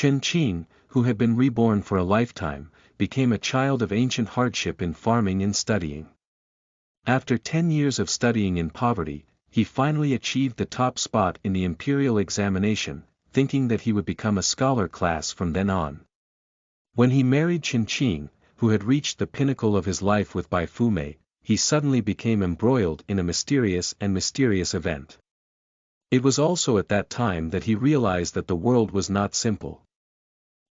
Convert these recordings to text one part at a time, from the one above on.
Chen Qing, who had been reborn for a lifetime, became a child of ancient hardship in farming and studying. After 10 years of studying in poverty, he finally achieved the top spot in the imperial examination, thinking that he would become a scholar class from then on. When he married Chen Qing, who had reached the pinnacle of his life with Bai Fumei, he suddenly became embroiled in a mysterious event. It was also at that time that he realized that the world was not simple.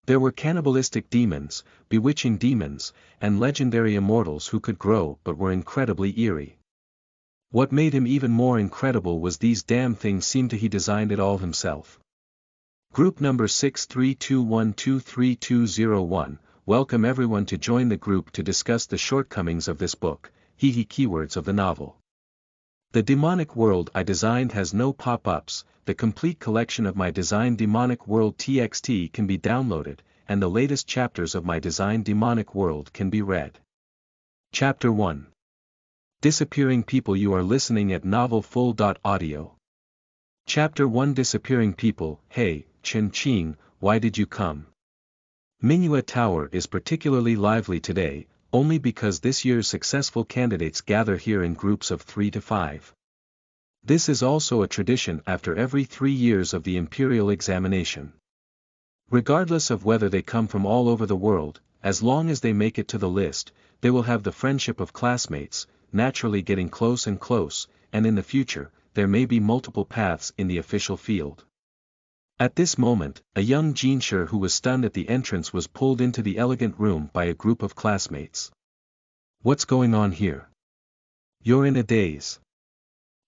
There were cannibalistic demons, bewitching demons, and legendary immortals who could grow but were incredibly eerie. What made him even more incredible was these damn things seemed to he designed it all himself. Group number 632123201, welcome everyone to join the group to discuss the shortcomings of this book, keywords of the novel. The demonic world I designed has no pop-ups. The complete collection of my designed demonic world TXT can be downloaded, and the latest chapters of my designed demonic world can be read. Chapter 1. Disappearing People. You are listening at novelfull.audio. Chapter 1. Disappearing People. Hey, Chen Qing, why did you come? Mingyue Tower is particularly lively today, only because this year's successful candidates gather here in groups of 3 to 5. This is also a tradition after every 3 years of the imperial examination. Regardless of whether they come from all over the world, as long as they make it to the list, they will have the friendship of classmates, naturally getting close, and in the future, there may be multiple paths in the official field. At this moment, a young Jinsher who was stunned at the entrance was pulled into the elegant room by a group of classmates. What's going on here? You're in a daze.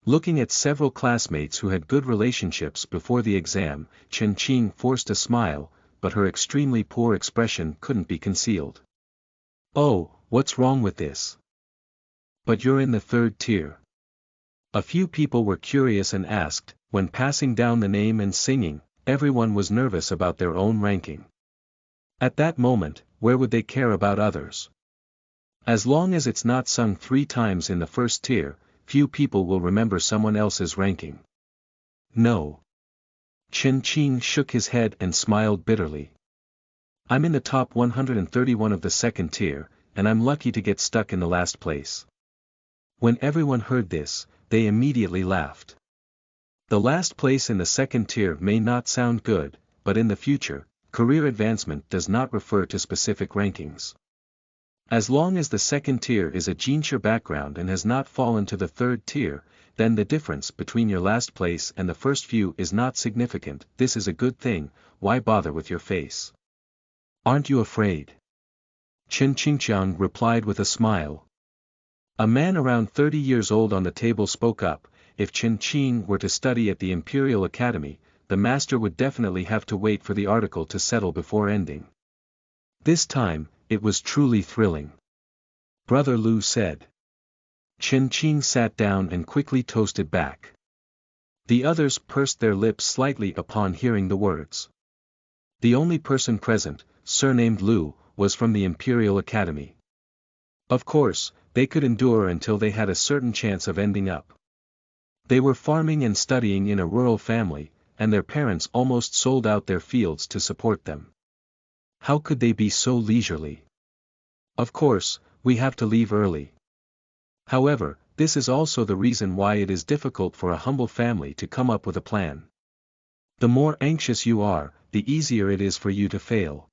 Looking at several classmates who had good relationships before the exam, Chen Qing forced a smile, but her extremely poor expression couldn't be concealed. Oh, what's wrong with this? But you're in the 3rd tier. A few people were curious and asked. When passing down the name and singing, everyone was nervous about their own ranking. At that moment, where would they care about others? As long as it's not sung 3 times in the 1st tier, few people will remember someone else's ranking. No. Chen Qing shook his head and smiled bitterly. I'm in the top 131 of the 2nd tier, and I'm lucky to get stuck in the last place. When everyone heard this, they immediately laughed. The last place in the 2nd tier may not sound good, but in the future, career advancement does not refer to specific rankings. As long as the 2nd tier is a Jinsher background and has not fallen to the 3rd tier, then the difference between your last place and the first few is not significant. This is a good thing. Why bother with your face? Aren't you afraid? Chen Qingqiang replied with a smile. A man around 30 years old on the table spoke up. If Chen Qing were to study at the Imperial Academy, the master would definitely have to wait for the article to settle before ending. This time, it was truly thrilling. Brother Lu said. Chen Qing sat down and quickly toasted back. The others pursed their lips slightly upon hearing the words. The only person present, surnamed Lu, was from the Imperial Academy. Of course, they could endure until they had a certain chance of ending up. They were farming and studying in a rural family, and their parents almost sold out their fields to support them. How could they be so leisurely? Of course, we have to leave early. However, this is also the reason why it is difficult for a humble family to come up with a plan. The more anxious you are, the easier it is for you to fail.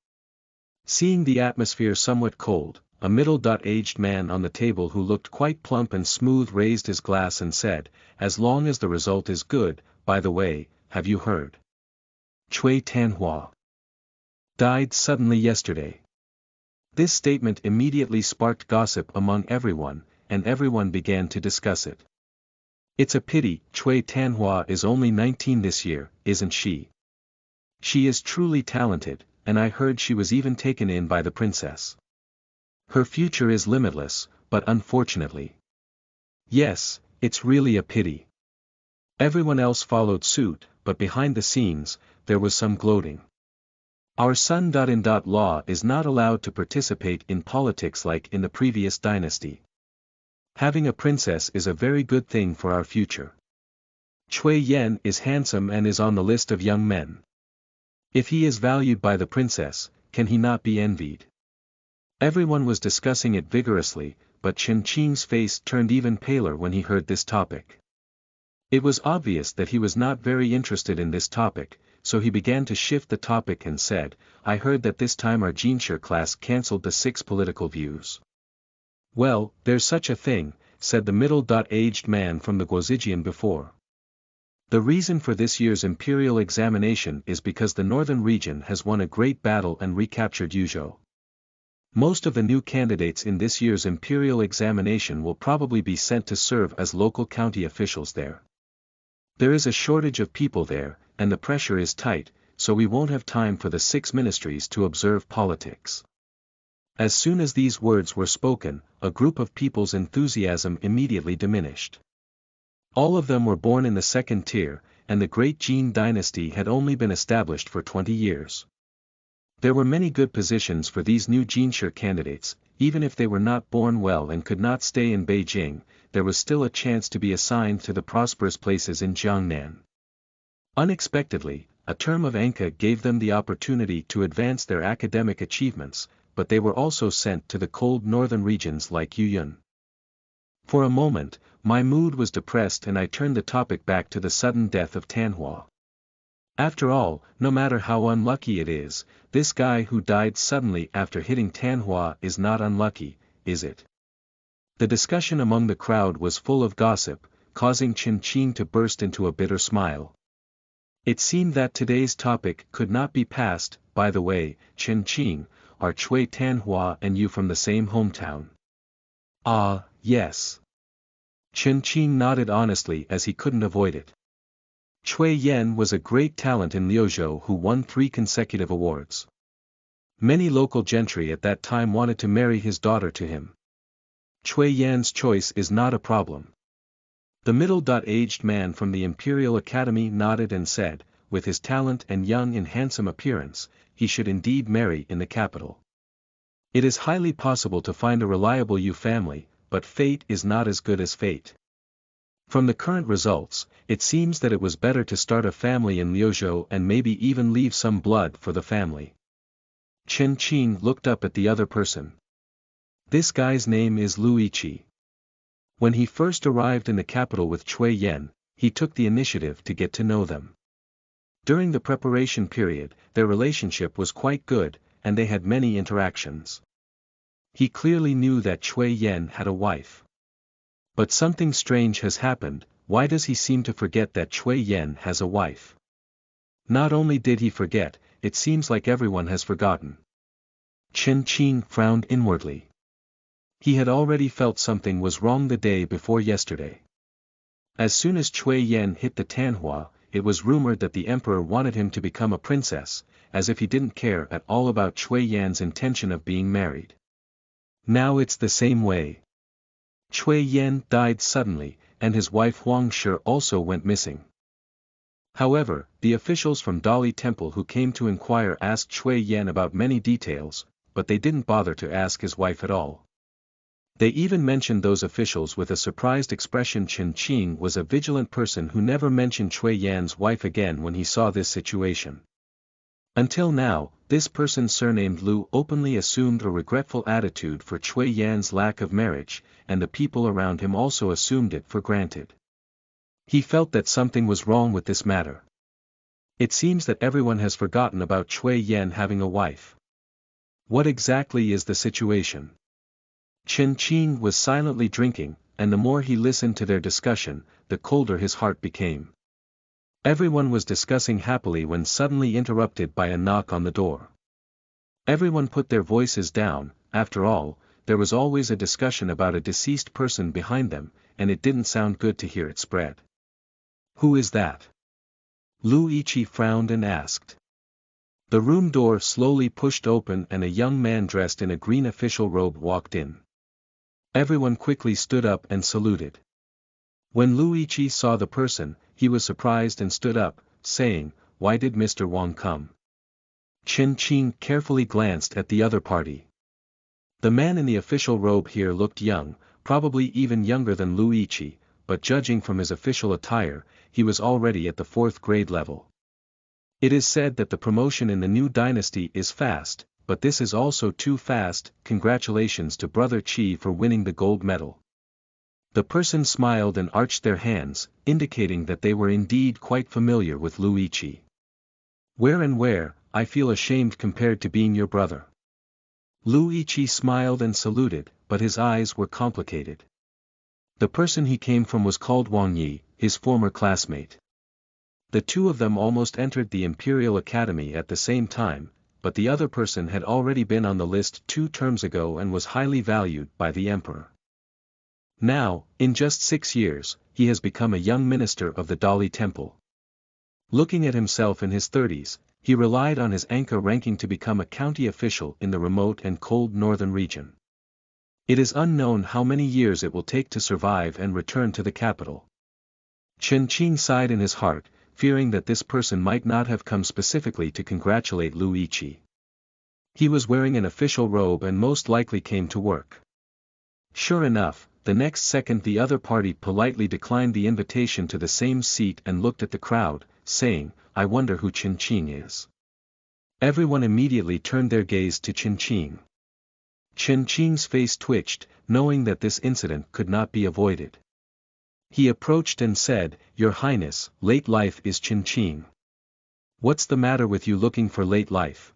Seeing the atmosphere somewhat cold, a middle-aged man on the table who looked quite plump and smooth raised his glass and said, as long as the result is good. By the way, have you heard? Cui Tanhua died suddenly yesterday. This statement immediately sparked gossip among everyone, and everyone began to discuss it. It's a pity. Cui Tanhua is only 19 this year, isn't she? She is truly talented, and I heard she was even taken in by the princess. Her future is limitless, but unfortunately. Yes, it's really a pity. Everyone else followed suit, but behind the scenes, there was some gloating. Our son-in-law is not allowed to participate in politics like in the previous dynasty. Having a princess is a very good thing for our future. Cui Yen is handsome and is on the list of young men. If he is valued by the princess, can he not be envied? Everyone was discussing it vigorously, but Chen Qing's face turned even paler when he heard this topic. It was obvious that he was not very interested in this topic, so he began to shift the topic and said, I heard that this time our Jinshi class cancelled the 6 political views. Well, there's such a thing, said the middle-aged man from the Guozijian before. The reason for this year's imperial examination is because the northern region has won a great battle and recaptured Yuzhou. Most of the new candidates in this year's imperial examination will probably be sent to serve as local county officials there. There is a shortage of people there, and the pressure is tight, so we won't have time for the 6 ministries to observe politics. As soon as these words were spoken, a group of people's enthusiasm immediately diminished. All of them were born in the 2nd tier, and the great Jin dynasty had only been established for 20 years. There were many good positions for these new Jinshi candidates, even if they were not born well and could not stay in Beijing, there was still a chance to be assigned to the prosperous places in Jiangnan. Unexpectedly, a term of Anka gave them the opportunity to advance their academic achievements, but they were also sent to the cold northern regions like Yuyun. For a moment, my mood was depressed and I turned the topic back to the sudden death of Tanhua. After all, no matter how unlucky it is, this guy who died suddenly after hitting Tanhua is not unlucky, is it? The discussion among the crowd was full of gossip, causing Chen Qing to burst into a bitter smile. It seemed that today's topic could not be passed. By the way, Chen Qing, are Cui Tanhua and you from the same hometown? Ah, yes. Chen Qing nodded honestly as he couldn't avoid it. Cui Yan was a great talent in Liuzhou who won 3 consecutive awards. Many local gentry at that time wanted to marry his daughter to him. Cui Yan's choice is not a problem. The middle-aged man from the Imperial Academy nodded and said, with his talent and young and handsome appearance, he should indeed marry in the capital. It is highly possible to find a reliable Yu family, but fate is not as good as fate. From the current results, it seems that it was better to start a family in Liuzhou and maybe even leave some blood for the family. Chen Qing looked up at the other person. This guy's name is Luiqi. When he first arrived in the capital with Cui Yan, he took the initiative to get to know them. During the preparation period, their relationship was quite good, and they had many interactions. He clearly knew that Cui Yan had a wife. But something strange has happened. Why does he seem to forget that Cui Yan has a wife? Not only did he forget, it seems like everyone has forgotten. Chen Qing frowned inwardly. He had already felt something was wrong the day before yesterday. As soon as Cui Yan hit the Tanhua, it was rumored that the emperor wanted him to become a princess, as if he didn't care at all about Cui Yan's intention of being married. Now it's the same way. Cui Yan died suddenly, and his wife Huang Shi also went missing. However, the officials from Dali Temple who came to inquire asked Cui Yan about many details, but they didn't bother to ask his wife at all. They even mentioned those officials with a surprised expression. Chen Qing was a vigilant person who never mentioned Cui Yan's wife again when he saw this situation. Until now, this person surnamed Lu openly assumed a regretful attitude for Cui Yan's lack of marriage, and the people around him also assumed it for granted. He felt that something was wrong with this matter. It seems that everyone has forgotten about Cui Yan having a wife. What exactly is the situation? Chen Qing was silently drinking, and the more he listened to their discussion, the colder his heart became. Everyone was discussing happily when suddenly interrupted by a knock on the door. Everyone put their voices down. After all, there was always a discussion about a deceased person behind them, and it didn't sound good to hear it spread. Who is that? Luiqi frowned and asked. The room door slowly pushed open and a young man dressed in a green official robe walked in. Everyone quickly stood up and saluted. When Luiqi saw the person, he was surprised and stood up, saying, "Why did Mr. Wang come?" Chen Qing carefully glanced at the other party. The man in the official robe here looked young, probably even younger than Luiqi, but judging from his official attire, he was already at the 4th grade level. It is said that the promotion in the new dynasty is fast, but this is also too fast. Congratulations to Brother Qi for winning the gold medal. The person smiled and arched their hands, indicating that they were indeed quite familiar with Luigi. Where, I feel ashamed compared to being your brother. Luigi smiled and saluted, but his eyes were complicated. The person he came from was called Wang Yi, his former classmate. The two of them almost entered the Imperial Academy at the same time, but the other person had already been on the list 2 terms ago and was highly valued by the emperor. Now, in just 6 years, he has become a young minister of the Dali Temple. Looking at himself in his 30s, he relied on his Anka ranking to become a county official in the remote and cold northern region. It is unknown how many years it will take to survive and return to the capital. Chen Qing sighed in his heart, fearing that this person might not have come specifically to congratulate Luigi. He was wearing an official robe and most likely came to work. Sure enough, the next second the other party politely declined the invitation to the same seat and looked at the crowd, saying, "I wonder who Chen Qing is." Everyone immediately turned their gaze to Chen Qing. Chen Qing's face twitched, knowing that this incident could not be avoided. He approached and said, "Your Highness, late life is Chen Qing. What's the matter with you looking for late life?"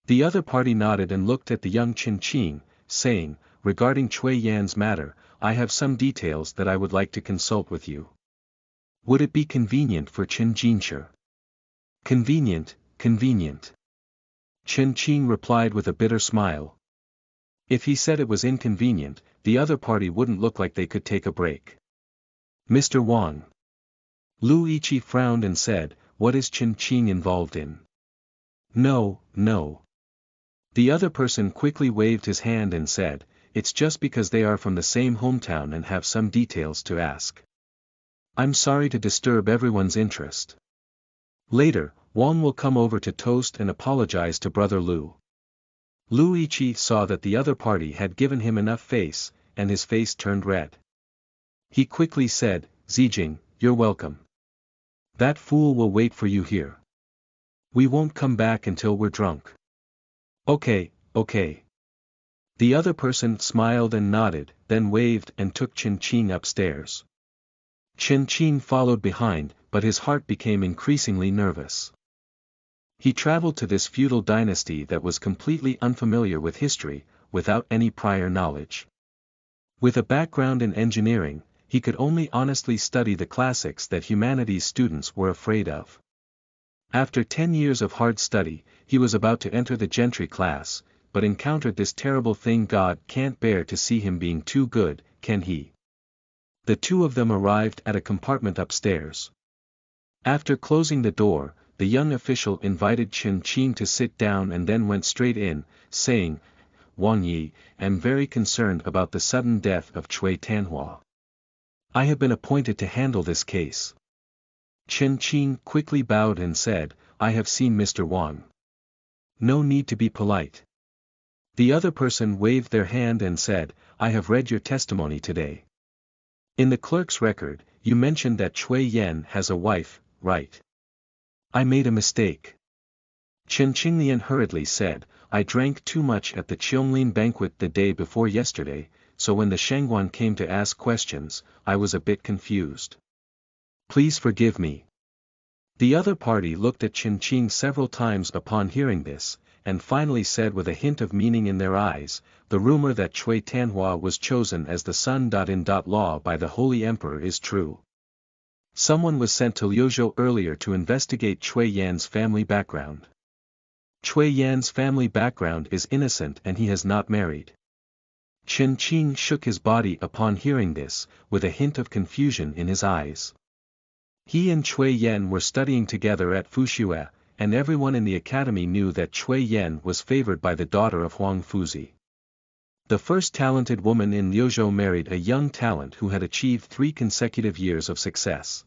The other party nodded and looked at the young Chen Qing, saying, "Regarding Cui Yan's matter, I have some details that I would like to consult with you. Would it be convenient for Chen Jinshe?" "Convenient, convenient." Chen Qing replied with a bitter smile. If he said it was inconvenient, the other party wouldn't look like they could take a break. "Mr. Wang." Luigi frowned and said, "What is Chen Qing involved in?" No. The other person quickly waved his hand and said, "It's just because they are from the same hometown and have some details to ask. I'm sorry to disturb everyone's interest. Later, Wang will come over to toast and apologize to Brother Lu." Luigi saw that the other party had given him enough face, and his face turned red. He quickly said, "Zijing, you're welcome. That fool will wait for you here. We won't come back until we're drunk." Okay. The other person smiled and nodded, then waved and took Chen Qing upstairs. Chen Qing followed behind, but his heart became increasingly nervous. He traveled to this feudal dynasty that was completely unfamiliar with history, without any prior knowledge. With a background in engineering, he could only honestly study the classics that humanities students were afraid of. After 10 years of hard study, he was about to enter the gentry class, but encountered this terrible thing. God can't bear to see him being too good, can he? The two of them arrived at a compartment upstairs. After closing the door, the young official invited Chen Qing to sit down and then went straight in, saying, "Wang Yi, I'm very concerned about the sudden death of Cui Tanhua. I have been appointed to handle this case." Chen Qing quickly bowed and said, "I have seen Mr. Wang. No need to be polite." The other person waved their hand and said, "I have read your testimony today. In the clerk's record, you mentioned that Cui Yan has a wife, right?" "I made a mistake." Chen Qinglian hurriedly said, "I drank too much at the Qianglin banquet the day before yesterday, so when the Shangguan came to ask questions, I was a bit confused. Please forgive me." The other party looked at Chen Qing several times upon hearing this, and finally said with a hint of meaning in their eyes, "The rumor that Cui Tanhua was chosen as the son-in-law by the Holy Emperor is true. Someone was sent to Liuzhou earlier to investigate Cui Yan's family background. Cui Yan's family background is innocent and he has not married." Chen Qing shook his body upon hearing this, with a hint of confusion in his eyes. He and Cui Yan were studying together at Fushue, and everyone in the academy knew that Cui Yan was favored by the daughter of Huang Fuzi. The first talented woman in Liuzhou married a young talent who had achieved 3 consecutive years of success.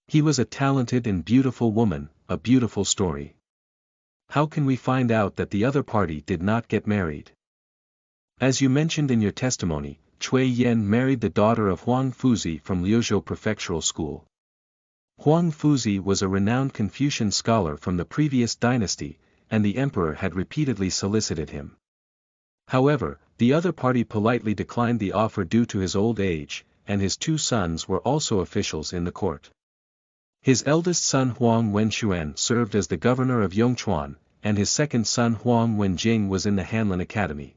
He was a talented and beautiful woman, a beautiful story. How can we find out that the other party did not get married? As you mentioned in your testimony, Cui Yan married the daughter of Huang Fuzi from Liuzhou Prefectural School. Huang Fuzi was a renowned Confucian scholar from the previous dynasty, and the emperor had repeatedly solicited him. However, the other party politely declined the offer due to his old age, and his two sons were also officials in the court. His eldest son Huang Wenxuan served as the governor of Yongchuan, and his second son Huang Wenjing was in the Hanlin Academy.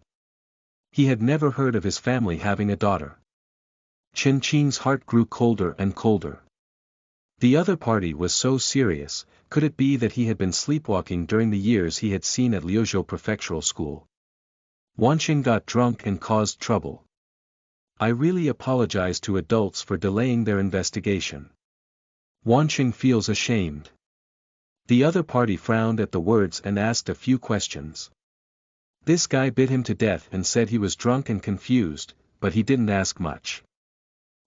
He had never heard of his family having a daughter. Chen Qing's heart grew colder and colder. The other party was so serious. Could it be that he had been sleepwalking during the years he had seen at Liuzhou Prefectural School? Wanqing got drunk and caused trouble. I really apologize to adults for delaying their investigation. Wanqing feels ashamed. The other party frowned at the words and asked a few questions. This guy bit him to death and said he was drunk and confused, but he didn't ask much.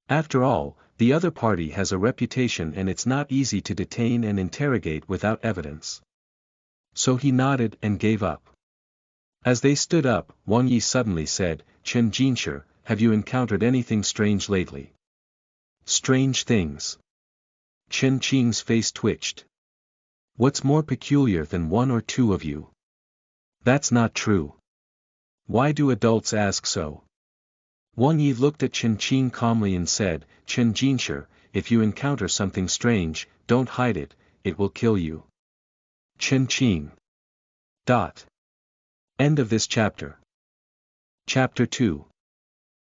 After all, the other party has a reputation and it's not easy to detain and interrogate without evidence. So he nodded and gave up. As they stood up, Wang Yi suddenly said, "Chen Jinsher, have you encountered anything strange lately?" Strange things. Chen Qing's face twitched. What's more peculiar than one or two of you? That's not true. Why do adults ask so? Wang Yi looked at Chen Qing calmly and said, "Chen Jinsher, if you encounter something strange, don't hide it, it will kill you." Chen Qing. End of this chapter. Chapter 2.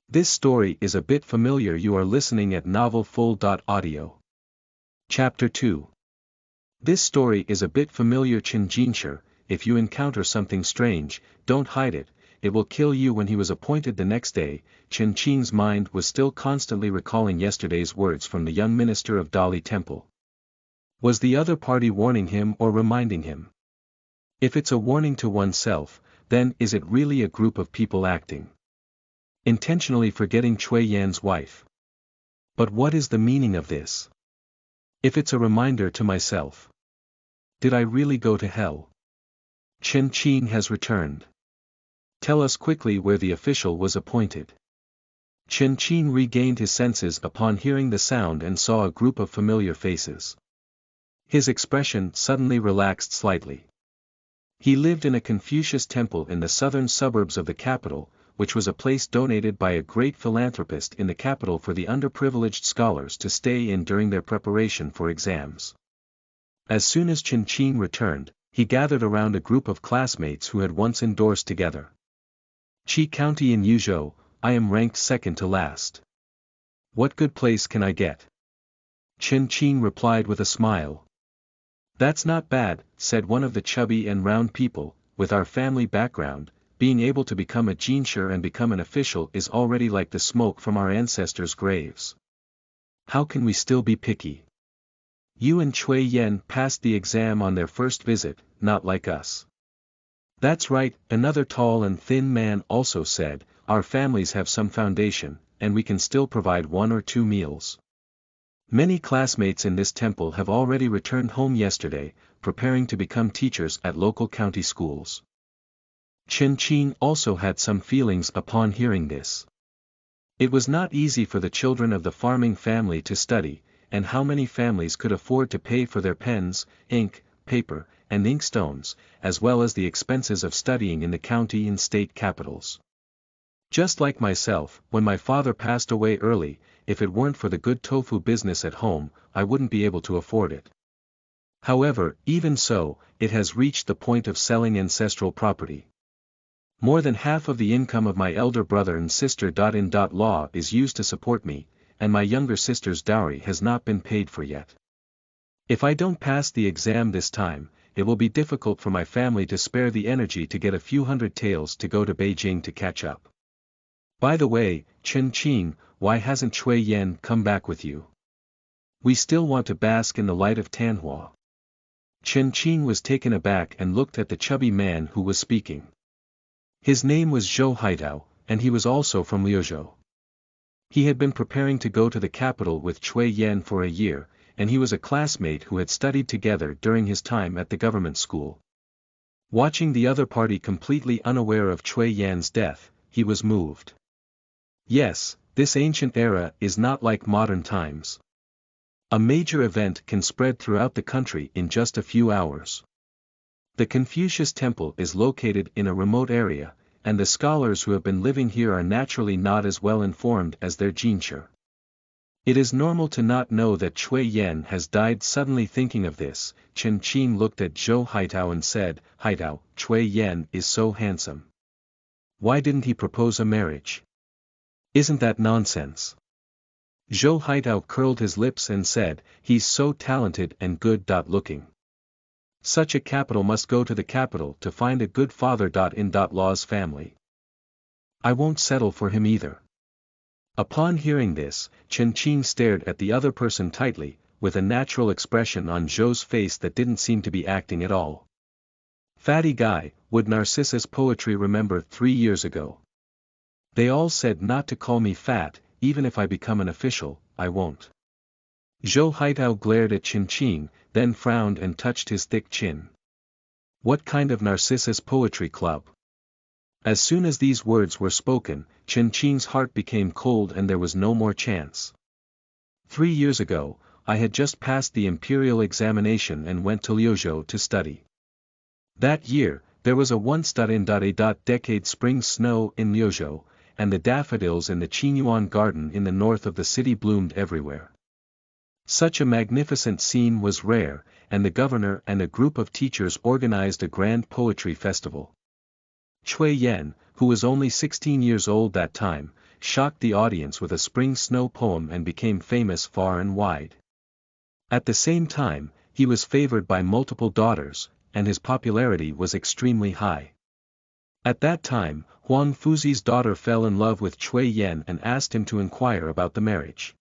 This story is a bit familiar. You are listening at novelfull.audio. Chapter 2. This story is a bit familiar. Chen Jinsher, if you encounter something strange, don't hide it, it will kill you. When he was appointed the next day, Chen Qing's mind was still constantly recalling yesterday's words from the young minister of Dali Temple. Was the other party warning him or reminding him? If it's a warning to oneself, then is it really a group of people acting intentionally forgetting Cui Yan's wife? But what is the meaning of this? If it's a reminder to myself, did I really go to hell? Chen Qing has returned. Tell us quickly where the official was appointed. Chen Qing regained his senses upon hearing the sound and saw a group of familiar faces. His expression suddenly relaxed slightly. He lived in a Confucius temple in the southern suburbs of the capital, which was a place donated by a great philanthropist in the capital for the underprivileged scholars to stay in during their preparation for exams. As soon as Chen Qing returned, he gathered around a group of classmates who had once endorsed together. Qi County in Yuzhou, I am ranked second to last. What good place can I get? Chen Qing replied with a smile. That's not bad, said one of the chubby and round people. With our family background, being able to become a jinsher and become an official is already like the smoke from our ancestors' graves. How can we still be picky? You and Cui Yan passed the exam on their first visit, not like us. That's right, another tall and thin man also said, our families have some foundation, and we can still provide 1 or 2 meals. Many classmates in this temple have already returned home yesterday, preparing to become teachers at local county schools. Chen Qing also had some feelings upon hearing this. It was not easy for the children of the farming family to study, and how many families could afford to pay for their pens, ink, paper, and inkstones, as well as the expenses of studying in the county and state capitals. Just like myself, when my father passed away early, if it weren't for the good tofu business at home, I wouldn't be able to afford it. However, even so, it has reached the point of selling ancestral property. More than half of the income of my elder brother and sister. In law is used to support me, and my younger sister's dowry has not been paid for yet. If I don't pass the exam this time, it will be difficult for my family to spare the energy to get a few hundred taels to go to Beijing to catch up. By the way, Chen Qing, why hasn't Cui Yan come back with you? We still want to bask in the light of Tanhua. Chen Qing was taken aback and looked at the chubby man who was speaking. His name was Zhou Haitao, and he was also from Liuzhou. He had been preparing to go to the capital with Cui Yan for a year, and he was a classmate who had studied together during his time at the government school. Watching the other party completely unaware of Cui Yan's death, he was moved. Yes, this ancient era is not like modern times. A major event can spread throughout the country in just a few hours. The Confucius Temple is located in a remote area, and the scholars who have been living here are naturally not as well informed as their jinshi. It is normal to not know that Cui Yan has died. Suddenly thinking of this, Chen Qing looked at Zhou Haitao and said, "Haitao, Cui Yan is so handsome. Why didn't he propose a marriage? Isn't that nonsense?" Zhou Haitao curled his lips and said, "He's so talented and good-looking. Such a capital must go to the capital to find a good father-in-law's family. I won't settle for him either." Upon hearing this, Chen Qing stared at the other person tightly, with a natural expression on Zhou's face that didn't seem to be acting at all. "Fatty guy, would Narcissus poetry remember 3 years ago? They all said not to call me fat. Even if I become an official, I won't." Zhou Haitao glared at Chen Qing, then frowned and touched his thick chin. "What kind of Narcissus poetry club?" As soon as these words were spoken, Chen Qing's heart became cold and there was no more chance. 3 years ago, I had just passed the imperial examination and went to Liuzhou to study. That year, there was a once-in-a-decade spring snow in Liuzhou, and the daffodils in the Qinyuan garden in the north of the city bloomed everywhere. Such a magnificent scene was rare, and the governor and a group of teachers organized a grand poetry festival. Cui Yan, who was only 16 years old that time, shocked the audience with a spring snow poem and became famous far and wide. At the same time, he was favored by multiple daughters, and his popularity was extremely high. At that time, Huang Fuzi's daughter fell in love with Cui Yan and asked him to inquire about the marriage.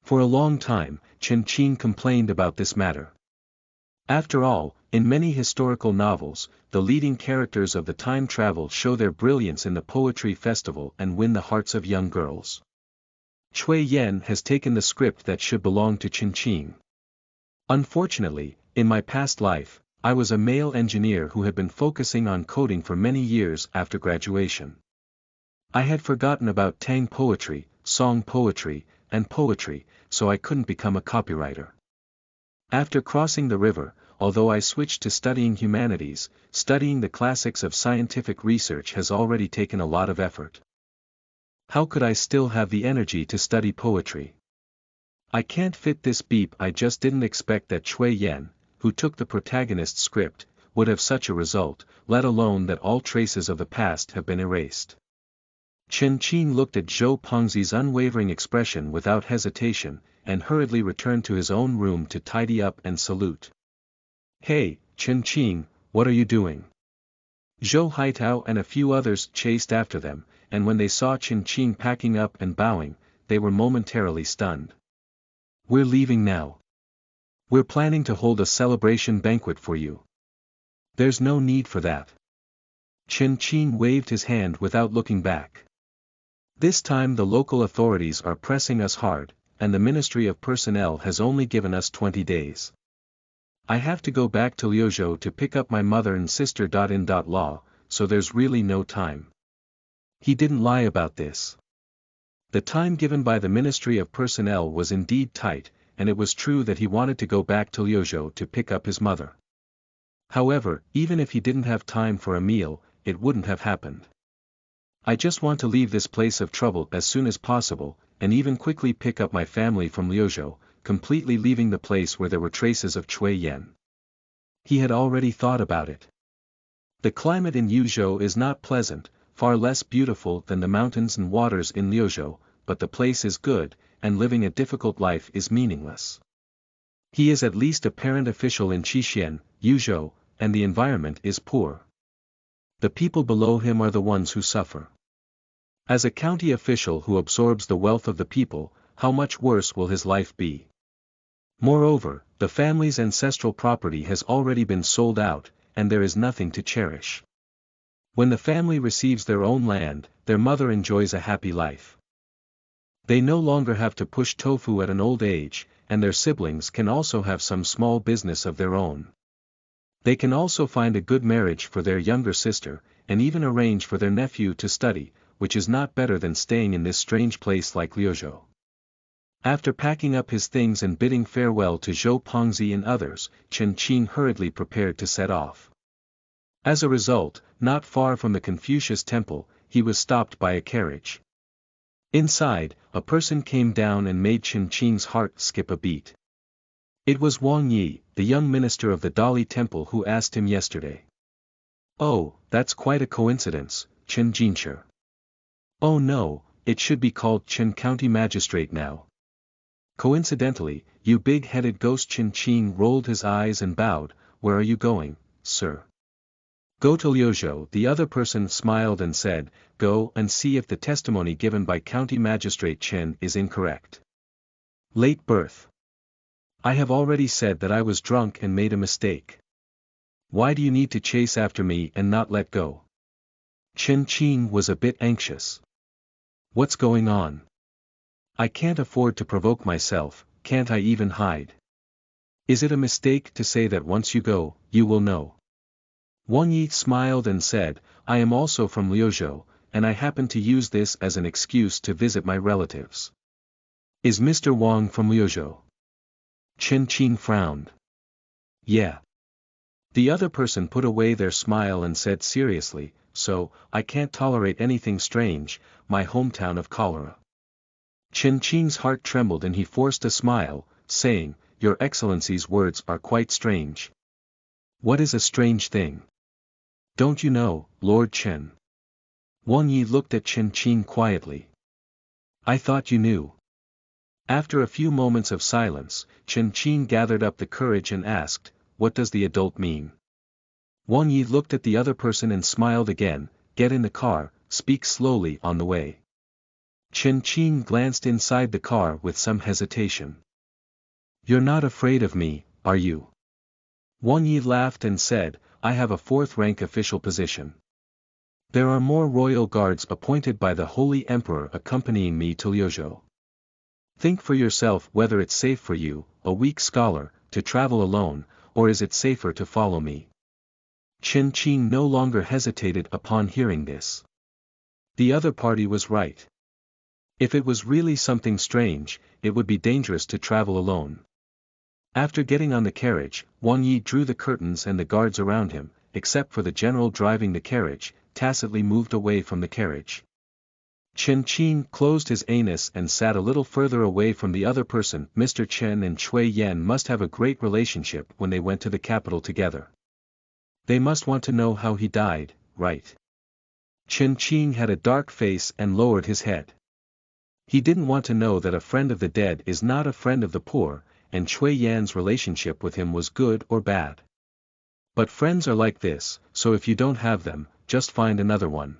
For a long time, Chen Qing complained about this matter. After all, in many historical novels, the leading characters of the time travel show their brilliance in the poetry festival and win the hearts of young girls. Cui Yan has taken the script that should belong to Chen Qing. Unfortunately, in my past life, I was a male engineer who had been focusing on coding for many years after graduation. I had forgotten about Tang poetry, song poetry, and poetry, so I couldn't become a copywriter. After crossing the river, although I switched to studying humanities, studying the classics of scientific research has already taken a lot of effort. How could I still have the energy to study poetry? I can't fit this beep. I just didn't expect that Cui Yan, who took the protagonist's script, would have such a result, let alone that all traces of the past have been erased. Chen Qing looked at Zhou Pengzi's unwavering expression without hesitation, and hurriedly returned to his own room to tidy up and salute. "Hey, Chen Qing, what are you doing?" Zhou Haitao and a few others chased after them, and when they saw Chen Qing packing up and bowing, they were momentarily stunned. "We're leaving now. We're planning to hold a celebration banquet for you." "There's no need for that." Chen Qing waved his hand without looking back. "This time the local authorities are pressing us hard, and the Ministry of Personnel has only given us 20 days. I have to go back to Liuzhou to pick up my mother and sister-in-law, so there's really no time." He didn't lie about this. The time given by the Ministry of Personnel was indeed tight, and it was true that he wanted to go back to Liuzhou to pick up his mother. However, even if he didn't have time for a meal, it wouldn't have happened. "I just want to leave this place of trouble as soon as possible, and even quickly pick up my family from Liuzhou, completely leaving the place where there were traces of Cui Yan." He had already thought about it. The climate in Liuzhou is not pleasant, far less beautiful than the mountains and waters in Liuzhou, but the place is good, and living a difficult life is meaningless. He is at least a parent official in Qixian, Liuzhou, and the environment is poor. The people below him are the ones who suffer. As a county official who absorbs the wealth of the people, how much worse will his life be? Moreover, the family's ancestral property has already been sold out, and there is nothing to cherish. When the family receives their own land, their mother enjoys a happy life. They no longer have to push tofu at an old age, and their siblings can also have some small business of their own. They can also find a good marriage for their younger sister, and even arrange for their nephew to study, which is not better than staying in this strange place like Liuzhou. After packing up his things and bidding farewell to Zhou Pengzi and others, Chen Qing hurriedly prepared to set off. As a result, not far from the Confucius temple, he was stopped by a carriage. Inside, a person came down and made Chen Qing's heart skip a beat. It was Wang Yi, the young minister of the Dali temple who asked him yesterday. "Oh, that's quite a coincidence, Chen Jinshi." "Oh no, it should be called Chen County Magistrate now." "Coincidentally, you big-headed ghost." Chen Qing rolled his eyes and bowed. "Where are you going, sir?" "Go to Liuzhou." The other person smiled and said, "Go and see if the testimony given by County Magistrate Chen is incorrect." Late birth. "I have already said that I was drunk and made a mistake. Why do you need to chase after me and not let go?" Chen Qing was a bit anxious. "What's going on? I can't afford to provoke myself, can't I even hide? Is it a mistake to say that once you go, you will know?" Wang Yi smiled and said, "I am also from Liuzhou, and I happen to use this as an excuse to visit my relatives." "Is Mr. Wang from Liuzhou?" Chen Qing frowned. "Yeah." The other person put away their smile and said seriously, "So, I can't tolerate anything strange, my hometown of cholera." Chen Qing's heart trembled and he forced a smile, saying, "Your Excellency's words are quite strange." "What is a strange thing? Don't you know, Lord Chen?" Wang Yi looked at Chen Qing quietly. "I thought you knew." After a few moments of silence, Chen Qing gathered up the courage and asked, "What does the adult mean?" Wang Yi looked at the other person and smiled again, "Get in the car, speak slowly on the way." Chen Qing glanced inside the car with some hesitation. "You're not afraid of me, are you?" Wang Yi laughed and said, "I have a fourth-rank official position. There are more royal guards appointed by the Holy Emperor accompanying me to Liuzhou. Think for yourself whether it's safe for you, a weak scholar, to travel alone, or is it safer to follow me?" Chen Qing no longer hesitated upon hearing this. The other party was right. If it was really something strange, it would be dangerous to travel alone. After getting on the carriage, Wang Yi drew the curtains and the guards around him, except for the general driving the carriage, tacitly moved away from the carriage. Chen Qing closed his anus and sat a little further away from the other person. Mr. Chen and Cui Yan must have a great relationship when they went to the capital together. They must want to know how he died, right? Chen Qing had a dark face and lowered his head. He didn't want to know that a friend of the dead is not a friend of the poor, and Cui Yan's relationship with him was good or bad. But friends are like this, so if you don't have them, just find another one.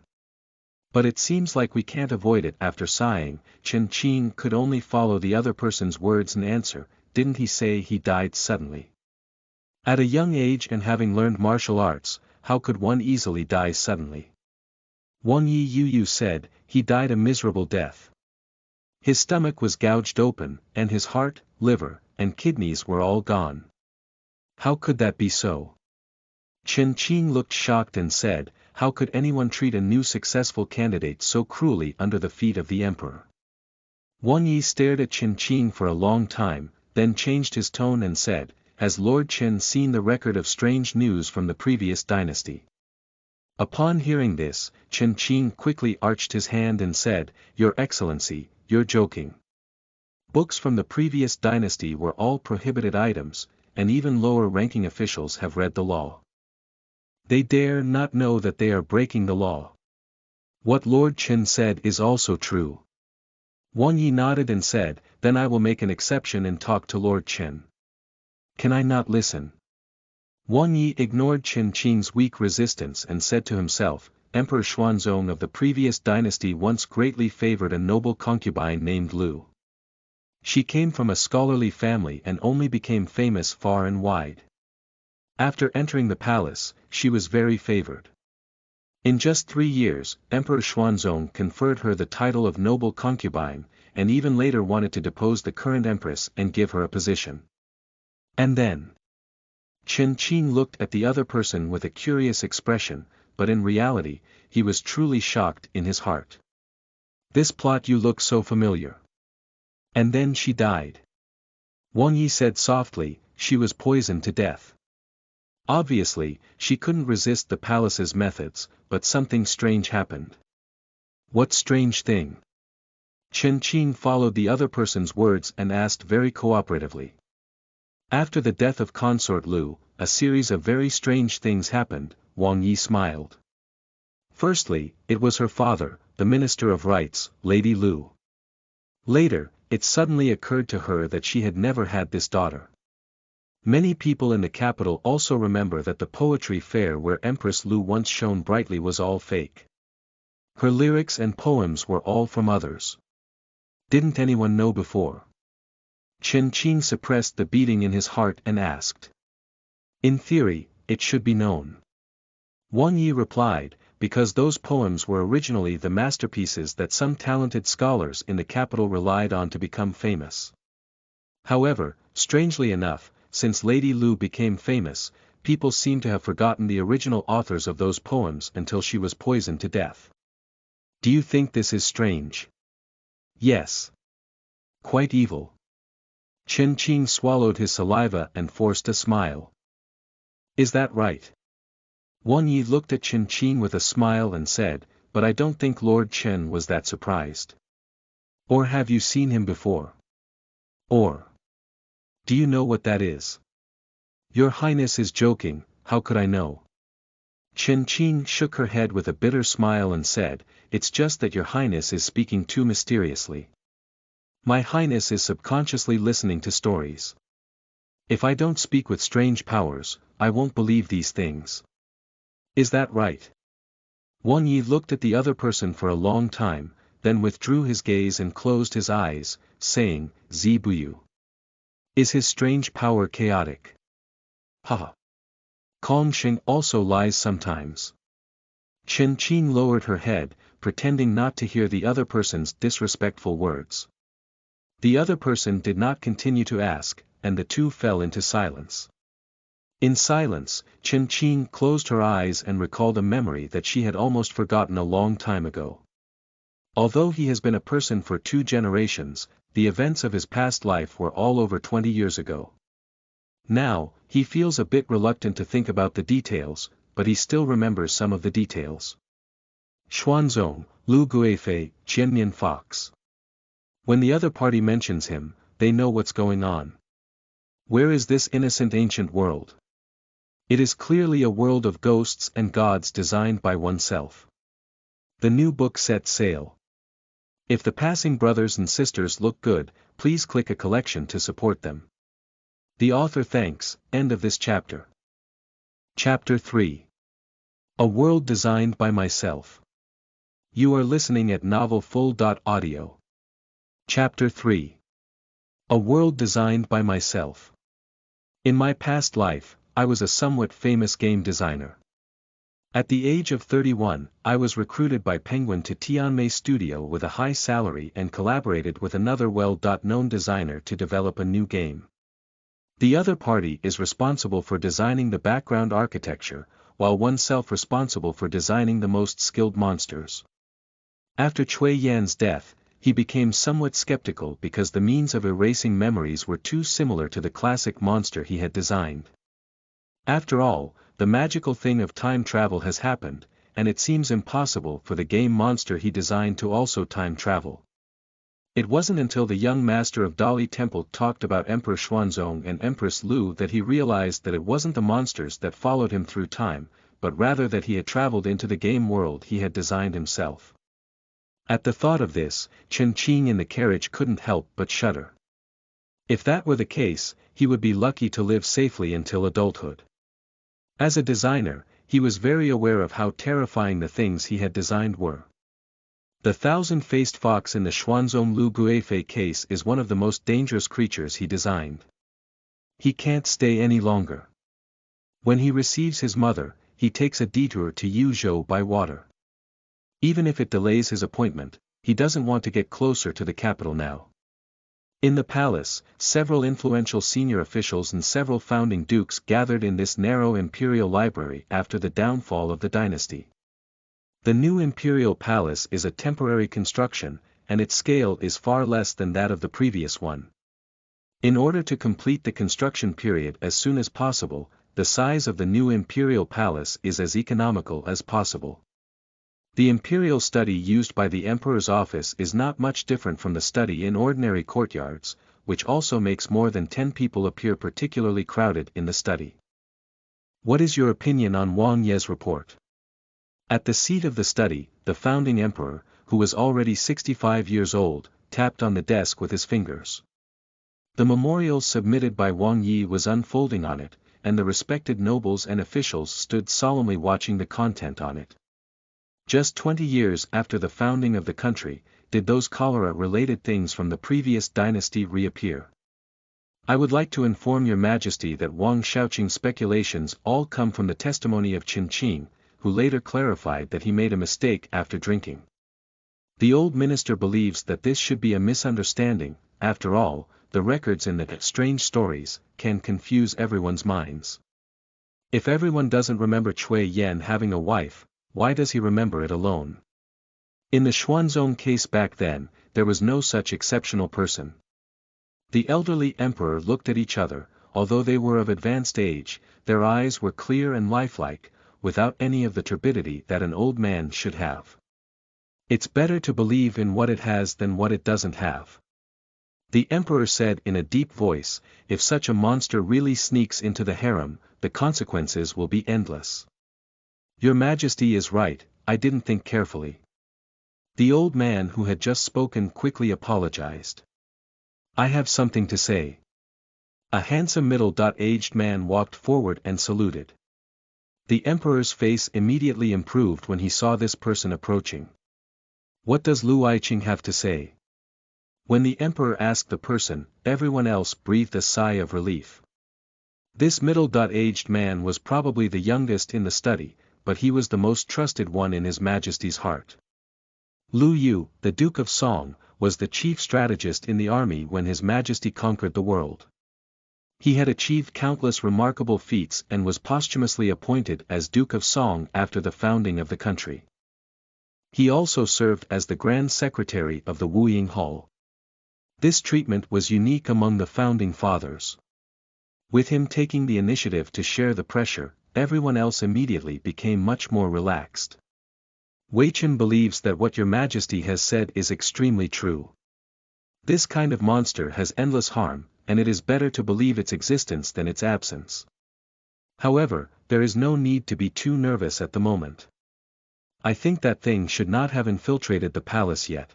But it seems like we can't avoid it. After sighing, Chen Qing could only follow the other person's words and answer, "Didn't he say he died suddenly? At a young age and having learned martial arts, how could one easily die suddenly?" Wang Yi said, "He died a miserable death. His stomach was gouged open, and his heart, liver, and kidneys were all gone. How could that be so?" Chen Qing looked shocked and said, "How could anyone treat a new successful candidate so cruelly under the feet of the emperor?" Wang Yi stared at Chen Qing for a long time, then changed his tone and said, "Has Lord Chen seen the record of strange news from the previous dynasty?" Upon hearing this, Chen Qing quickly arched his hand and said, "Your Excellency, you're joking. Books from the previous dynasty were all prohibited items, and even lower-ranking officials have read the law. They dare not know that they are breaking the law. What Lord Chen said is also true." Wang Yi nodded and said, "Then I will make an exception and talk to Lord Chen. Can I not listen?" Wang Yi ignored Chen Qing's weak resistance and said to himself, "Emperor Xuanzong of the previous dynasty once greatly favored a noble concubine named Lu. She came from a scholarly family and only became famous far and wide. After entering the palace, she was very favored. In just 3 years, Emperor Xuanzong conferred her the title of noble concubine, and even later wanted to depose the current empress and give her a position. And then..." Chen Qing looked at the other person with a curious expression, but in reality, he was truly shocked in his heart. "This plot you look so familiar. And then she died. Wang Yi said softly, she was poisoned to death. Obviously, she couldn't resist the palace's methods, but something strange happened. What strange thing? Chen Qing followed the other person's words and asked very cooperatively. After the death of Consort Lu, a series of very strange things happened, Wang Yi smiled. Firstly, it was her father, the Minister of Rights, Lady Lu. Later, it suddenly occurred to her that she had never had this daughter. Many people in the capital also remember that the poetry fair where Empress Lu once shone brightly was all fake. Her lyrics and poems were all from others. Didn't anyone know before? Chen Qing suppressed the beating in his heart and asked. In theory, it should be known. Wang Yi replied, because those poems were originally the masterpieces that some talented scholars in the capital relied on to become famous. However, strangely enough, since Lady Lu became famous, people seem to have forgotten the original authors of those poems until she was poisoned to death. Do you think this is strange? Yes. Quite evil. Chen Qing swallowed his saliva and forced a smile. Is that right? Wang Yi looked at Chen Qing with a smile and said, but I don't think Lord Chen was that surprised. Or have you seen him before? Or do you know what that is? Your Highness is joking, how could I know? Chen Qing shook her head with a bitter smile and said, it's just that your Highness is speaking too mysteriously. My Highness is subconsciously listening to stories. If I don't speak with strange powers, I won't believe these things. Is that right? Wang Yi looked at the other person for a long time, then withdrew his gaze and closed his eyes, saying, Zibuyu. Is his strange power chaotic? Haha. Kongsheng also lies sometimes. Chen Qing lowered her head, pretending not to hear the other person's disrespectful words. The other person did not continue to ask, and the two fell into silence. In silence, Chen Qing closed her eyes and recalled a memory that she had almost forgotten a long time ago. Although he has been a person for 2 generations, the events of his past life were all over 20 years ago. Now, he feels a bit reluctant to think about the details, but he still remembers some of the details. Xuanzong, Lu Guifei, Jiannian Fox. When the other party mentions him, they know what's going on. Where is this innocent ancient world? It is clearly a world of ghosts and gods designed by oneself. The new book set sail. If the passing brothers and sisters look good, please click a collection to support them. The author thanks. End of this chapter. Chapter 3. A world designed by myself. You are listening at novelfull.audio. Chapter 3. A world designed by myself. In my past life, I was a somewhat famous game designer. At the age of 31, I was recruited by Penguin to Tianmei Studio with a high salary and collaborated with another well-known designer to develop a new game. The other party is responsible for designing the background architecture, while oneself responsible for designing the most skilled monsters. After Cui Yan's death, he became somewhat skeptical because the means of erasing memories were too similar to the classic monster he had designed. After all, the magical thing of time travel has happened, and it seems impossible for the game monster he designed to also time travel. It wasn't until the young master of Dali Temple talked about Emperor Xuanzong and Empress Lu that he realized that it wasn't the monsters that followed him through time, but rather that he had traveled into the game world he had designed himself. At the thought of this, Chen Qing in the carriage couldn't help but shudder. If that were the case, he would be lucky to live safely until adulthood. As a designer, he was very aware of how terrifying the things he had designed were. The thousand-faced fox in the Xuanzong Lu Guifei case is one of the most dangerous creatures he designed. He can't stay any longer. When he receives his mother, he takes a detour to Yuzhou by water. Even if it delays his appointment, he doesn't want to get closer to the capital now. In the palace, several influential senior officials and several founding dukes gathered in this narrow imperial library after the downfall of the dynasty. The new imperial palace is a temporary construction, and its scale is far less than that of the previous one. In order to complete the construction period as soon as possible, the size of the new imperial palace is as economical as possible. The imperial study used by the emperor's office is not much different from the study in ordinary courtyards, which also makes more than 10 people appear particularly crowded in the study. What is your opinion on Wang Ye's report? At the seat of the study, the founding emperor, who was already 65 years old, tapped on the desk with his fingers. The memorial submitted by Wang Yi was unfolding on it, and the respected nobles and officials stood solemnly watching the content on it. Just 20 years after the founding of the country, did those cholera-related things from the previous dynasty reappear? I would like to inform your majesty that Wang Shaoqing's speculations all come from the testimony of Chen Qing, who later clarified that he made a mistake after drinking. The old minister believes that this should be a misunderstanding. After all, the records in the strange stories can confuse everyone's minds. If everyone doesn't remember Cui Yan having a wife, why does he remember it alone? In the Xuanzong case back then, there was no such exceptional person. The elderly emperor looked at each other. Although they were of advanced age, their eyes were clear and lifelike, without any of the turbidity that an old man should have. It's better to believe in what it has than what it doesn't have. The emperor said in a deep voice, if such a monster really sneaks into the harem, the consequences will be endless. Your Majesty is right, I didn't think carefully. The old man who had just spoken quickly apologized. I have something to say. A handsome middle-aged man walked forward and saluted. The emperor's face immediately improved when he saw this person approaching. What does Lu Yiqing have to say? When the emperor asked the person, everyone else breathed a sigh of relief. This middle-aged man was probably the youngest in the study, but he was the most trusted one in His Majesty's heart. Lu Yu, the Duke of Song, was the chief strategist in the army when His Majesty conquered the world. He had achieved countless remarkable feats and was posthumously appointed as Duke of Song after the founding of the country. He also served as the Grand Secretary of the Wuying Hall. This treatment was unique among the founding fathers. With him taking the initiative to share the pressure, everyone else immediately became much more relaxed. Wei Chen believes that what Your Majesty has said is extremely true. This kind of monster has endless harm, and it is better to believe its existence than its absence. However, there is no need to be too nervous at the moment. I think that thing should not have infiltrated the palace yet.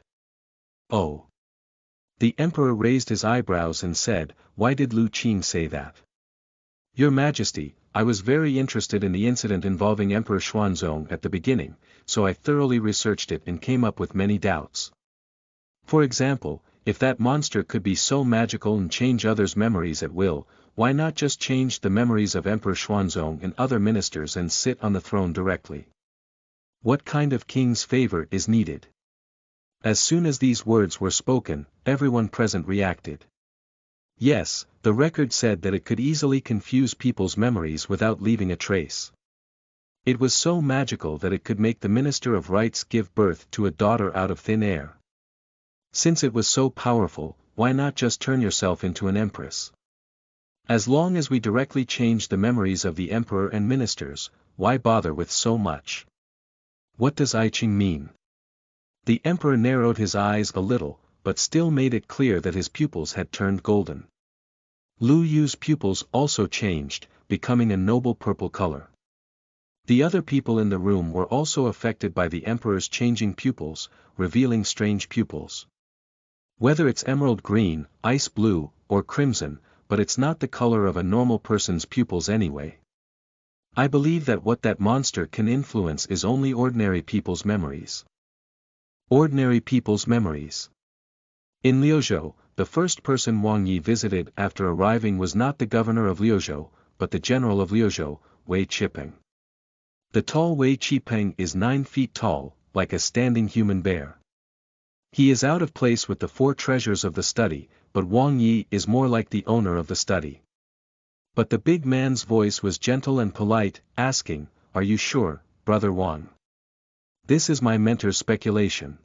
Oh. The emperor raised his eyebrows and said, why did Lu Qing say that? Your Majesty, I was very interested in the incident involving Emperor Xuanzong at the beginning, so I thoroughly researched it and came up with many doubts. For example, if that monster could be so magical and change others' memories at will, why not just change the memories of Emperor Xuanzong and other ministers and sit on the throne directly? What kind of king's favor is needed? As soon as these words were spoken, everyone present reacted. Yes, the record said that it could easily confuse people's memories without leaving a trace. It was so magical that it could make the Minister of Rites give birth to a daughter out of thin air. Since it was so powerful, why not just turn yourself into an empress? As long as we directly change the memories of the emperor and ministers, why bother with so much? What does Yiqing mean? The emperor narrowed his eyes a little, but still made it clear that his pupils had turned golden. Lu Yu's pupils also changed, becoming a noble purple color. The other people in the room were also affected by the emperor's changing pupils, revealing strange pupils. Whether it's emerald green, ice blue, or crimson, but it's not the color of a normal person's pupils anyway. I believe that what that monster can influence is only ordinary people's memories. Ordinary people's memories. In Liuzhou, the first person Wang Yi visited after arriving was not the governor of Liuzhou, but the general of Liuzhou, Wei Qipeng. The tall Wei Qipeng is 9 feet tall, like a standing human bear. He is out of place with the 4 treasures of the study, but Wang Yi is more like the owner of the study. But the big man's voice was gentle and polite, asking, are you sure, Brother Wang? This is my mentor's speculation.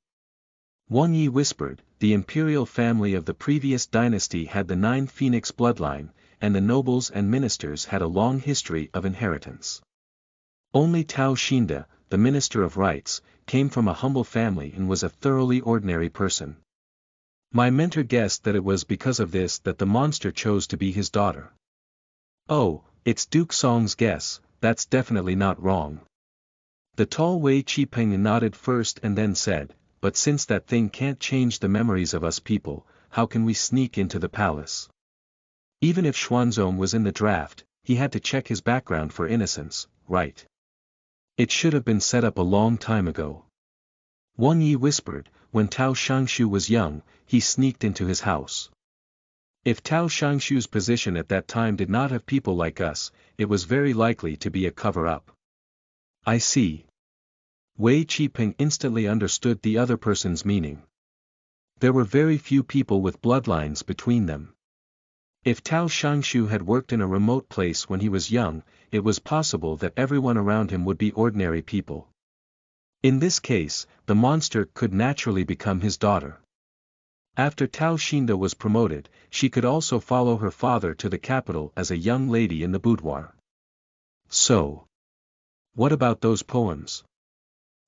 Wang Yi whispered, the imperial family of the previous dynasty had the 9 phoenix bloodline, and the nobles and ministers had a long history of inheritance. Only Tao Xinda, the minister of rights, came from a humble family and was a thoroughly ordinary person. My mentor guessed that it was because of this that the monster chose to be his daughter. Oh, it's Duke Song's guess, that's definitely not wrong. The tall Wei Qipeng nodded first and then said, but since that thing can't change the memories of us people, how can we sneak into the palace? Even if Xuanzong was in the draft, he had to check his background for innocence, right? It should have been set up a long time ago. Wang Yi whispered, when Tao Shangshu was young, he sneaked into his house. If Tao Shangshu's position at that time did not have people like us, it was very likely to be a cover-up. I see. Wei Qipeng instantly understood the other person's meaning. There were very few people with bloodlines between them. If Tao Shangshu had worked in a remote place when he was young, it was possible that everyone around him would be ordinary people. In this case, the monster could naturally become his daughter. After Tao Xinda was promoted, she could also follow her father to the capital as a young lady in the boudoir. So, what about those poems?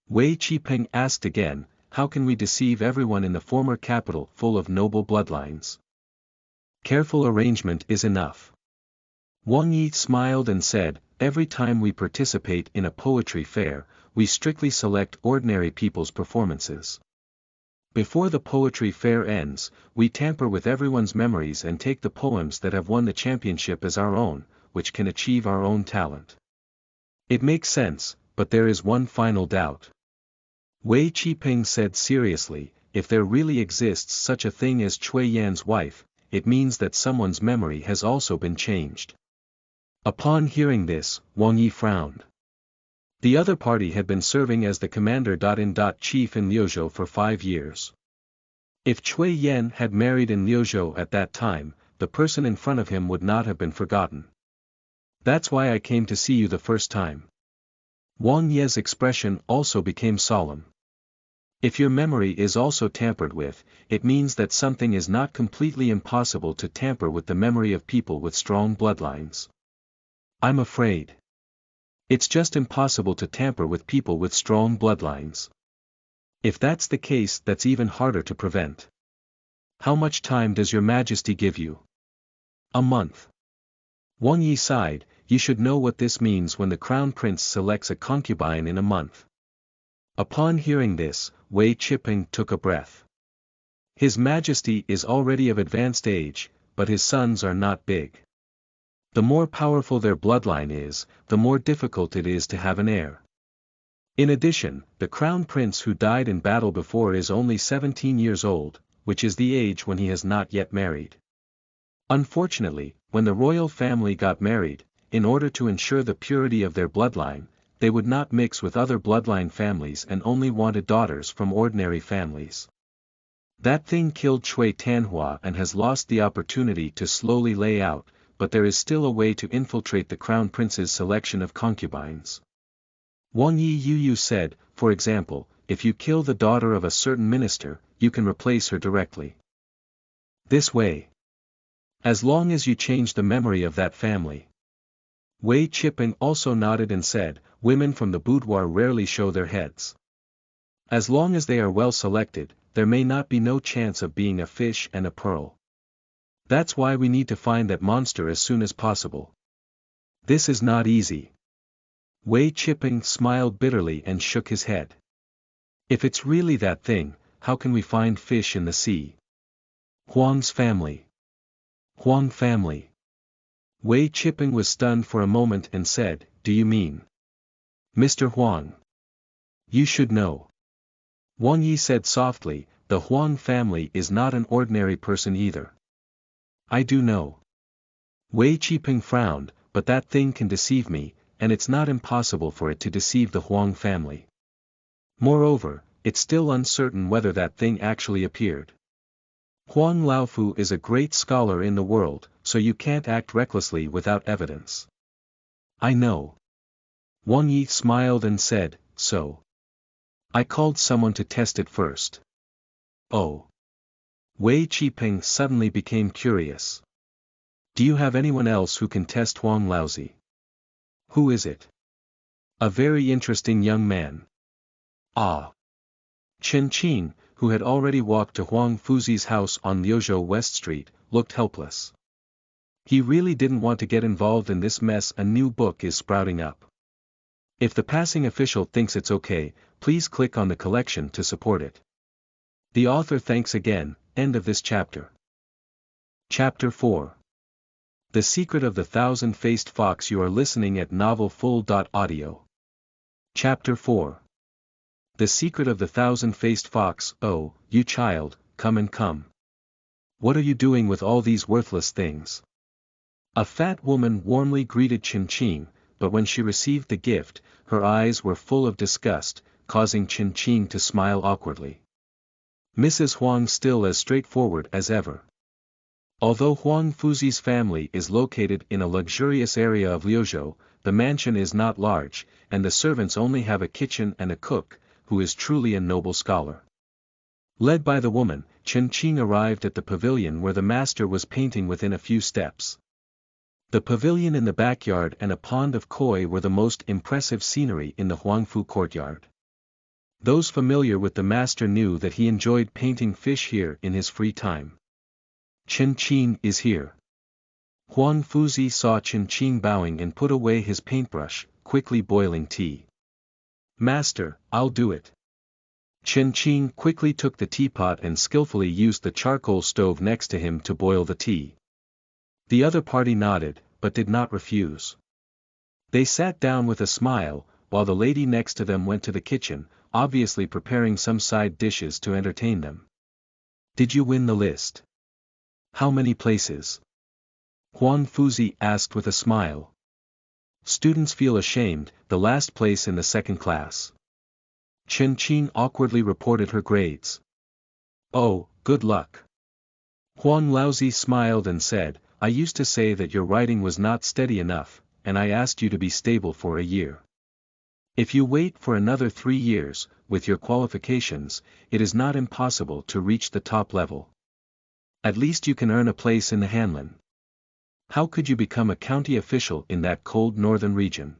Wei Qipeng asked again, how can we deceive everyone in the former capital full of noble bloodlines? Careful arrangement is enough. Wang Yi smiled and said, every time we participate in a poetry fair, we strictly select ordinary people's performances. Before the poetry fair ends, we tamper with everyone's memories and take the poems that have won the championship as our own, which can achieve our own talent. It makes sense, but there is one final doubt. Wei Qipeng said seriously, if there really exists such a thing as Cui Yan's wife, it means that someone's memory has also been changed. Upon hearing this, Wang Yi frowned. The other party had been serving as the commander-in-chief in Liuzhou for 5 years. If Cui Yan had married in Liuzhou at that time, the person in front of him would not have been forgotten. That's why I came to see you the first time. Wang Ye's expression also became solemn. If your memory is also tampered with, it means that something is not completely impossible to tamper with the memory of people with strong bloodlines. I'm afraid. It's just impossible to tamper with people with strong bloodlines. If that's the case, that's even harder to prevent. How much time does your majesty give you? A month. Wang Yi sighed, you should know what this means when the crown prince selects a concubine in a month. Upon hearing this, Wei Qipeng took a breath. His majesty is already of advanced age, but his sons are not big. The more powerful their bloodline is, the more difficult it is to have an heir. In addition, the crown prince who died in battle before is only 17 years old, which is the age when he has not yet married. Unfortunately, when the royal family got married, in order to ensure the purity of their bloodline, they would not mix with other bloodline families and only wanted daughters from ordinary families. That thing killed Cui Tanhua and has lost the opportunity to slowly lay out, but there is still a way to infiltrate the crown prince's selection of concubines. Wang Yi said, for example, if you kill the daughter of a certain minister, you can replace her directly. This way. As long as you change the memory of that family. Wei Qipeng also nodded and said, women from the boudoir rarely show their heads. As long as they are well selected, there may not be no chance of being a fish and a pearl. That's why we need to find that monster as soon as possible. This is not easy. Wei Qipeng smiled bitterly and shook his head. If it's really that thing, how can we find fish in the sea? Huang's family. Huang family. Wei Qipeng was stunned for a moment and said, do you mean? Mr. Huang. You should know. Wang Yi said softly, the Huang family is not an ordinary person either. I do know. Wei Qipeng frowned, but that thing can deceive me, and it's not impossible for it to deceive the Huang family. Moreover, it's still uncertain whether that thing actually appeared. Huang Laofu is a great scholar in the world, so you can't act recklessly without evidence. I know. Wang Yi smiled and said, so. I called someone to test it first. Oh. Wei Qiping suddenly became curious. Do you have anyone else who can test Huang Laozi? Who is it? A very interesting young man. Ah. Chen Qing, who had already walked to Huang Fuzi's house on Liuzhou West Street, looked helpless. He really didn't want to get involved in this mess. A new book is sprouting up. If the passing official thinks it's okay, please click on the collection to support it. The author thanks again. End of this chapter. Chapter 4. The Secret of the Thousand-Faced Fox. You are listening at novelfull.audio. Chapter 4. The Secret of the Thousand-Faced Fox. Oh, you child, come and come. What are you doing with all these worthless things? A fat woman warmly greeted Chen Qing, but when she received the gift, her eyes were full of disgust, causing Chen Qing to smile awkwardly. Mrs. Huang still as straightforward as ever. Although Huang Fuzi's family is located in a luxurious area of Liuzhou, the mansion is not large, and the servants only have a kitchen and a cook, who is truly a noble scholar. Led by the woman, Chen Qing arrived at the pavilion where the master was painting within a few steps. The pavilion in the backyard and a pond of koi were the most impressive scenery in the Huangfu courtyard. Those familiar with the master knew that he enjoyed painting fish here in his free time. Chen Qing is here. Huang Fuzi saw Chen Qing bowing and put away his paintbrush, quickly boiling tea. Master, I'll do it. Chen Qing quickly took the teapot and skillfully used the charcoal stove next to him to boil the tea. The other party nodded, but did not refuse. They sat down with a smile, while the lady next to them went to the kitchen, obviously preparing some side dishes to entertain them. Did you win the list? How many places? Huang Fuzi asked with a smile. Students feel ashamed, the last place in the second class. Chen Qing awkwardly reported her grades. Oh, good luck. Huang Laozi smiled and said, I used to say that your writing was not steady enough, and I asked you to be stable for a year. If you wait for another 3 years, with your qualifications, it is not impossible to reach the top level. At least you can earn a place in the Hanlin. How could you become a county official in that cold northern region?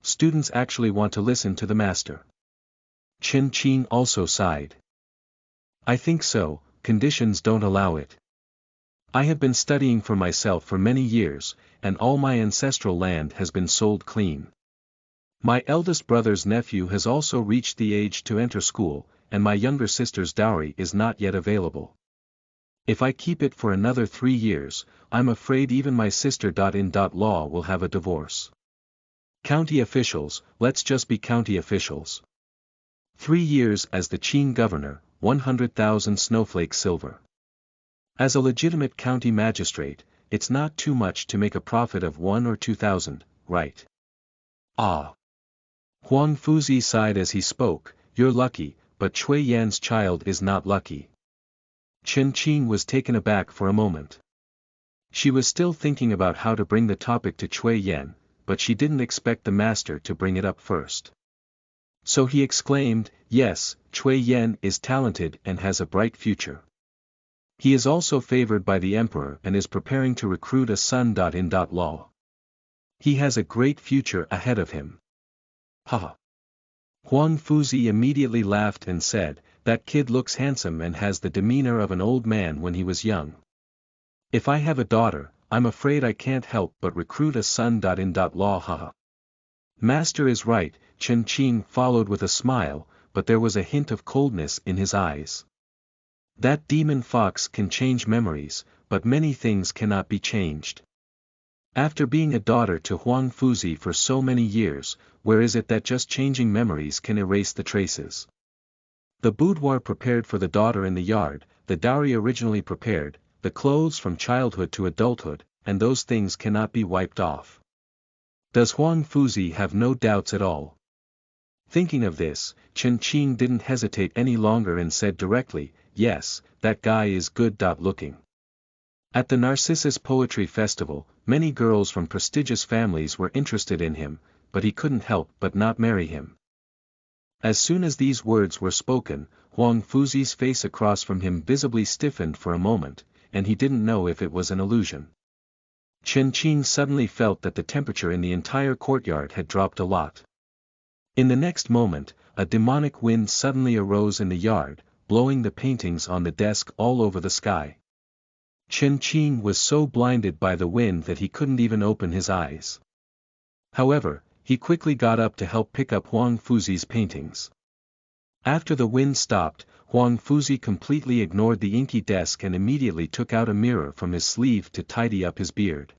Students actually want to listen to the master. Chen Qing also sighed. I think so, conditions don't allow it. I have been studying for myself for many years, and all my ancestral land has been sold clean. My eldest brother's nephew has also reached the age to enter school, and my younger sister's dowry is not yet available. If I keep it for another 3 years, I'm afraid even my sister.in.law will have a divorce. County officials, let's just be county officials. 3 years as the Qing governor, 100,000 snowflake silver. As a legitimate county magistrate, it's not too much to make a profit of 1 or 2,000, right? Ah. Huang Fuzi sighed as he spoke, you're lucky, but Cui Yan's child is not lucky. Chen Qing was taken aback for a moment. She was still thinking about how to bring the topic to Cui Yan, but she didn't expect the master to bring it up first. So he exclaimed, yes, Cui Yan is talented and has a bright future. He is also favored by the emperor and is preparing to recruit a son.in.law. He has a great future ahead of him. Haha. Huang Fuzi immediately laughed and said, that kid looks handsome and has the demeanor of an old man when he was young. If I have a daughter, I'm afraid I can't help but recruit a son.in.law. Haha. Master is right, Chen Qing followed with a smile, but there was a hint of coldness in his eyes. That demon fox can change memories, but many things cannot be changed. After being a daughter to Huang Fuzi for so many years, where is it that just changing memories can erase the traces? The boudoir prepared for the daughter in the yard, the dowry originally prepared, the clothes from childhood to adulthood, and those things cannot be wiped off. Does Huang Fuzi have no doubts at all? Thinking of this, Chen Qing didn't hesitate any longer and said directly, yes, that guy is good. Looking. At the Narcissus Poetry Festival, many girls from prestigious families were interested in him, but he couldn't help but not marry him. As soon as these words were spoken, Huang Fuzi's face across from him visibly stiffened for a moment, and he didn't know if it was an illusion. Chen Qing suddenly felt that the temperature in the entire courtyard had dropped a lot. In the next moment, a demonic wind suddenly arose in the yard, blowing the paintings on the desk all over the sky. Chen Qing was so blinded by the wind that he couldn't even open his eyes. However, he quickly got up to help pick up Huang Fuzi's paintings. After the wind stopped, Huang Fuzi completely ignored the inky desk and immediately took out a mirror from his sleeve to tidy up his beard.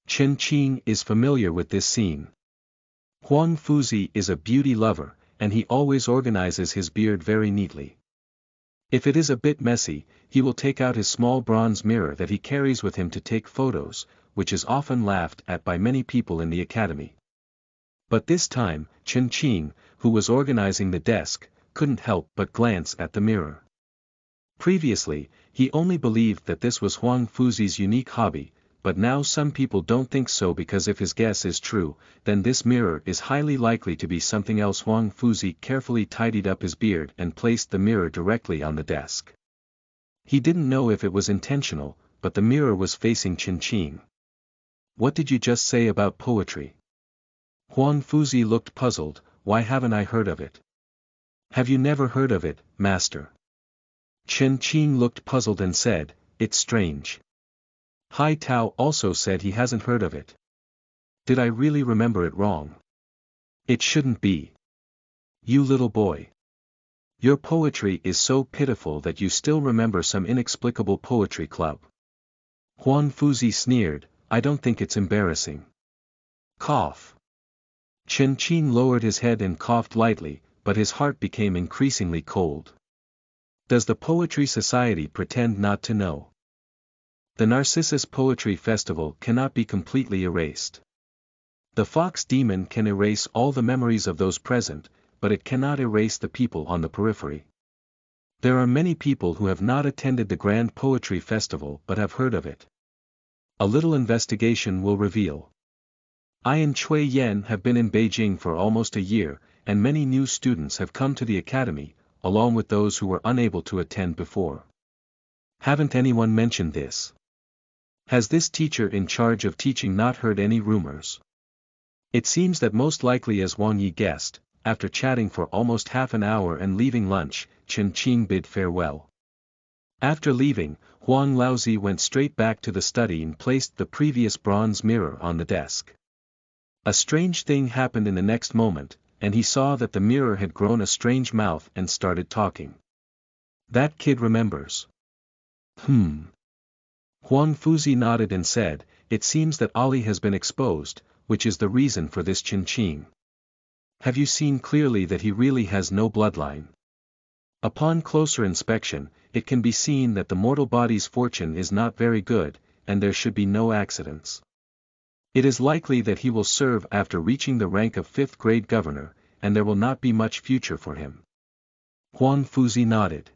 Chen Qing is familiar with this scene. Huang Fuzi is a beauty lover, and he always organizes his beard very neatly. If it is a bit messy, he will take out his small bronze mirror that he carries with him to take photos, which is often laughed at by many people in the academy. But this time, Chen Qing, who was organizing the desk, couldn't help but glance at the mirror. Previously, he only believed that this was Huang Fuzi's unique hobby, but now some people don't think so, because if his guess is true, then this mirror is highly likely to be something else. Huang Fuzi carefully tidied up his beard and placed the mirror directly on the desk. He didn't know if it was intentional, but the mirror was facing Chen Qing. "What did you just say about poetry?" Huang Fuzi looked puzzled. "Why haven't I heard of it?" "Have you never heard of it, master?" Chen Qing looked puzzled and said, "It's strange. Hai Tao also said he hasn't heard of it. Did I really remember it wrong? It shouldn't be. You little boy. Your poetry is so pitiful that you still remember some inexplicable poetry club." Huang Fuzi sneered, "I don't think it's embarrassing." Cough. Chen Qing lowered his head and coughed lightly, but his heart became increasingly cold. Does the Poetry Society pretend not to know? The Narcissus Poetry Festival cannot be completely erased. The Fox Demon can erase all the memories of those present, but it cannot erase the people on the periphery. There are many people who have not attended the Grand Poetry Festival but have heard of it. A little investigation will reveal. I and Cui Yan have been in Beijing for almost a year, and many new students have come to the academy, along with those who were unable to attend before. Haven't anyone mentioned this? Has this teacher in charge of teaching not heard any rumors? It seems that most likely, as Wang Yi guessed, after chatting for almost half an hour and leaving lunch, Chen Qing bid farewell. After leaving, Huang Laozi went straight back to the study and placed the previous bronze mirror on the desk. A strange thing happened in the next moment, and he saw that the mirror had grown a strange mouth and started talking. That kid remembers. Huang Fuzi nodded and said, "It seems that Ali has been exposed, which is the reason for this Chen Qing. Have you seen clearly that he really has no bloodline? Upon closer inspection, it can be seen that the mortal body's fortune is not very good, and there should be no accidents. It is likely that he will serve after reaching the rank of 5th grade governor, and there will not be much future for him." Huang Fuzi nodded.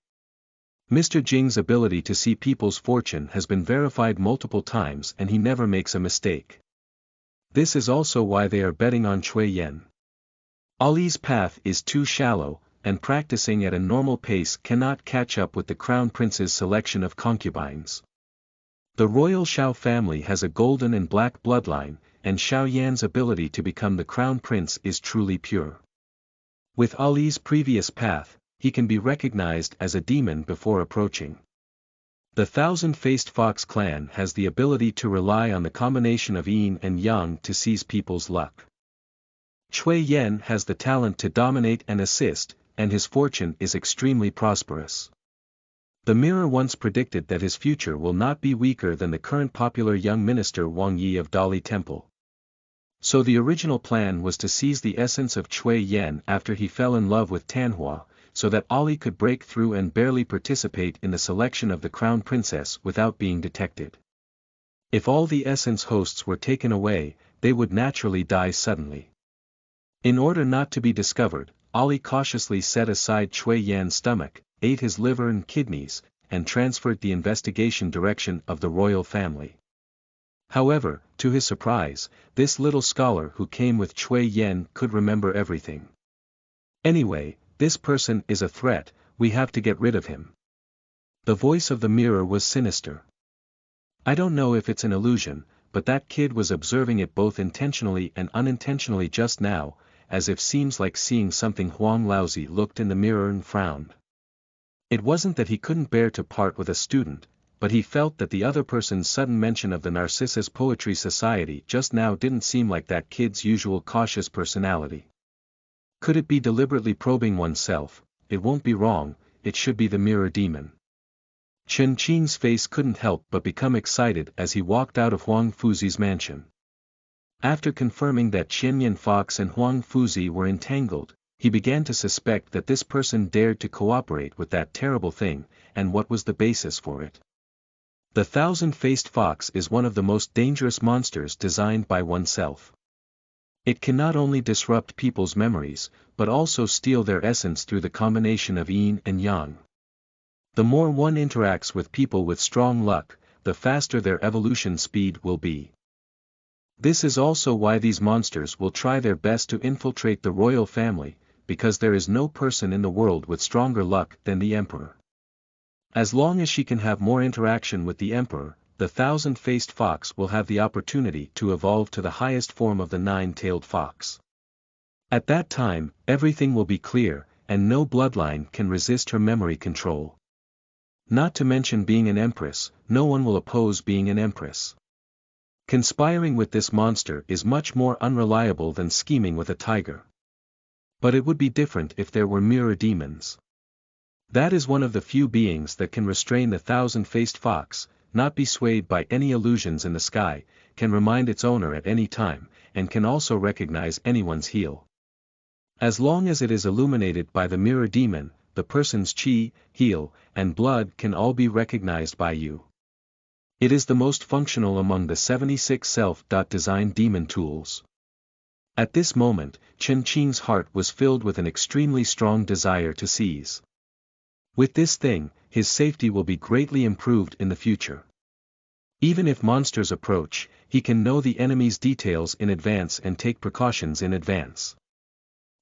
Mr. Jing's ability to see people's fortune has been verified multiple times, and he never makes a mistake. This is also why they are betting on Cui Yan. Ali's path is too shallow, and practicing at a normal pace cannot catch up with the crown prince's selection of concubines. The royal Xiao family has a golden and black bloodline, and Xiao Yan's ability to become the crown prince is truly pure. With Ali's previous path, he can be recognized as a demon before approaching. The thousand-faced fox clan has the ability to rely on the combination of yin and yang to seize people's luck. Cui Yan has the talent to dominate and assist, and his fortune is extremely prosperous. The mirror once predicted that his future will not be weaker than the current popular young minister Wang Yi of Dali Temple. So the original plan was to seize the essence of Cui Yan after he fell in love with Tanhua, so that Ali could break through and barely participate in the selection of the crown princess without being detected. If all the essence hosts were taken away, they would naturally die suddenly. In order not to be discovered, Ali cautiously set aside Cui Yan's stomach, ate his liver and kidneys, and transferred the investigation direction of the royal family. However, to his surprise, this little scholar who came with Cui Yan could remember everything. Anyway, this person is a threat, we have to get rid of him. The voice of the mirror was sinister. I don't know if it's an illusion, but that kid was observing it both intentionally and unintentionally just now, as if seems like seeing something. Huang Laozi looked in the mirror and frowned. It wasn't that he couldn't bear to part with a student, but he felt that the other person's sudden mention of the Narcissus Poetry Society just now didn't seem like that kid's usual cautious personality. Could it be deliberately probing oneself? It won't be wrong, it should be the mirror demon. Chen Qing's face couldn't help but become excited as he walked out of Huang Fuzi's mansion. After confirming that Qianyan Fox and Huang Fuzi were entangled, he began to suspect that this person dared to cooperate with that terrible thing, and what was the basis for it. The thousand-faced fox is one of the most dangerous monsters designed by oneself. It can not only disrupt people's memories, but also steal their essence through the combination of yin and yang. The more one interacts with people with strong luck, the faster their evolution speed will be. This is also why these monsters will try their best to infiltrate the royal family, because there is no person in the world with stronger luck than the emperor. As long as she can have more interaction with the emperor, the thousand-faced fox will have the opportunity to evolve to the highest form of the nine-tailed fox. At that time, everything will be clear, and no bloodline can resist her memory control. Not to mention being an empress, no one will oppose being an empress. Conspiring with this monster is much more unreliable than scheming with a tiger. But it would be different if there were mirror demons. That is one of the few beings that can restrain the thousand-faced fox, not be swayed by any illusions in the sky, can remind its owner at any time, and can also recognize anyone's heel. As long as it is illuminated by the mirror demon, the person's chi, heel, and blood can all be recognized by you. It is the most functional among the 76 self-designed demon tools. At this moment, Chen Qing's heart was filled with an extremely strong desire to seize. With this thing, his safety will be greatly improved in the future. Even if monsters approach, he can know the enemy's details in advance and take precautions in advance.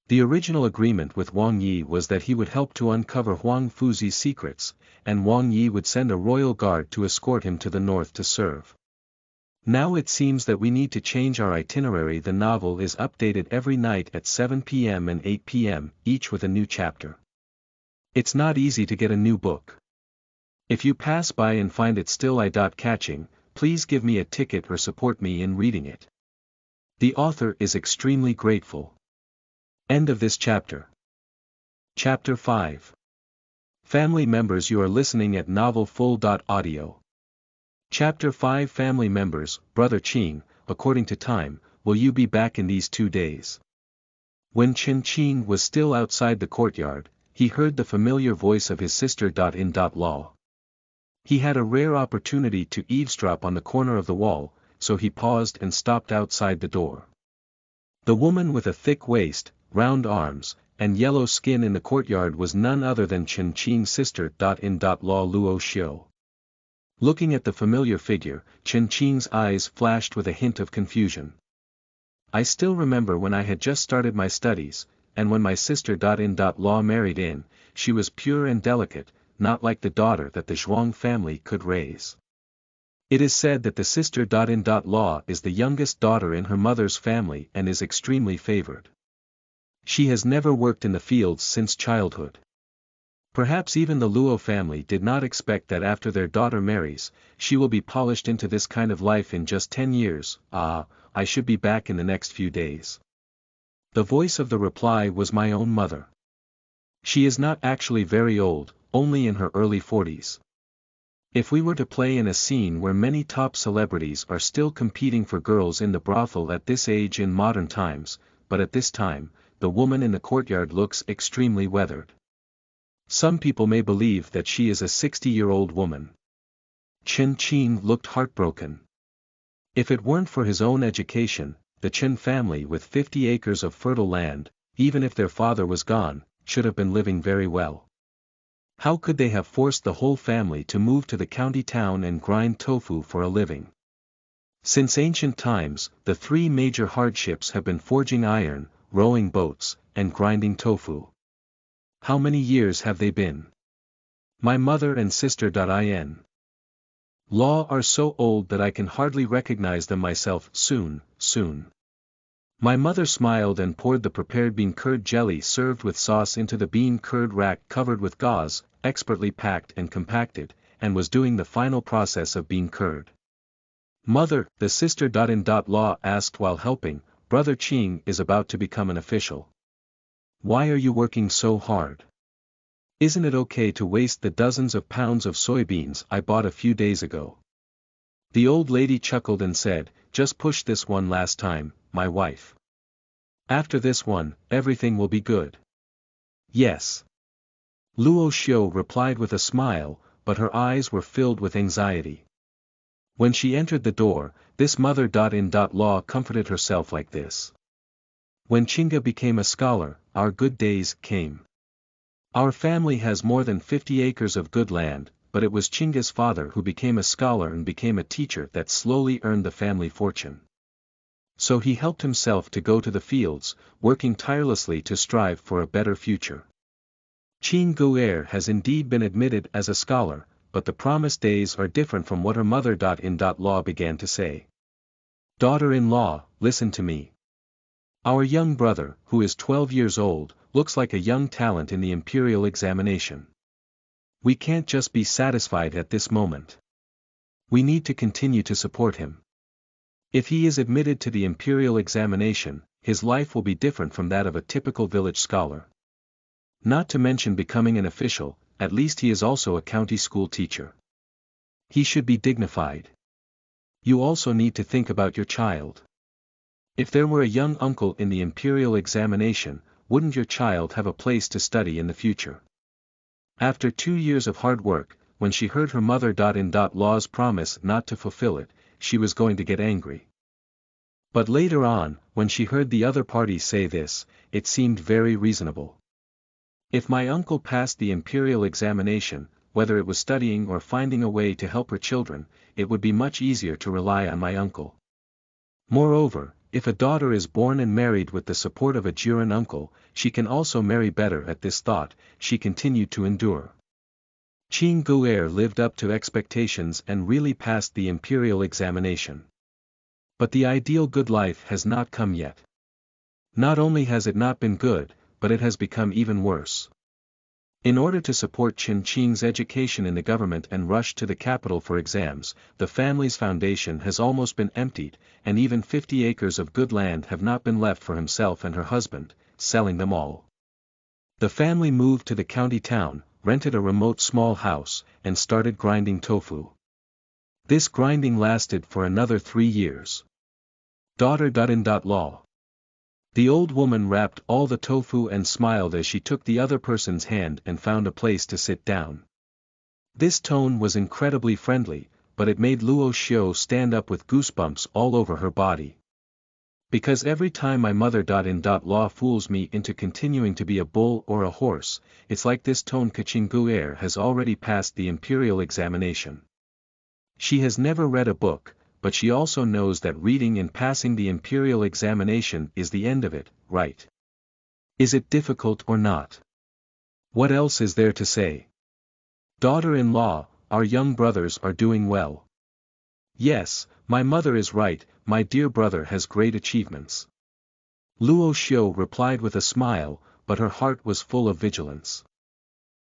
The original agreement with Wang Yi was that he would help to uncover Huang Fuzi's secrets, and Wang Yi would send a royal guard to escort him to the north to serve. Now it seems that we need to change our itinerary. The novel is updated every night at 7 p.m. and 8 p.m., each with a new chapter. It's not easy to get a new book. If you pass by and find it still eye-catching, please give me a ticket or support me in reading it. The author is extremely grateful. End of this chapter. Chapter 5. Family members. You are listening at novelfull.audio. Chapter 5. Family members. Brother Qing, according to time, will you be back in these 2 days? When Chen Qing was still outside the courtyard, he heard the familiar voice of his sister. In law. He had a rare opportunity to eavesdrop on the corner of the wall, so he paused and stopped outside the door. The woman with a thick waist, round arms, and yellow skin in the courtyard was none other than Chen Qing's sister. In law Luo Xiu. Looking at the familiar figure, Chen Qing's eyes flashed with a hint of confusion. I still remember when I had just started my studies, and when my sister. In law married in, she was pure and delicate, not like the daughter that the Zhuang family could raise. It is said that the sister. In law is the youngest daughter in her mother's family and is extremely favored. She has never worked in the fields since childhood. Perhaps even the Luo family did not expect that after their daughter marries, she will be polished into this kind of life in just 10 years. I should be back in the next few days. The voice of the reply was my own mother. She is not actually very old, only in her early 40s. If we were to play in a scene where many top celebrities are still competing for girls in the brothel at this age in modern times, but at this time, the woman in the courtyard looks extremely weathered. Some people may believe that she is a 60-year-old woman. Chen Qing looked heartbroken. If it weren't for his own education, the Chen family with 50 acres of fertile land, even if their father was gone, should have been living very well. How could they have forced the whole family to move to the county town and grind tofu for a living? Since ancient times, the 3 major hardships have been forging iron, rowing boats, and grinding tofu. How many years have they been? My mother and sister.in law are so old that I can hardly recognize them myself. Soon. My mother smiled and poured the prepared bean curd jelly served with sauce into the bean curd rack covered with gauze, expertly packed and compacted, and was doing the final process of bean curd. Mother, the sister.in-law asked while helping, Brother Qing is about to become an official. Why are you working so hard? Isn't it okay to waste the dozens of pounds of soybeans I bought a few days ago? The old lady chuckled and said, just push this one last time, my wife. After this one, everything will be good. Yes. Luo Xiu replied with a smile, but her eyes were filled with anxiety. When she entered the door, this mother.in-law comforted herself like this. When Qingga became a scholar, our good days came. Our family has more than 50 acres of good land, but it was Qingga's father who became a scholar and became a teacher that slowly earned the family fortune. So he helped himself to go to the fields, working tirelessly to strive for a better future. Qing Guer has indeed been admitted as a scholar, but the promised days are different from what her mother.in-law began to say. Daughter-in-law, listen to me. Our young brother, who is 12 years old, looks like a young talent in the imperial examination. We can't just be satisfied at this moment. We need to continue to support him. If he is admitted to the imperial examination, his life will be different from that of a typical village scholar. Not to mention becoming an official, at least he is also a county school teacher. He should be dignified. You also need to think about your child. If there were a young uncle in the imperial examination, wouldn't your child have a place to study in the future? After 2 years of hard work, when she heard her mother.in-law's promise not to fulfill it, she was going to get angry. But later on, when she heard the other party say this, it seemed very reasonable. If my uncle passed the imperial examination, whether it was studying or finding a way to help her children, it would be much easier to rely on my uncle. Moreover, if a daughter is born and married with the support of a Jiren uncle, she can also marry better. At this thought, she continued to endure. Qing Guer lived up to expectations and really passed the imperial examination. But the ideal good life has not come yet. Not only has it not been good, but it has become even worse. In order to support Chen Qing's education in the government and rush to the capital for exams, the family's foundation has almost been emptied, and even 50 acres of good land have not been left for himself and her husband, selling them all. The family moved to the county town, rented a remote small house, and started grinding tofu. This grinding lasted for another 3 years. Daughter.in-law. The old woman wrapped all the tofu and smiled as she took the other person's hand and found a place to sit down. This tone was incredibly friendly, but it made Luo Xiu stand up with goosebumps all over her body. Because every time my mother.in-law fools me into continuing to be a bull or a horse, it's like this tone. Qing Guer has already passed the imperial examination. She has never read a book, but she also knows that reading and passing the imperial examination is the end of it, right? Is it difficult or not? What else is there to say? Daughter-in-law, our young brothers are doing well. Yes, my mother is right, my dear brother has great achievements. Luo Xiu replied with a smile, but her heart was full of vigilance.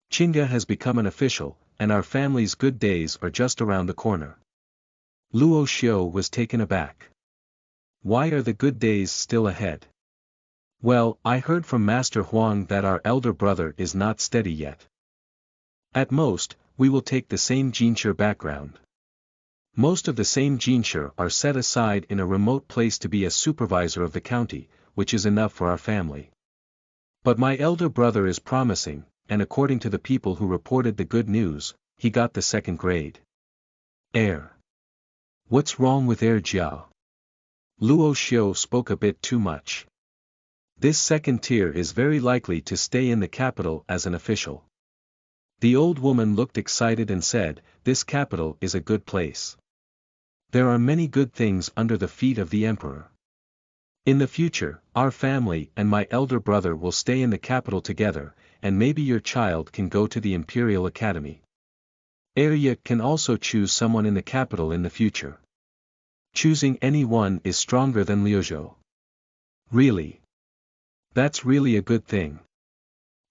Qingga has become an official, and our family's good days are just around the corner. Luo Xiu was taken aback. Why are the good days still ahead? Well, I heard from Master Huang that our elder brother is not steady yet. At most, we will take the same Jinshi background. Most of the same Jinshi are set aside in a remote place to be a supervisor of the county, which is enough for our family. But my elder brother is promising, and according to the people who reported the good news, he got the 2nd grade. What's wrong with Jiao? Luo Xiu spoke a bit too much. This 2nd tier is very likely to stay in the capital as an official. The old woman looked excited and said, this capital is a good place. There are many good things under the feet of the emperor. In the future, our family and my elder brother will stay in the capital together, and maybe your child can go to the Imperial Academy. Eerie can also choose someone in the capital in the future. Choosing anyone is stronger than Liuzhou. Really? That's really a good thing.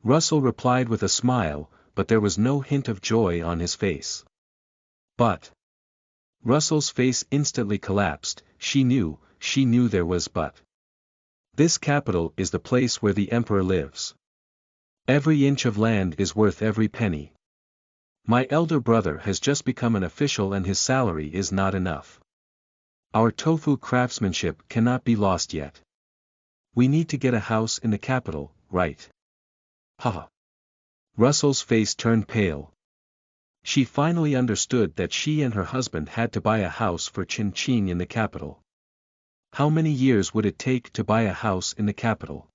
Russell replied with a smile, but there was no hint of joy on his face. But. Russell's face instantly collapsed. She knew there was but. This capital is the place where the emperor lives. Every inch of land is worth every penny. My elder brother has just become an official and his salary is not enough. Our tofu craftsmanship cannot be lost yet. We need to get a house in the capital, right? Haha. Russell's face turned pale. She finally understood that she and her husband had to buy a house for Chen Qing in the capital. How many years would it take to buy a house in the capital?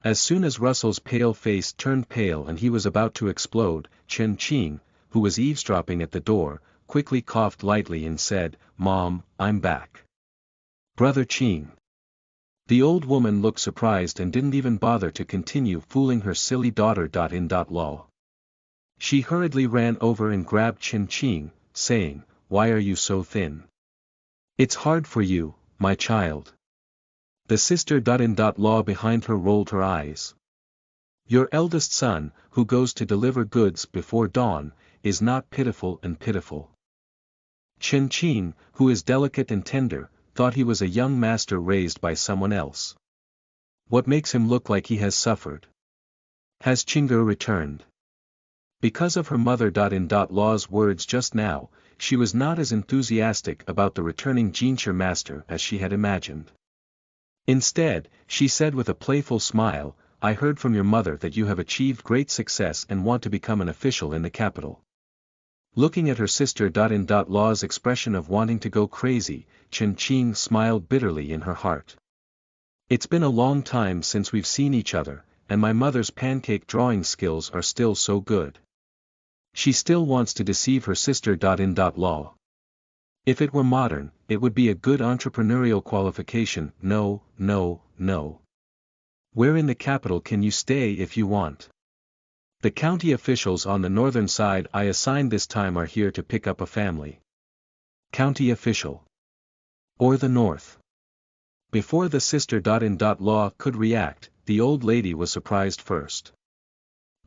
As soon as Russell's pale face turned pale and he was about to explode, Chen Qing, who was eavesdropping at the door, quickly coughed lightly and said, "Mom, I'm back." "Brother Qing." The old woman looked surprised and didn't even bother to continue fooling her silly daughter. Lol. She hurriedly ran over and grabbed Chen Qing, saying, "Why are you so thin? It's hard for you, my child." The sister. Law behind her rolled her eyes. Your eldest son, who goes to deliver goods before dawn, is not pitiful and pitiful. Chen Qing, who is delicate and tender, thought he was a young master raised by someone else. What makes him look like he has suffered? Has Qingge returned? Because of her mother. Law's words just now, she was not as enthusiastic about the returning Jinshi master as she had imagined. Instead, she said with a playful smile, "I heard from your mother that you have achieved great success and want to become an official in the capital." Looking at her sister. Law's expression of wanting to go crazy, Chen Qing smiled bitterly in her heart. "It's been a long time since we've seen each other, and my mother's pancake drawing skills are still so good." She still wants to deceive her sister. Law. If it were modern, it would be a good entrepreneurial qualification. No. Where in the capital can you stay if you want? The county officials on the northern side I assigned this time are here to pick up a family. County official. Or the north. Before the sister. Law could react, the old lady was surprised first.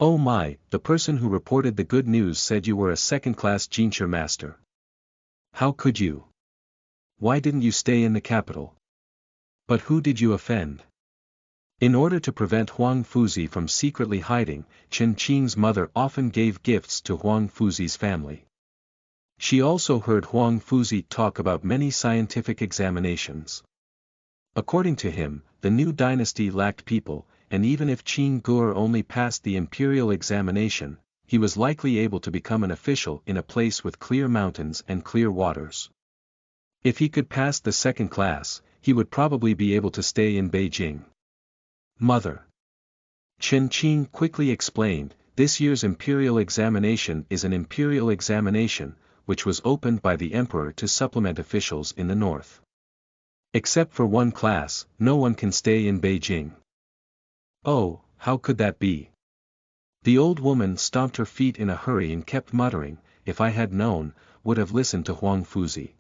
"Oh my, the person who reported the good news said you were a second-class Jinshi master. How could you? Why didn't you stay in the capital? But who did you offend?" In order to prevent Huang Fuzi from secretly hiding, Chen Qing's mother often gave gifts to Huang Fuzi's family. She also heard Huang Fuzi talk about many scientific examinations. According to him, the new dynasty lacked people, and even if Qing Gur only passed the imperial examination, he was likely able to become an official in a place with clear mountains and clear waters. If he could pass the second class, he would probably be able to stay in Beijing. "Mother." Chen Qing quickly explained, "This year's imperial examination is an imperial examination, which was opened by the emperor to supplement officials in the north. Except for one class, no one can stay in Beijing." "Oh, how could that be?" The old woman stomped her feet in a hurry and kept muttering, "If I had known, would have listened to Huang Fuzi.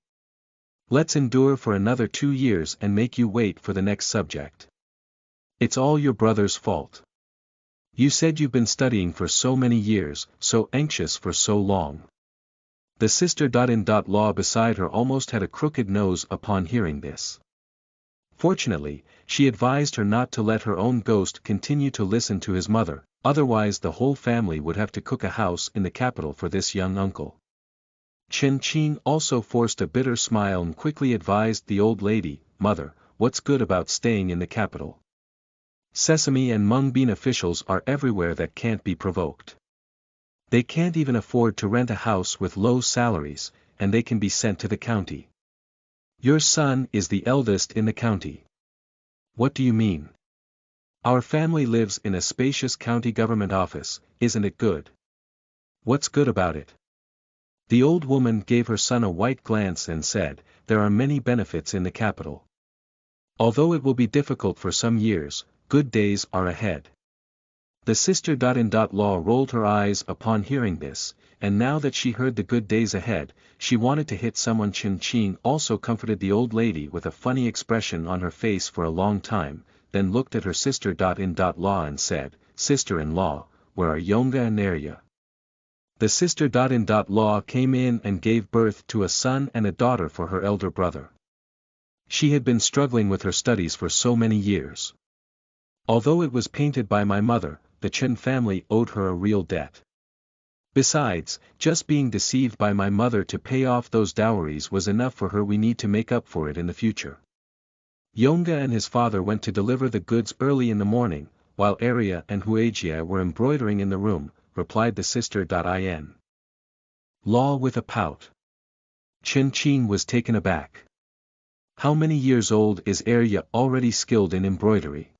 Let's endure for another 2 years and make you wait for the next subject. It's all your brother's fault. You said you've been studying for so many years, so anxious for so long." The sister. Law beside her almost had a crooked nose upon hearing this. Fortunately, she advised her not to let her own ghost continue to listen to his mother, otherwise the whole family would have to cook a house in the capital for this young uncle. Chen Qing also forced a bitter smile and quickly advised the old lady, "Mother, what's good about staying in the capital? Sesame and mung bean officials are everywhere that can't be provoked. They can't even afford to rent a house with low salaries, and they can be sent to the county. Your son is the eldest in the county." "What do you mean?" "Our family lives in a spacious county government office, isn't it good?" "What's good about it?" The old woman gave her son a white glance and said, "There are many benefits in the capital. Although it will be difficult for some years, good days are ahead. The sister-in-law rolled her eyes upon hearing this, and now that she heard the good days ahead, she wanted to hit someone. Chen Qing also comforted the old lady with a funny expression on her face for a long time, then looked at her sister-in-law and said, "Sister-in-law, where are Yonga and Eerie?" The sister-in-law came in and gave birth to a son and a daughter for her elder brother. She had been struggling with her studies for so many years. Although it was painted by my mother, the Chen family owed her a real debt. Besides, just being deceived by my mother to pay off those dowries was enough for her. We need to make up for it in the future. Yonga and his father went to deliver the goods early in the morning, while Eerie and Huijia were embroidering in the room, replied the sister-in. Law with a pout. Chen Qing was taken aback. How many years old is Eerie, already skilled in embroidery?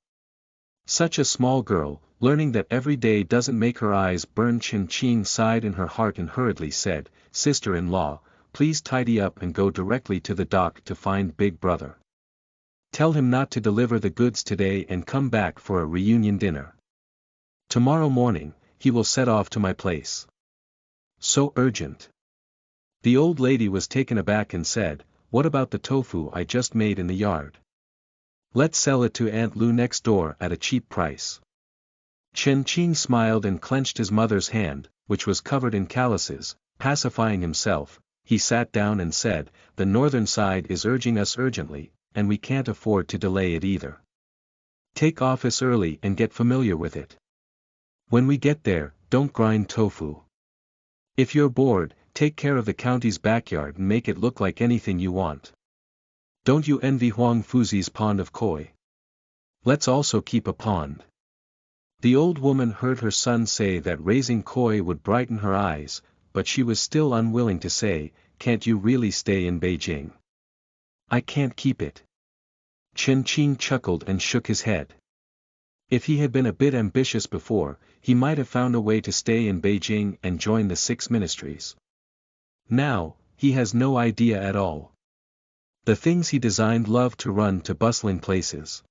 Such a small girl, learning that every day doesn't make her eyes burn. Chen Qing sighed in her heart and hurriedly said, "Sister-in-law, please tidy up and go directly to the dock to find Big Brother. Tell him not to deliver the goods today and come back for a reunion dinner. Tomorrow morning, he will set off to my place." So urgent. The old lady was taken aback and said, "What about the tofu I just made in the yard? Let's sell it to Aunt Lu next door at a cheap price." Chen Qing smiled and clenched his mother's hand, which was covered in calluses. Pacifying himself, he sat down and said, "The northern side is urging us urgently, and we can't afford to delay it either. Take office early and get familiar with it. When we get there, don't grind tofu. If you're bored, take care of the county's backyard and make it look like anything you want. Don't you envy Huang Fuzi's pond of koi? Let's also keep a pond." The old woman heard her son say that raising koi would brighten her eyes, but she was still unwilling to say, "Can't you really stay in Beijing?" "I can't keep it." Chen Qing chuckled and shook his head. If he had been a bit ambitious before, he might have found a way to stay in Beijing and join the 6 ministries. Now, he has no idea at all. The things he designed love to run to bustling places.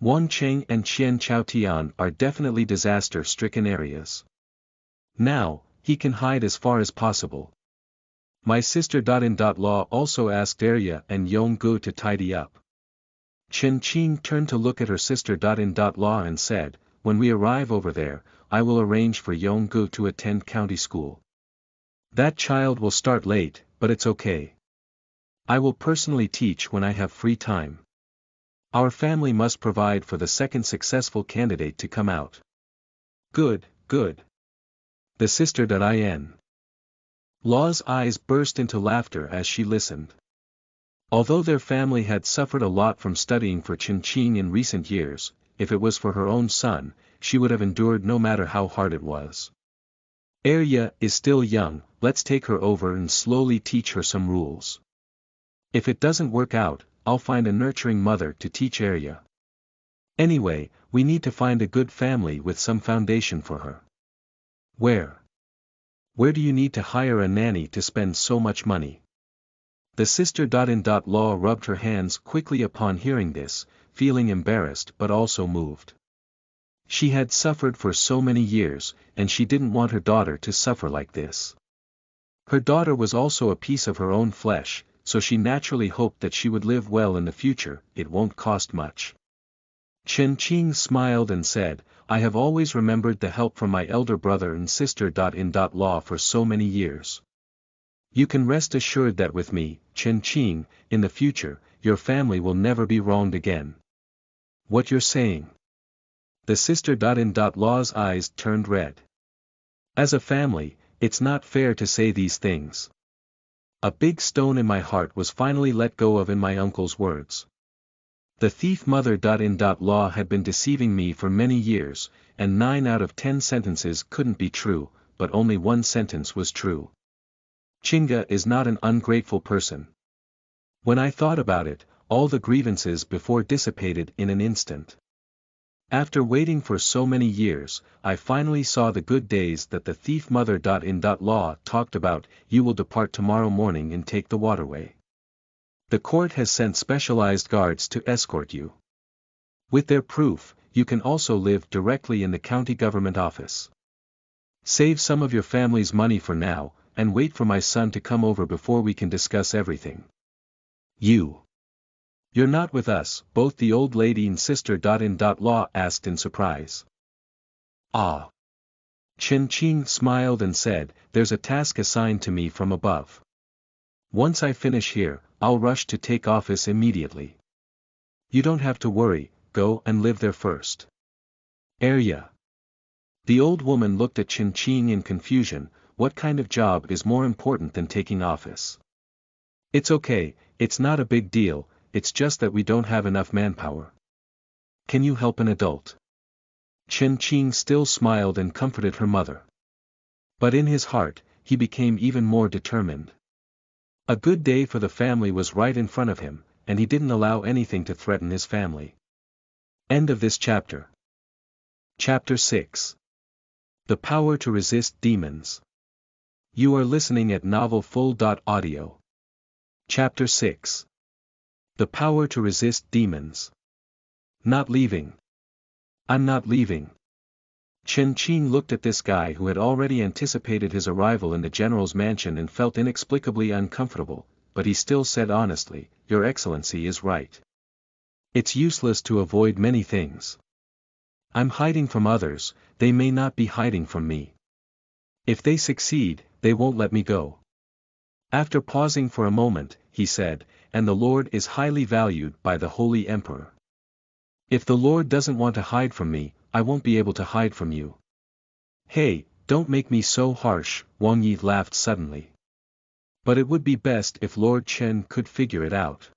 Wancheng and Qian Chaotian are definitely disaster-stricken areas. Now, he can hide as far as possible. My sister-in-law also asked Eerie and Yonggu to tidy up. Chen Qing turned to look at her sister-in-law and said, "When we arrive over there, I will arrange for Yonggu to attend county school. That child will start late, but it's okay. I will personally teach when I have free time. Our family must provide for the second successful candidate to come out." "Good, good." The sister-in law's eyes burst into laughter as she listened. Although their family had suffered a lot from studying for Chen Qing in recent years, if it was for her own son, she would have endured no matter how hard it was. "Eerie is still young, let's take her over and slowly teach her some rules. If it doesn't work out, I'll find a nurturing mother to teach Eerie. Anyway, we need to find a good family with some foundation for her." "Where? Where do you need to hire a nanny to spend so much money?" The sister-in-law rubbed her hands quickly upon hearing this, feeling embarrassed but also moved. She had suffered for so many years, and she didn't want her daughter to suffer like this. Her daughter was also a piece of her own flesh, so she naturally hoped that she would live well in the future. "It won't cost much." Chen Qing smiled and said, "I have always remembered the help from my elder brother and sister-in-law for so many years. You can rest assured that with me, Chen Qing, in the future, your family will never be wronged again." "What you're saying?" The sister-in-law's eyes turned red. "As a family, it's not fair to say these things." A big stone in my heart was finally let go of in my uncle's words. The thief mother-in-law had been deceiving me for many years, and 9 out of 10 sentences couldn't be true, but only one sentence was true. Chinga is not an ungrateful person. When I thought about it, all the grievances before dissipated in an instant. After waiting for so many years, I finally saw the good days that the thief mother-in-law talked about. "You will depart tomorrow morning and take the waterway. The court has sent specialized guards to escort you. With their proof, you can also live directly in the county government office. Save some of your family's money for now, and wait for my son to come over before we can discuss everything. You're not with us, both the old lady and sister.in.law asked in surprise. Ah. Chen Qing smiled and said, there's a task assigned to me from above. Once I finish here, I'll rush to take office immediately. You don't have to worry, go and live there first. Eerie. The old woman looked at Chen Qing in confusion. What kind of job is more important than taking office? It's okay, it's not a big deal, it's just that we don't have enough manpower. Can you help an adult? Chen Qing still smiled and comforted her mother. But in his heart, he became even more determined. A good day for the family was right in front of him, and he didn't allow anything to threaten his family. End of this chapter. Chapter 6. The Power to Resist Demons. You are listening at novelfull.audio. Chapter 6. The Power to Resist Demons. Not leaving. I'm not leaving. Chen Qing looked at this guy who had already anticipated his arrival in the general's mansion and felt inexplicably uncomfortable, but he still said honestly, Your Excellency is right. It's useless to avoid many things. I'm hiding from others, they may not be hiding from me. If they succeed, they won't let me go. After pausing for a moment, he said, and the Lord is highly valued by the Holy Emperor. If the Lord doesn't want to hide from me, I won't be able to hide from you. Hey, don't make me so harsh, Wang Yi laughed suddenly. But it would be best if Lord Chen could figure it out.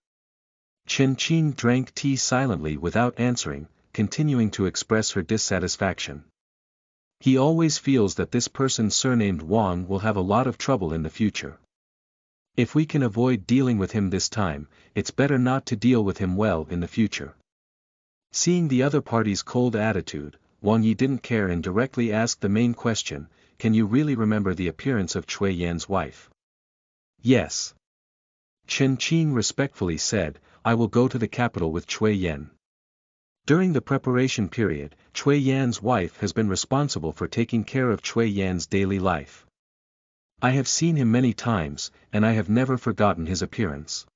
Chen Qing drank tea silently without answering, continuing to express her dissatisfaction. He always feels that this person surnamed Wang will have a lot of trouble in the future. If we can avoid dealing with him this time, it's better not to deal with him well in the future. Seeing the other party's cold attitude, Wang Yi didn't care and directly asked the main question, can you really remember the appearance of Cui Yan's wife? Yes. Chen Qing respectfully said, I will go to the capital with Cui Yan. During the preparation period, Cui Yan's wife has been responsible for taking care of Cui Yan's daily life. I have seen him many times, and I have never forgotten his appearance.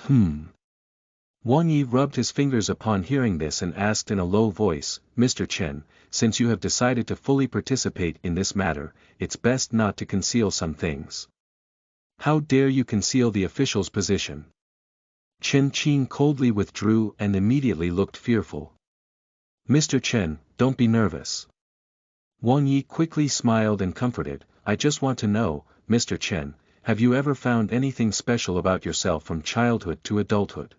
Wang Yi rubbed his fingers upon hearing this and asked in a low voice, Mr. Chen, since you have decided to fully participate in this matter, it's best not to conceal some things. How dare you conceal the official's position? Chen Qing coldly withdrew and immediately looked fearful. Mr. Chen, don't be nervous. Wang Yi quickly smiled and comforted, I just want to know, Mr. Chen, have you ever found anything special about yourself from childhood to adulthood?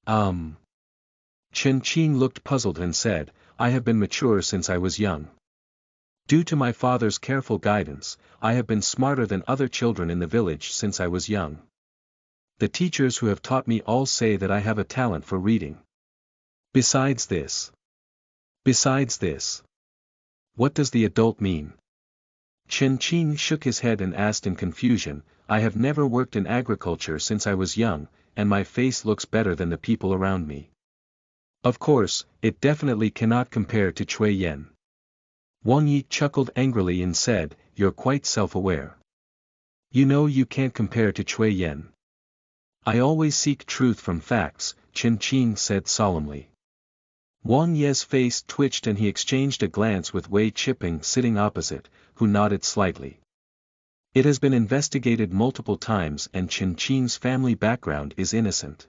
Chen Qing looked puzzled and said, I have been mature since I was young. Due to my father's careful guidance, I have been smarter than other children in the village since I was young. The teachers who have taught me all say that I have a talent for reading. Besides this. What does the adult mean? Chen Qing shook his head and asked in confusion, I have never worked in agriculture since I was young, and my face looks better than the people around me. Of course, it definitely cannot compare to Cui Yan. Wang Yi chuckled angrily and said, you're quite self-aware. You know you can't compare to Cui Yan. I always seek truth from facts, Chen Qing said solemnly. Wang Ye's face twitched and he exchanged a glance with Wei Chipping sitting opposite, who nodded slightly. It has been investigated multiple times and Chen Qing's family background is innocent.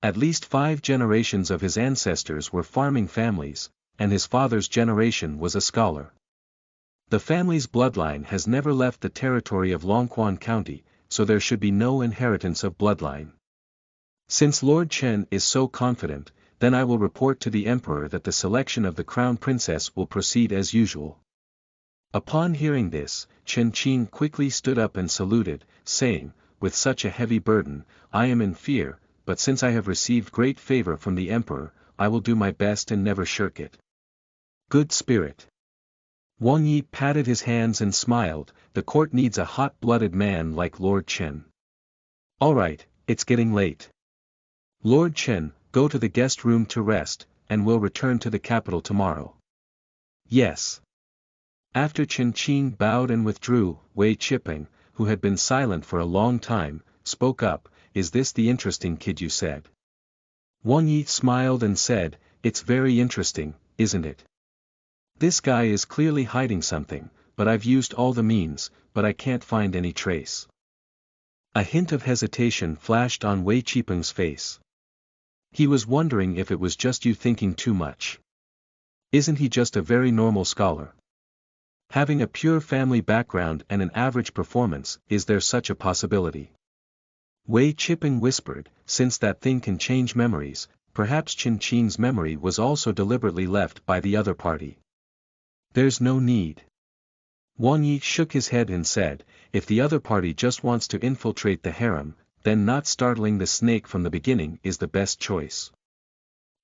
At least 5 generations of his ancestors were farming families, and his father's generation was a scholar. The family's bloodline has never left the territory of Longquan County, so there should be no inheritance of bloodline. Since Lord Chen is so confident, then I will report to the Emperor that the selection of the Crown Princess will proceed as usual. Upon hearing this, Chen Qing quickly stood up and saluted, saying, with such a heavy burden, I am in fear, but since I have received great favor from the Emperor, I will do my best and never shirk it. Good spirit. Wang Yi patted his hands and smiled, the court needs a hot-blooded man like Lord Chen. Alright, it's getting late. Lord Chen, go to the guest room to rest, and we'll return to the capital tomorrow. Yes. After Chen Qing bowed and withdrew, Wei Qiping, who had been silent for a long time, spoke up, is this the interesting kid you said? Wang Yi smiled and said, it's very interesting, isn't it? This guy is clearly hiding something, but I've used all the means, but I can't find any trace. A hint of hesitation flashed on Wei Qiping's face. He was wondering if it was just you thinking too much. Isn't he just a very normal scholar? Having a pure family background and an average performance, is there such a possibility? Wei Qiping whispered, since that thing can change memories, perhaps Chen Qing's memory was also deliberately left by the other party. There's no need. Wang Yi shook his head and said, if the other party just wants to infiltrate the harem, then not startling the snake from the beginning is the best choice.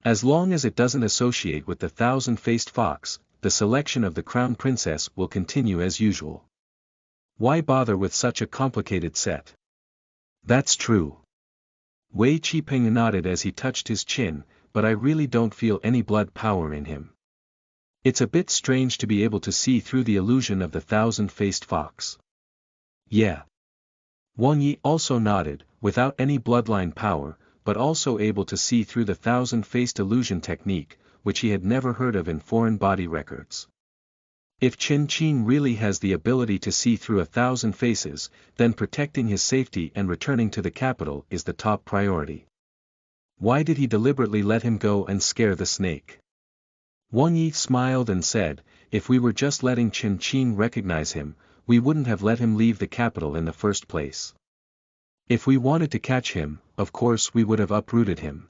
As long as it doesn't associate with the thousand-faced fox, the selection of the crown princess will continue as usual. Why bother with such a complicated set? That's true. Wei Qiping nodded as he touched his chin, but I really don't feel any blood power in him. It's a bit strange to be able to see through the illusion of the thousand-faced fox. Yeah. Wang Yi also nodded, without any bloodline power, but also able to see through the thousand-faced illusion technique, which he had never heard of in foreign body records. If Chen Qing really has the ability to see through 1,000 faces, then protecting his safety and returning to the capital is the top priority. Why did he deliberately let him go and scare the snake? Wang Yi smiled and said, if we were just letting Chen Qing recognize him, we wouldn't have let him leave the capital in the first place. If we wanted to catch him, of course we would have uprooted him.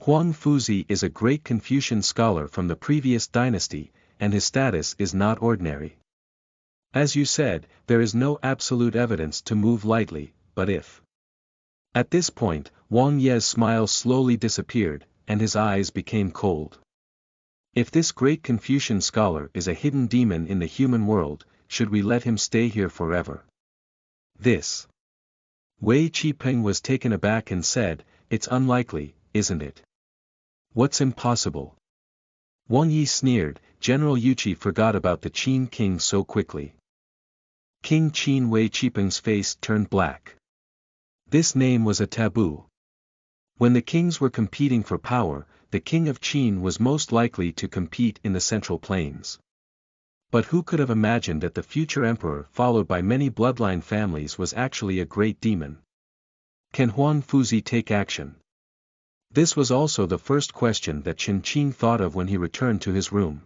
Huang Fuzi is a great Confucian scholar from the previous dynasty, and his status is not ordinary. As you said, there is no absolute evidence to move lightly, but if. At this point, Wang Ye's smile slowly disappeared, and his eyes became cold. If this great Confucian scholar is a hidden demon in the human world, should we let him stay here forever? This. Wei Qiping was taken aback and said, it's unlikely, isn't it? What's impossible? Wang Yi sneered, General Yuqi forgot about the Chen Qing so quickly. King Qin. Wei Qiping's face turned black. This name was a taboo. When the kings were competing for power, the king of Qin was most likely to compete in the Central Plains. But who could have imagined that the future emperor followed by many bloodline families was actually a great demon? Can Huang Fuzi take action? This was also the first question that Chen Qing thought of when he returned to his room.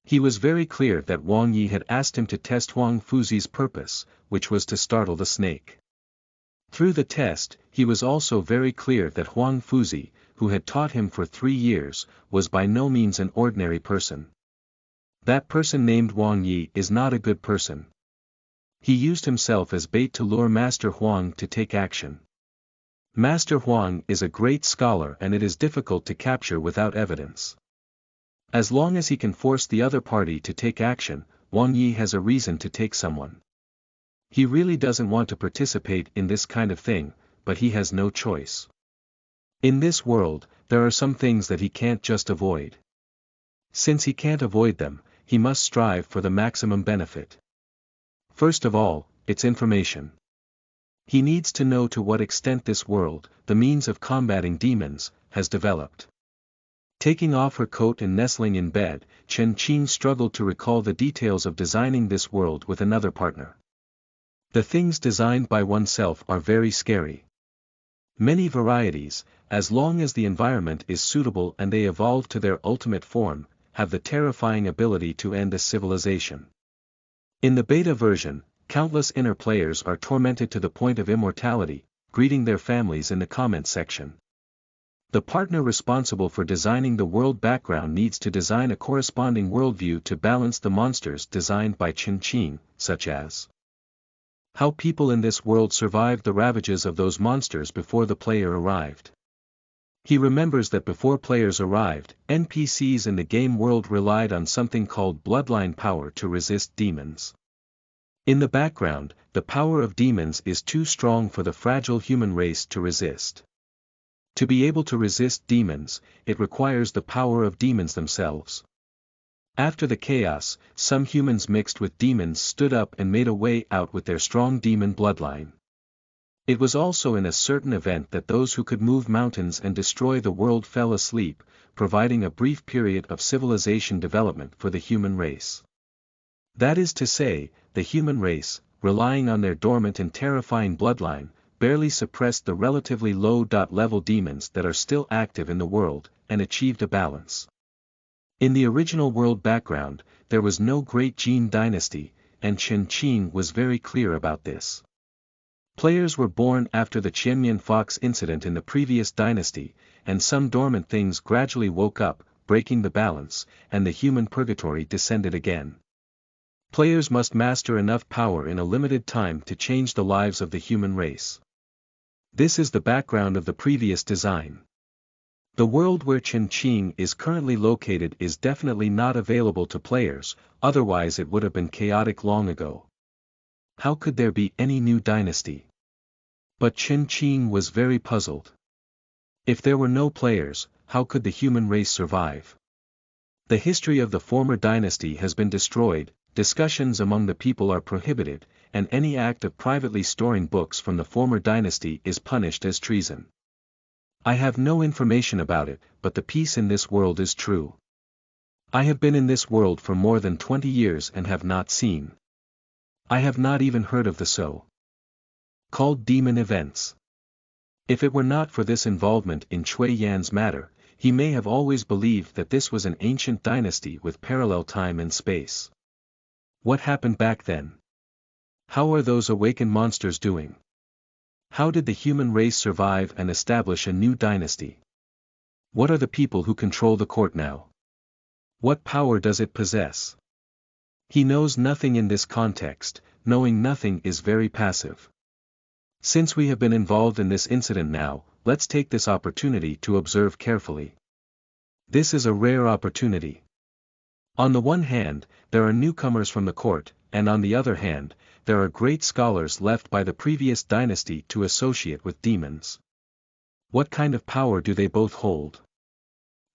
He was very clear that Wang Yi had asked him to test Huang Fuzi's purpose, which was to startle the snake. Through the test, he was also very clear that Huang Fuzi, who had taught him for 3 years, was by no means an ordinary person. That person named Wang Yi is not a good person. He used himself as bait to lure Master Huang to take action. Master Huang is a great scholar and it is difficult to capture without evidence. As long as he can force the other party to take action, Wang Yi has a reason to take someone. He really doesn't want to participate in this kind of thing, but he has no choice. In this world, there are some things that he can't just avoid. Since he can't avoid them, he must strive for the maximum benefit. First of all, it's information. He needs to know to what extent this world, the means of combating demons, has developed. Taking off her coat and nestling in bed, Chen Qing struggled to recall the details of designing this world with another partner. The things designed by oneself are very scary. Many varieties, as long as the environment is suitable and they evolve to their ultimate form, have the terrifying ability to end a civilization. In the beta version, countless inner players are tormented to the point of immortality, greeting their families in the comment section. The partner responsible for designing the world background needs to design a corresponding worldview to balance the monsters designed by Chen Qing, such as how people in this world survived the ravages of those monsters before the player arrived. He remembers that before players arrived, NPCs in the game world relied on something called bloodline power to resist demons. In the background, the power of demons is too strong for the fragile human race to resist. To be able to resist demons, it requires the power of demons themselves. After the chaos, some humans mixed with demons stood up and made a way out with their strong demon bloodline. It was also in a certain event that those who could move mountains and destroy the world fell asleep, providing a brief period of civilization development for the human race. That is to say, the human race, relying on their dormant and terrifying bloodline, barely suppressed the relatively low-level demons that are still active in the world, and achieved a balance. In the original world background, there was no great Jin dynasty, and Chen Qing was very clear about this. Players were born after the Qianmian Fox incident in the previous dynasty, and some dormant things gradually woke up, breaking the balance, and the human purgatory descended again. Players must master enough power in a limited time to change the lives of the human race. This is the background of the previous design. The world where Chen Qing is currently located is definitely not available to players, otherwise it would have been chaotic long ago. How could there be any new dynasty? But Chen Qing was very puzzled. If there were no players, how could the human race survive? The history of the former dynasty has been destroyed, discussions among the people are prohibited, and any act of privately storing books from the former dynasty is punished as treason. I have no information about it, but the peace in this world is true. I have been in this world for more than 20 years and have not seen. I have not even heard of the so-called demon events. If it were not for this involvement in Cui Yan's matter, he may have always believed that this was an ancient dynasty with parallel time and space. What happened back then? How are those awakened monsters doing? How did the human race survive and establish a new dynasty? What are the people who control the court now? What power does it possess? He knows nothing in this context, knowing nothing is very passive. Since we have been involved in this incident now, let's take this opportunity to observe carefully. This is a rare opportunity. On the one hand, there are newcomers from the court, and on the other hand, there are great scholars left by the previous dynasty to associate with demons. What kind of power do they both hold?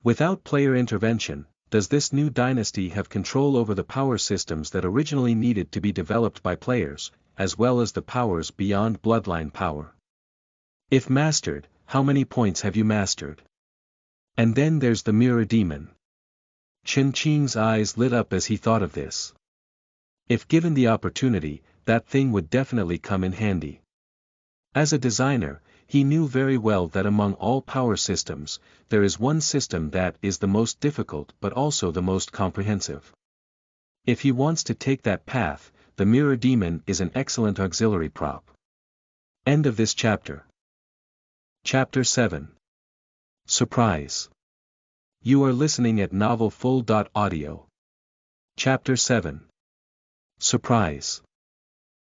Without player intervention, does this new dynasty have control over the power systems that originally needed to be developed by players, as well as the powers beyond bloodline power? If mastered, how many points have you mastered? And then there's the mirror demon. Chen Qing's eyes lit up as he thought of this. If given the opportunity, that thing would definitely come in handy. As a designer, he knew very well that among all power systems, there is one system that is the most difficult but also the most comprehensive. If he wants to take that path, the mirror demon is an excellent auxiliary prop. End of this chapter. Chapter 7. Surprise. You are listening at novelfull.audio. Chapter 7. Surprise.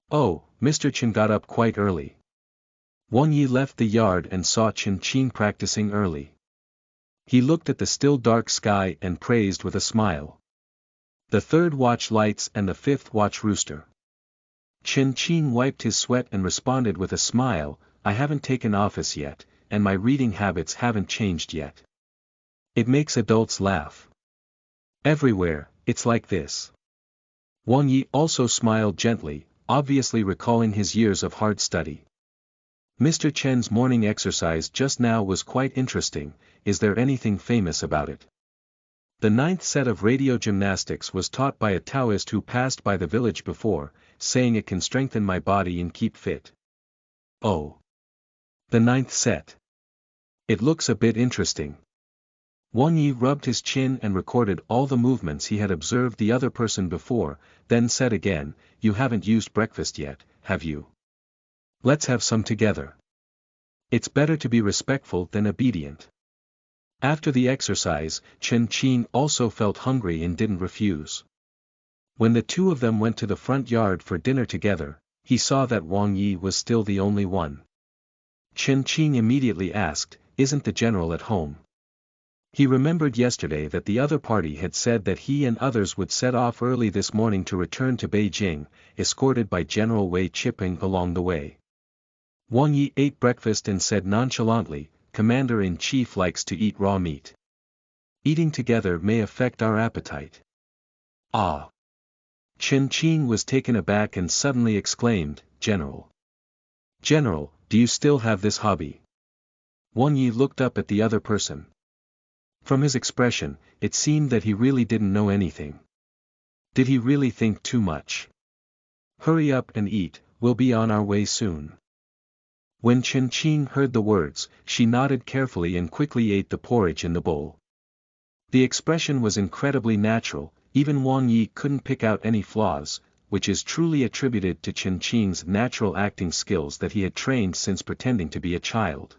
Oh, Mr. Chen got up quite early. Wang Yi left the yard and saw Chen Qing practicing early. He looked at the still dark sky and praised with a smile. The third watch lights and the fifth watch rooster. Chen Qing wiped his sweat and responded with a smile, I haven't taken office yet, and my reading habits haven't changed yet. It makes adults laugh. Everywhere, it's like this. Wang Yi also smiled gently, obviously recalling his years of hard study. Mr. Chen's morning exercise just now was quite interesting, is there anything famous about it? The 9th set of radio gymnastics was taught by a Taoist who passed by the village before, saying it can strengthen my body and keep fit. Oh. The 9th set. It looks a bit interesting. Wang Yi rubbed his chin and recorded all the movements he had observed the other person before, then said again, you haven't used breakfast yet, have you? Let's have some together. It's better to be respectful than obedient. After the exercise, Chen Qing also felt hungry and didn't refuse. When the two of them went to the front yard for dinner together, he saw that Wang Yi was still the only one. Chen Qing immediately asked, isn't the general at home? He remembered yesterday that the other party had said that he and others would set off early this morning to return to Beijing, escorted by General Wei Chipping along the way. Wang Yi ate breakfast and said nonchalantly, "Commander-in-Chief likes to eat raw meat. Eating together may affect our appetite." Ah! Chen Qing was taken aback and suddenly exclaimed, "General! General, do you still have this hobby?" Wang Yi looked up at the other person. From his expression, it seemed that he really didn't know anything. Did he really think too much? "Hurry up and eat, we'll be on our way soon." When Chen Qing heard the words, she nodded carefully and quickly ate the porridge in the bowl. The expression was incredibly natural, even Wang Yi couldn't pick out any flaws, which is truly attributed to Chen Qing's natural acting skills that he had trained since pretending to be a child.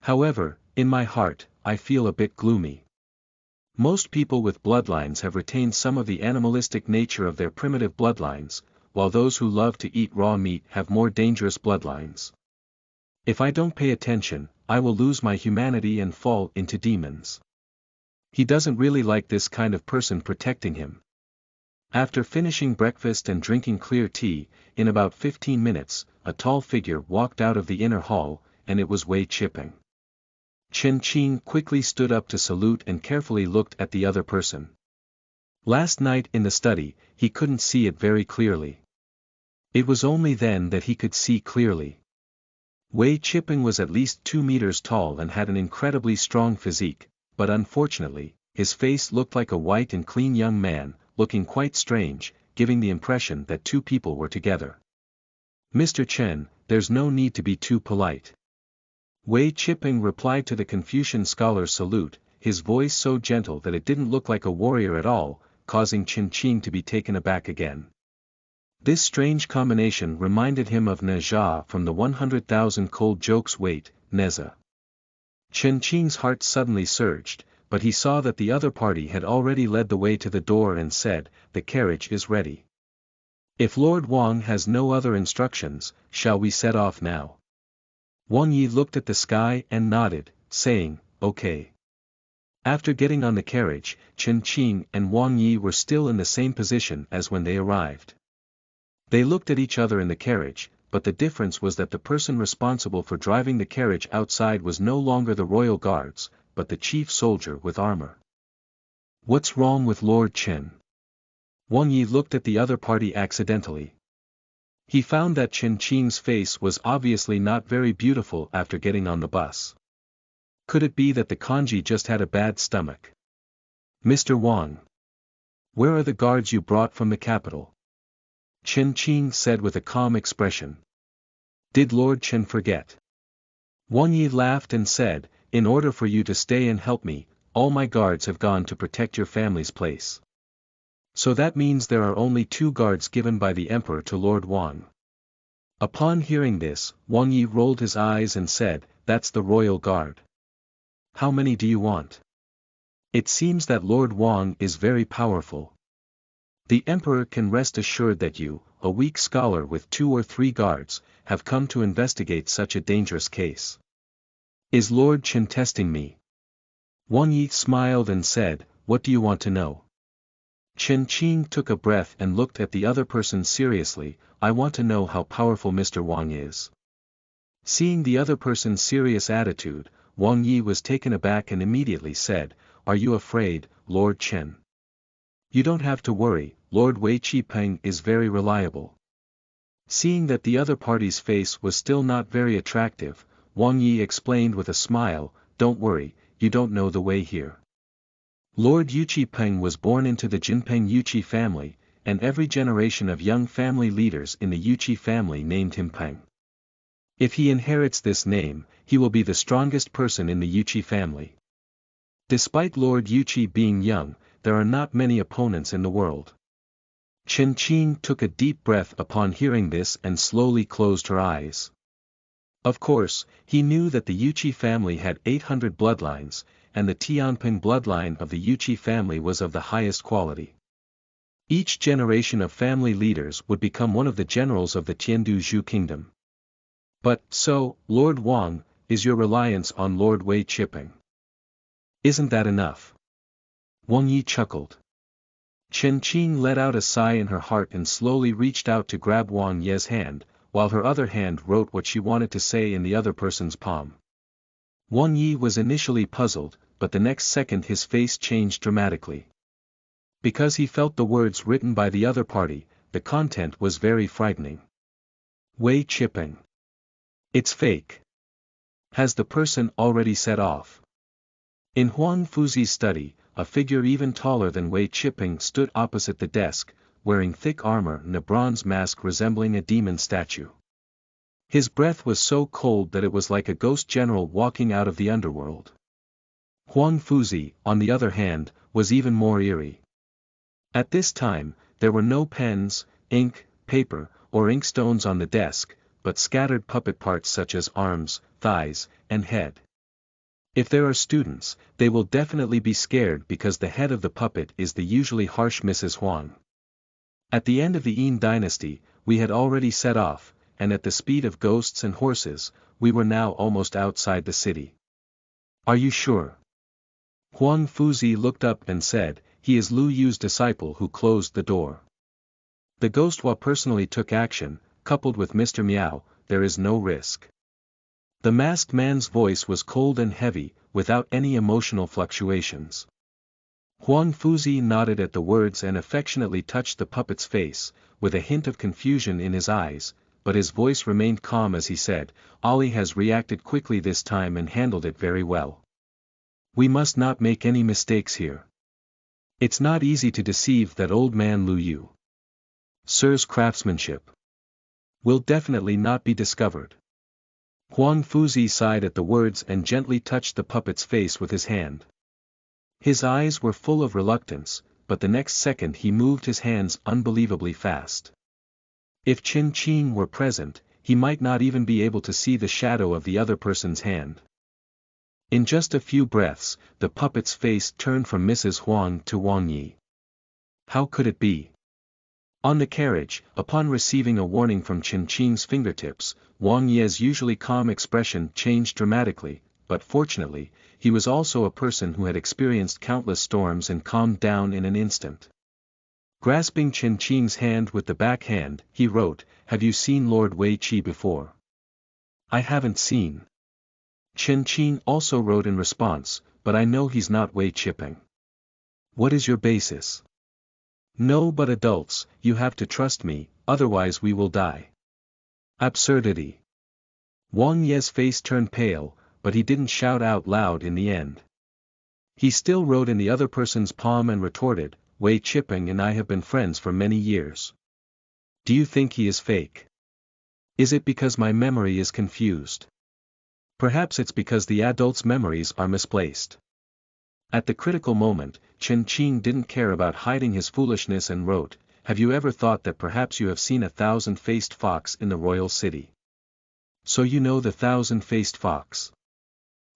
However, in my heart, I feel a bit gloomy. Most people with bloodlines have retained some of the animalistic nature of their primitive bloodlines, while those who love to eat raw meat have more dangerous bloodlines. If I don't pay attention, I will lose my humanity and fall into demons. He doesn't really like this kind of person protecting him. After finishing breakfast and drinking clear tea, in about 15 minutes, a tall figure walked out of the inner hall, and it was Wei Chipping. Chen Qing quickly stood up to salute and carefully looked at the other person. Last night in the study, he couldn't see it very clearly. It was only then that he could see clearly. Wei Chipping was at least 2 meters tall and had an incredibly strong physique, but unfortunately, his face looked like a white and clean young man, looking quite strange, giving the impression that two people were together. "Mr. Chen, there's no need to be too polite." Wei Chipping replied to the Confucian scholar's salute, his voice so gentle that it didn't look like a warrior at all, causing Chen Qing to be taken aback again. This strange combination reminded him of Ne Zha from the 100,000 Cold Jokes Wait, Neza. Chen Qing's heart suddenly surged, but he saw that the other party had already led the way to the door and said, "The carriage is ready. If Lord Wang has no other instructions, shall we set off now?" Wang Yi looked at the sky and nodded, saying, "Okay." After getting on the carriage, Chen Qing and Wang Yi were still in the same position as when they arrived. They looked at each other in the carriage, but the difference was that the person responsible for driving the carriage outside was no longer the royal guards, but the chief soldier with armor. "What's wrong with Lord Chen?" Wang Yi looked at the other party accidentally. He found that Chen Qing's face was obviously not very beautiful after getting on the bus. Could it be that the kanji just had a bad stomach? "Mr. Wang. Where are the guards you brought from the capital?" Chen Qing said with a calm expression. "Did Lord Chen forget?" Wang Yi laughed and said, "In order for you to stay and help me, all my guards have gone to protect your family's place. So that means there are only 2 guards given by the emperor to Lord Wang." Upon hearing this, Wang Yi rolled his eyes and said, "That's the royal guard. How many do you want? It seems that Lord Wang is very powerful. The emperor can rest assured that you, a weak scholar with 2 or 3 guards, have come to investigate such a dangerous case. Is Lord Chen testing me?" Wang Yi smiled and said, "What do you want to know?" Chen Qing took a breath and looked at the other person seriously, "I want to know how powerful Mr. Wang is." Seeing the other person's serious attitude, Wang Yi was taken aback and immediately said, "Are you afraid, Lord Chen?" "You don't have to worry, Lord Wei Chipping is very reliable." Seeing that the other party's face was still not very attractive, Wang Yi explained with a smile, "Don't worry, you don't know the way here. Lord Yu Chipping was born into the Jinping Yuqi family, and every generation of young family leaders in the Yuqi family named him Peng. If he inherits this name, he will be the strongest person in the Yuqi family. Despite Lord Yuqi being young, there are not many opponents in the world." Chen Qing took a deep breath upon hearing this and slowly closed her eyes. Of course, he knew that the Yuqi family had 800 bloodlines, and the Tianping bloodline of the Yuqi family was of the highest quality. Each generation of family leaders would become one of the generals of the Tiandu Zhu kingdom. "But, so, Lord Wang, is your reliance on Lord Wei Chipping?" Isn't that enough? Wang Yi chuckled. Chen Qing let out a sigh in her heart and slowly reached out to grab Wang Ye's hand, while her other hand wrote what she wanted to say in the other person's palm. Wang Yi was initially puzzled, but the next second his face changed dramatically. Because he felt the words written by the other party, the content was very frightening. Wei Chipping. It's fake. Has the person already set off? In Huang Fuzi's study, a figure even taller than Wei Chipping stood opposite the desk, wearing thick armor and a bronze mask resembling a demon statue. His breath was so cold that it was like a ghost general walking out of the underworld. Huang Fuzi, on the other hand, was even more eerie. At this time, there were no pens, ink, paper, or inkstones on the desk, but scattered puppet parts such as arms, thighs, and head. If there are students, they will definitely be scared because the head of the puppet is the usually harsh Mrs. Huang. At the end of the Yin dynasty, we had already set off, and at the speed of ghosts and horses, we were now almost outside the city. Are you sure? Huang Fuzi looked up and said, he is Lu Yu's disciple who closed the door. The ghost Hua personally took action, coupled with Mr. Miao, there is no risk. The masked man's voice was cold and heavy, without any emotional fluctuations. Huang Fuzi nodded at the words and affectionately touched the puppet's face, with a hint of confusion in his eyes, but his voice remained calm as he said, Ali has reacted quickly this time and handled it very well. We must not make any mistakes here. It's not easy to deceive that old man Lu Yu. Sir's craftsmanship will definitely not be discovered. Huang Fuzi sighed at the words and gently touched the puppet's face with his hand. His eyes were full of reluctance, but the next second he moved his hands unbelievably fast. If Chen Qing were present, he might not even be able to see the shadow of the other person's hand. In just a few breaths, the puppet's face turned from Mrs. Huang to Wang Yi. How could it be? On the carriage, upon receiving a warning from Chen Qing's fingertips, Wang Yi's usually calm expression changed dramatically, but fortunately, he was also a person who had experienced countless storms and calmed down in an instant. Grasping Chen Qing's hand with the back hand, he wrote, have you seen Lord Wei Qi before? I haven't seen. Chen Qing also wrote in response, but I know he's not Wei Chipping. What is your basis? No, but adults, you have to trust me, otherwise we will die. Absurdity. Wang Ye's face turned pale, but he didn't shout out loud in the end. He still wrote in the other person's palm and retorted, Wei Chipping and I have been friends for many years. Do you think he is fake? Is it because my memory is confused? Perhaps it's because the adults' memories are misplaced. At the critical moment, Chen Qing didn't care about hiding his foolishness and wrote, have you ever thought that perhaps you have seen a thousand-faced fox in the royal city? So you know the thousand-faced fox.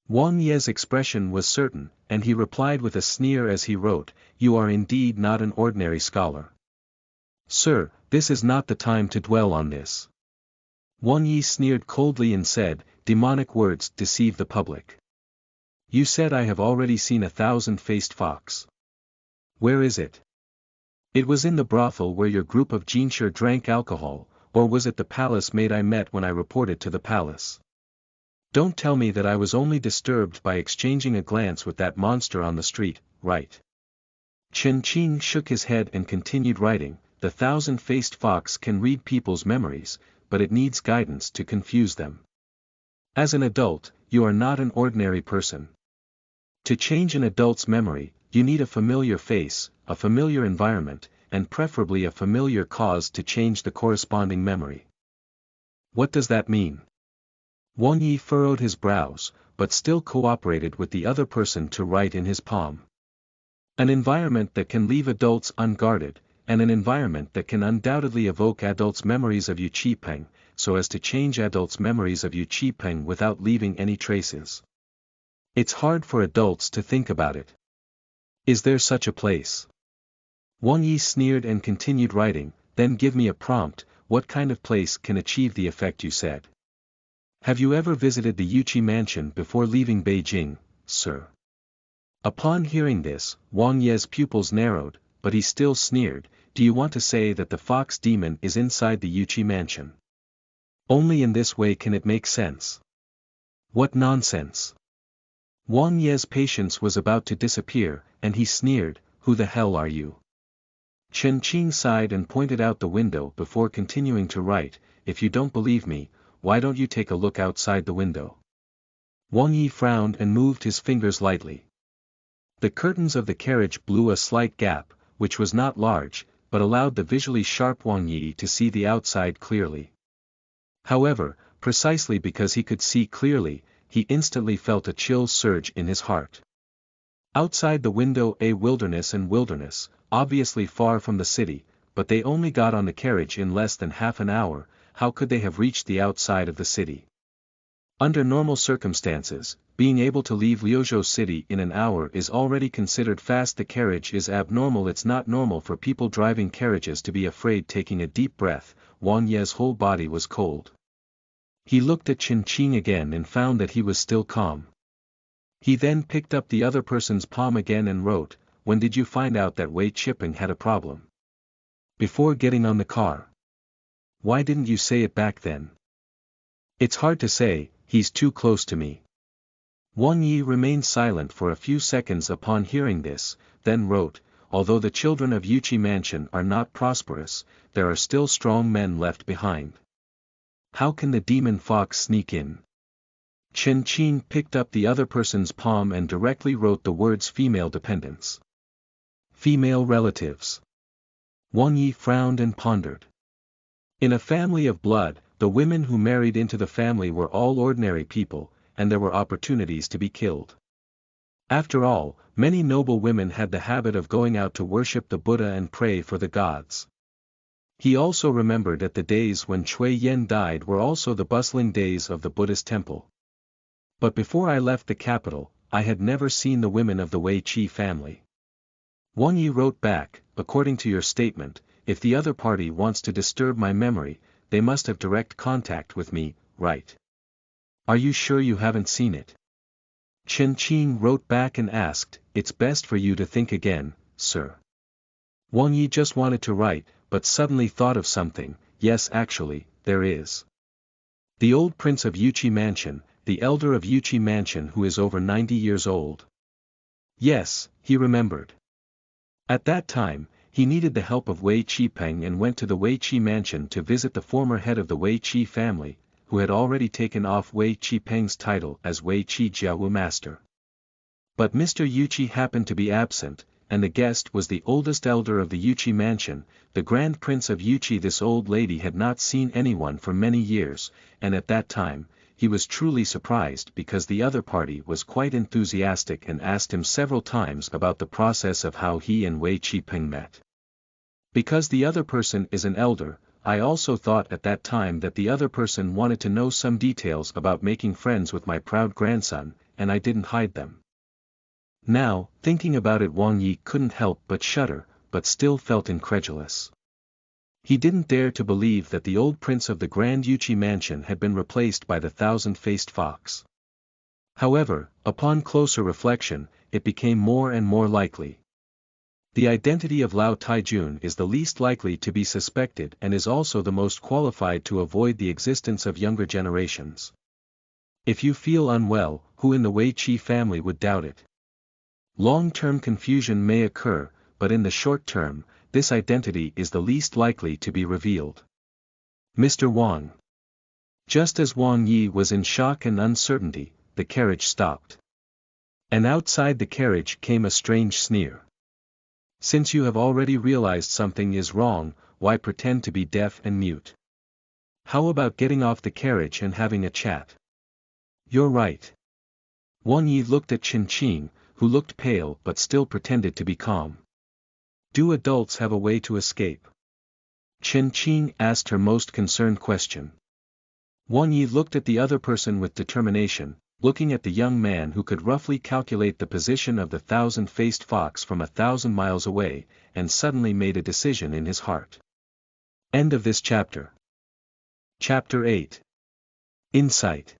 Wang Ye's expression was certain, and he replied with a sneer as he wrote, you are indeed not an ordinary scholar. Sir, this is not the time to dwell on this. Wang Yi sneered coldly and said, demonic words deceive the public. You said I have already seen a thousand-faced fox. Where is it? It was in the brothel where your group of Jinshi drank alcohol, or was it the palace maid I met when I reported to the palace? Don't tell me that I was only disturbed by exchanging a glance with that monster on the street, right? Chen Qing shook his head and continued writing, the thousand-faced fox can read people's memories, but it needs guidance to confuse them. As an adult, you are not an ordinary person. To change an adult's memory, you need a familiar face, a familiar environment, and preferably a familiar cause to change the corresponding memory. What does that mean? Wang Yi furrowed his brows, but still cooperated with the other person to write in his palm. An environment that can leave adults unguarded, and an environment that can undoubtedly evoke adults' memories of Yu Qipeng, so as to change adults' memories of Yu Qipeng without leaving any traces. It's hard for adults to think about it. Is there such a place? Wang Yi sneered and continued writing, then give me a prompt, what kind of place can achieve the effect you said? Have you ever visited the Yuqi mansion before leaving Beijing, sir? Upon hearing this, Wang Ye's pupils narrowed, but he still sneered, "Do you want to say that the fox demon is inside the Yuchi mansion? Only in this way can it make sense." "What nonsense!" Wang Ye's patience was about to disappear, and he sneered, "Who the hell are you?" Chen Qing sighed and pointed out the window before continuing to write, "If you don't believe me, why don't you take a look outside the window?" Wang Yi frowned and moved his fingers lightly. The curtains of the carriage blew a slight gap, which was not large, but allowed the visually sharp Wang Yi to see the outside clearly. However, precisely because he could see clearly, he instantly felt a chill surge in his heart. Outside the window a wilderness, obviously far from the city, but they only got on the carriage in less than half an hour. How could they have reached the outside of the city? Under normal circumstances, being able to leave Liuzhou city in an hour is already considered fast. The carriage is abnormal. It's not normal for people driving carriages to be afraid. Taking a deep breath, Wang Ye's whole body was cold. He looked at Chen Qing again and found that he was still calm. He then picked up the other person's palm again and wrote, "When did you find out that Wei Qipeng had a problem?" "Before getting on the car." "Why didn't you say it back then?" "It's hard to say, he's too close to me." Wang Yi remained silent for a few seconds upon hearing this, then wrote, "Although the children of Yuchi Mansion are not prosperous, there are still strong men left behind. How can the demon fox sneak in?" Chen Qing picked up the other person's palm and directly wrote the words female dependents. Female relatives. Wang Yi frowned and pondered. In a family of blood, the women who married into the family were all ordinary people, and there were opportunities to be killed. After all, many noble women had the habit of going out to worship the Buddha and pray for the gods. He also remembered that the days when Cui Yen died were also the bustling days of the Buddhist temple. "But before I left the capital, I had never seen the women of the Wei Qi family." Wang Yi wrote back, "According to your statement, if the other party wants to disturb my memory, they must have direct contact with me, right? Are you sure you haven't seen it?" Chen Qing wrote back and asked, "It's best for you to think again, sir." Wang Yi just wanted to write, but suddenly thought of something. "Yes, actually, there is. The old prince of Yuchi Mansion, the elder of Yuchi Mansion who is over 90 years old." Yes, he remembered. At that time, he needed the help of Wei Qipeng and went to the Wei Qi Mansion to visit the former head of the Wei Qi family, who had already taken off Wei Qipeng's title as Wei Qi Jiawu Master. But Mr. Yuchi happened to be absent, and the guest was the oldest elder of the Yuchi Mansion, the Grand Prince of Yuchi. This old lady had not seen anyone for many years, and at that time, he was truly surprised because the other party was quite enthusiastic and asked him several times about the process of how he and Wei Qipeng met. Because the other person is an elder, I also thought at that time that the other person wanted to know some details about making friends with my proud grandson, and I didn't hide them. Now, thinking about it, Wang Yi couldn't help but shudder, but still felt incredulous. He didn't dare to believe that the old prince of the Grand Yuchi Mansion had been replaced by the thousand-faced fox. However, upon closer reflection, it became more and more likely. The identity of Lao Taijun is the least likely to be suspected and is also the most qualified to avoid the existence of younger generations. If you feel unwell, who in the Wei Qi family would doubt it? Long-term confusion may occur, but in the short term, this identity is the least likely to be revealed. Mr. Wang. Just as Wang Yi was in shock and uncertainty, the carriage stopped. And outside the carriage came a strange sneer. "Since you have already realized something is wrong, why pretend to be deaf and mute? How about getting off the carriage and having a chat?" "You're right." Wang Yi looked at Chen Qing, who looked pale but still pretended to be calm. "Do adults have a way to escape?" Chen Qing asked her most concerned question. Wang Yi looked at the other person with determination, looking at the young man who could roughly calculate the position of the thousand-faced fox from 1,000 miles away, and suddenly made a decision in his heart. End of this chapter. Chapter 8. Insight.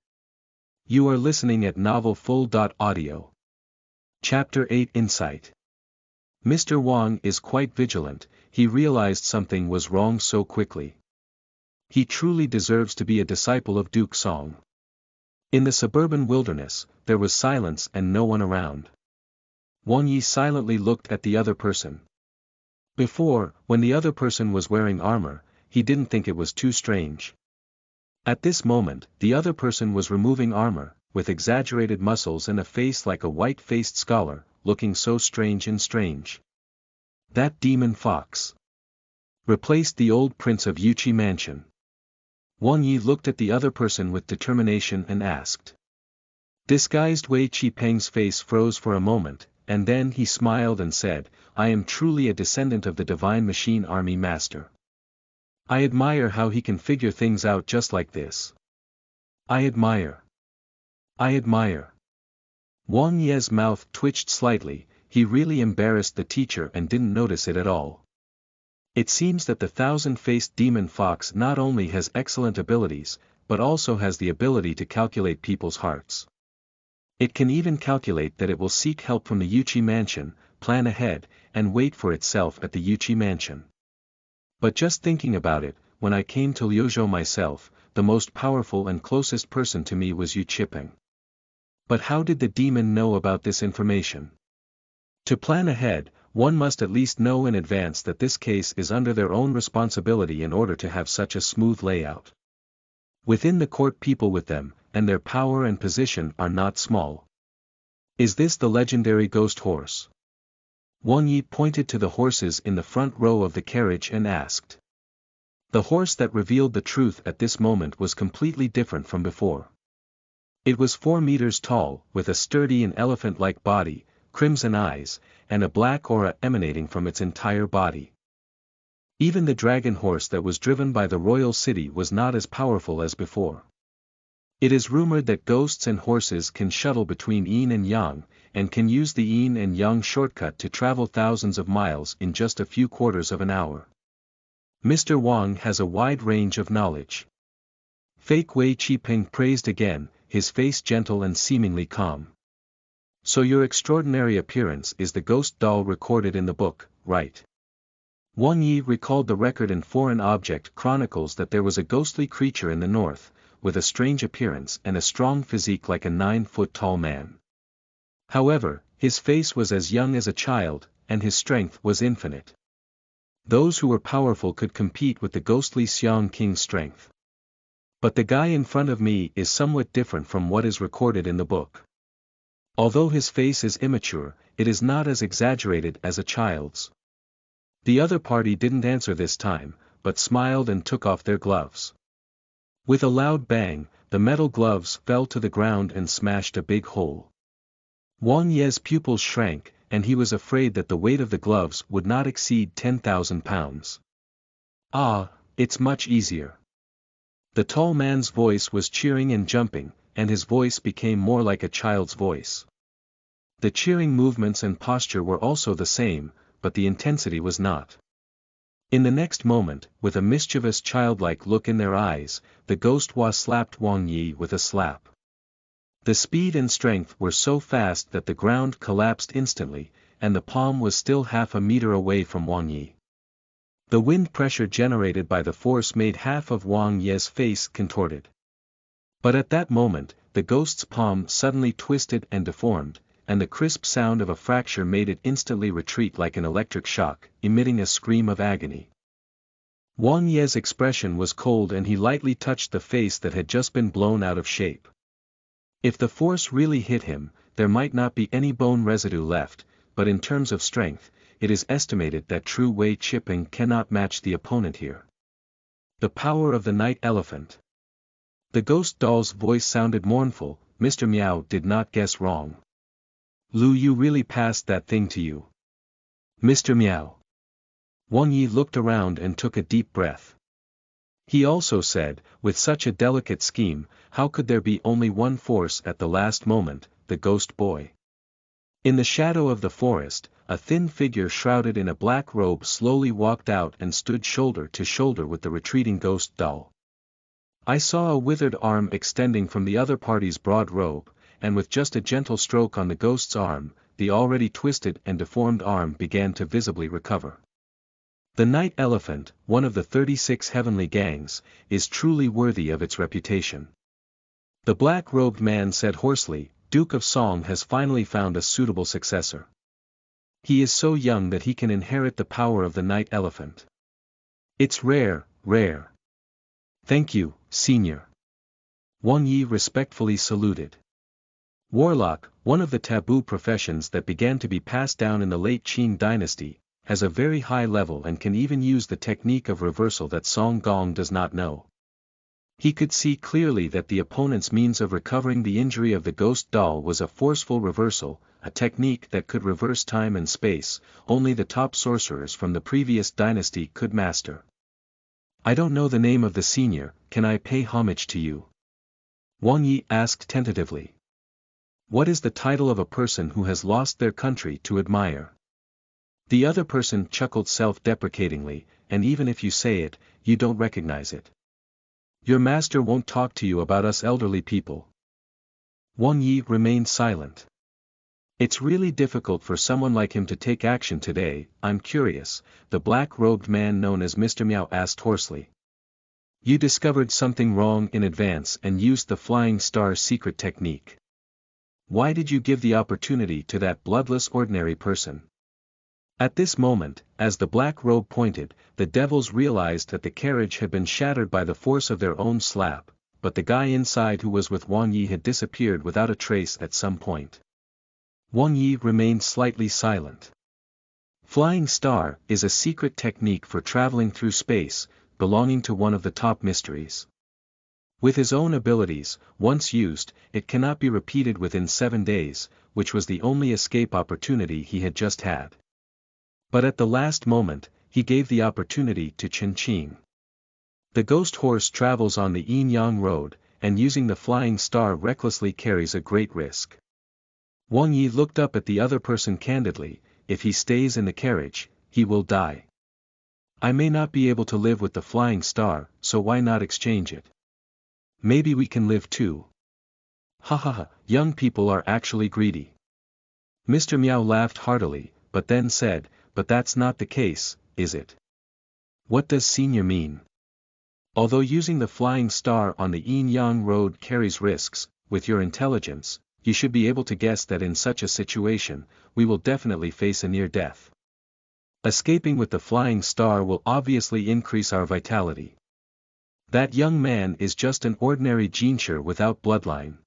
You are listening at novelfull.audio. Chapter 8 Insight. Mr. Wang is quite vigilant, he realized something was wrong so quickly. He truly deserves to be a disciple of Duke Song. In the suburban wilderness, there was silence and no one around. Wang Yi silently looked at the other person. Before, when the other person was wearing armor, he didn't think it was too strange. At this moment, the other person was removing armor, with exaggerated muscles and a face like a white-faced scholar, looking so strange and strange. That demon fox replaced the old prince of Yuchi mansion. Wang Yi looked at the other person with determination and asked. Disguised Wei Qipeng's face froze for a moment, and then he smiled and said, I am truly a descendant of the Divine Machine Army Master. I admire how he can figure things out just like this. I admire. Wang Ye's mouth twitched slightly, he really embarrassed the teacher and didn't notice it at all. It seems that the thousand-faced demon fox not only has excellent abilities, but also has the ability to calculate people's hearts. It can even calculate that it will seek help from the Yuchi mansion, plan ahead, and wait for itself at the Yuchi mansion. But just thinking about it, when I came to Liuzhou myself, the most powerful and closest person to me was Yu Qipeng. But how did the demon know about this information? To plan ahead, one must at least know in advance that this case is under their own responsibility in order to have such a smooth layout. Within the court people with them, and their power and position are not small. Is this the legendary ghost horse? Wang Yi pointed to the horses in the front row of the carriage and asked. The horse that revealed the truth at this moment was completely different from before. It was 4 meters tall, with a sturdy and elephant-like body, crimson eyes, and a black aura emanating from its entire body. Even the dragon horse that was driven by the royal city was not as powerful as before. It is rumored that ghosts and horses can shuttle between yin and yang, and can use the yin and yang shortcut to travel thousands of miles in just a few quarters of an hour. Mr. Wang has a wide range of knowledge. Fake Wei Qipeng praised again, his face gentle and seemingly calm. So your extraordinary appearance is the ghost doll recorded in the book, right? Wang Yi recalled the record in Foreign Object Chronicles that there was a ghostly creature in the north, with a strange appearance and a strong physique like a 9-foot-tall man. However, his face was as young as a child, and his strength was infinite. Those who were powerful could compete with the ghostly Chen Qing's strength. But the guy in front of me is somewhat different from what is recorded in the book. Although his face is immature, it is not as exaggerated as a child's. The other party didn't answer this time, but smiled and took off their gloves. With a loud bang, the metal gloves fell to the ground and smashed a big hole. Wang Ye's pupils shrank, and he was afraid that the weight of the gloves would not exceed 10,000 pounds. Ah, it's much easier. The tall man's voice was cheering and jumping, and his voice became more like a child's voice. The cheering movements and posture were also the same, but the intensity was not. In the next moment, with a mischievous childlike look in their eyes, the ghost slapped Wang Yi with a slap. The speed and strength were so fast that the ground collapsed instantly, and the palm was still half a meter away from Wang Yi. The wind pressure generated by the force made half of Wang Yi's face contorted. But at that moment, the ghost's palm suddenly twisted and deformed, and the crisp sound of a fracture made it instantly retreat like an electric shock, emitting a scream of agony. Wang Yi's expression was cold and he lightly touched the face that had just been blown out of shape. If the force really hit him, there might not be any bone residue left, but in terms of strength, it is estimated that true Wei Qipeng cannot match the opponent here. The power of the night elephant. The ghost doll's voice sounded mournful. Mr. Miao did not guess wrong. Lu Yu really passed that thing to you. Mr. Miao. Wang Yi looked around and took a deep breath. He also said, with such a delicate scheme, how could there be only one force at the last moment, the ghost boy? In the shadow of the forest, a thin figure shrouded in a black robe slowly walked out and stood shoulder to shoulder with the retreating ghost doll. I saw a withered arm extending from the other party's broad robe, and with just a gentle stroke on the ghost's arm, the already twisted and deformed arm began to visibly recover. The night elephant, one of the 36 heavenly gangs, is truly worthy of its reputation. The black-robed man said hoarsely, Duke of Song has finally found a suitable successor. He is so young that he can inherit the power of the night elephant. It's rare, rare. Thank you, senior. Wang Yi respectfully saluted. Warlock, one of the taboo professions that began to be passed down in the late Qing dynasty, has a very high level and can even use the technique of reversal that Song Gong does not know. He could see clearly that the opponent's means of recovering the injury of the ghost doll was a forceful reversal, a technique that could reverse time and space, only the top sorcerers from the previous dynasty could master. I don't know the name of the senior, can I pay homage to you? Wang Yi asked tentatively. What is the title of a person who has lost their country to admire? The other person chuckled self-deprecatingly, and even if you say it, you don't recognize it. Your master won't talk to you about us elderly people. Wang Yi remained silent. It's really difficult for someone like him to take action today, I'm curious, the black-robed man known as Mr. Miao asked hoarsely. You discovered something wrong in advance and used the Flying Star secret technique. Why did you give the opportunity to that bloodless ordinary person? At this moment, as the black robe pointed, the devils realized that the carriage had been shattered by the force of their own slap, but the guy inside who was with Wang Yi had disappeared without a trace at some point. Wang Yi remained slightly silent. Flying Star is a secret technique for traveling through space, belonging to one of the top mysteries. With his own abilities, once used, it cannot be repeated within 7 days, which was the only escape opportunity he had just had. But at the last moment, he gave the opportunity to Chen Qing. The ghost horse travels on the yin-yang road, and using the Flying Star recklessly carries a great risk. Wang Yi looked up at the other person candidly, if he stays in the carriage, he will die. I may not be able to live with the Flying Star, so why not exchange it? Maybe we can live too. Ha ha ha, young people are actually greedy. Mr. Miao laughed heartily, but then said, but that's not the case, is it? What does senior mean? Although using the Flying Star on the yin-yang road carries risks, with your intelligence, you should be able to guess that in such a situation, we will definitely face a near death. Escaping with the Flying Star will obviously increase our vitality. That young man is just an ordinary jincher without bloodline.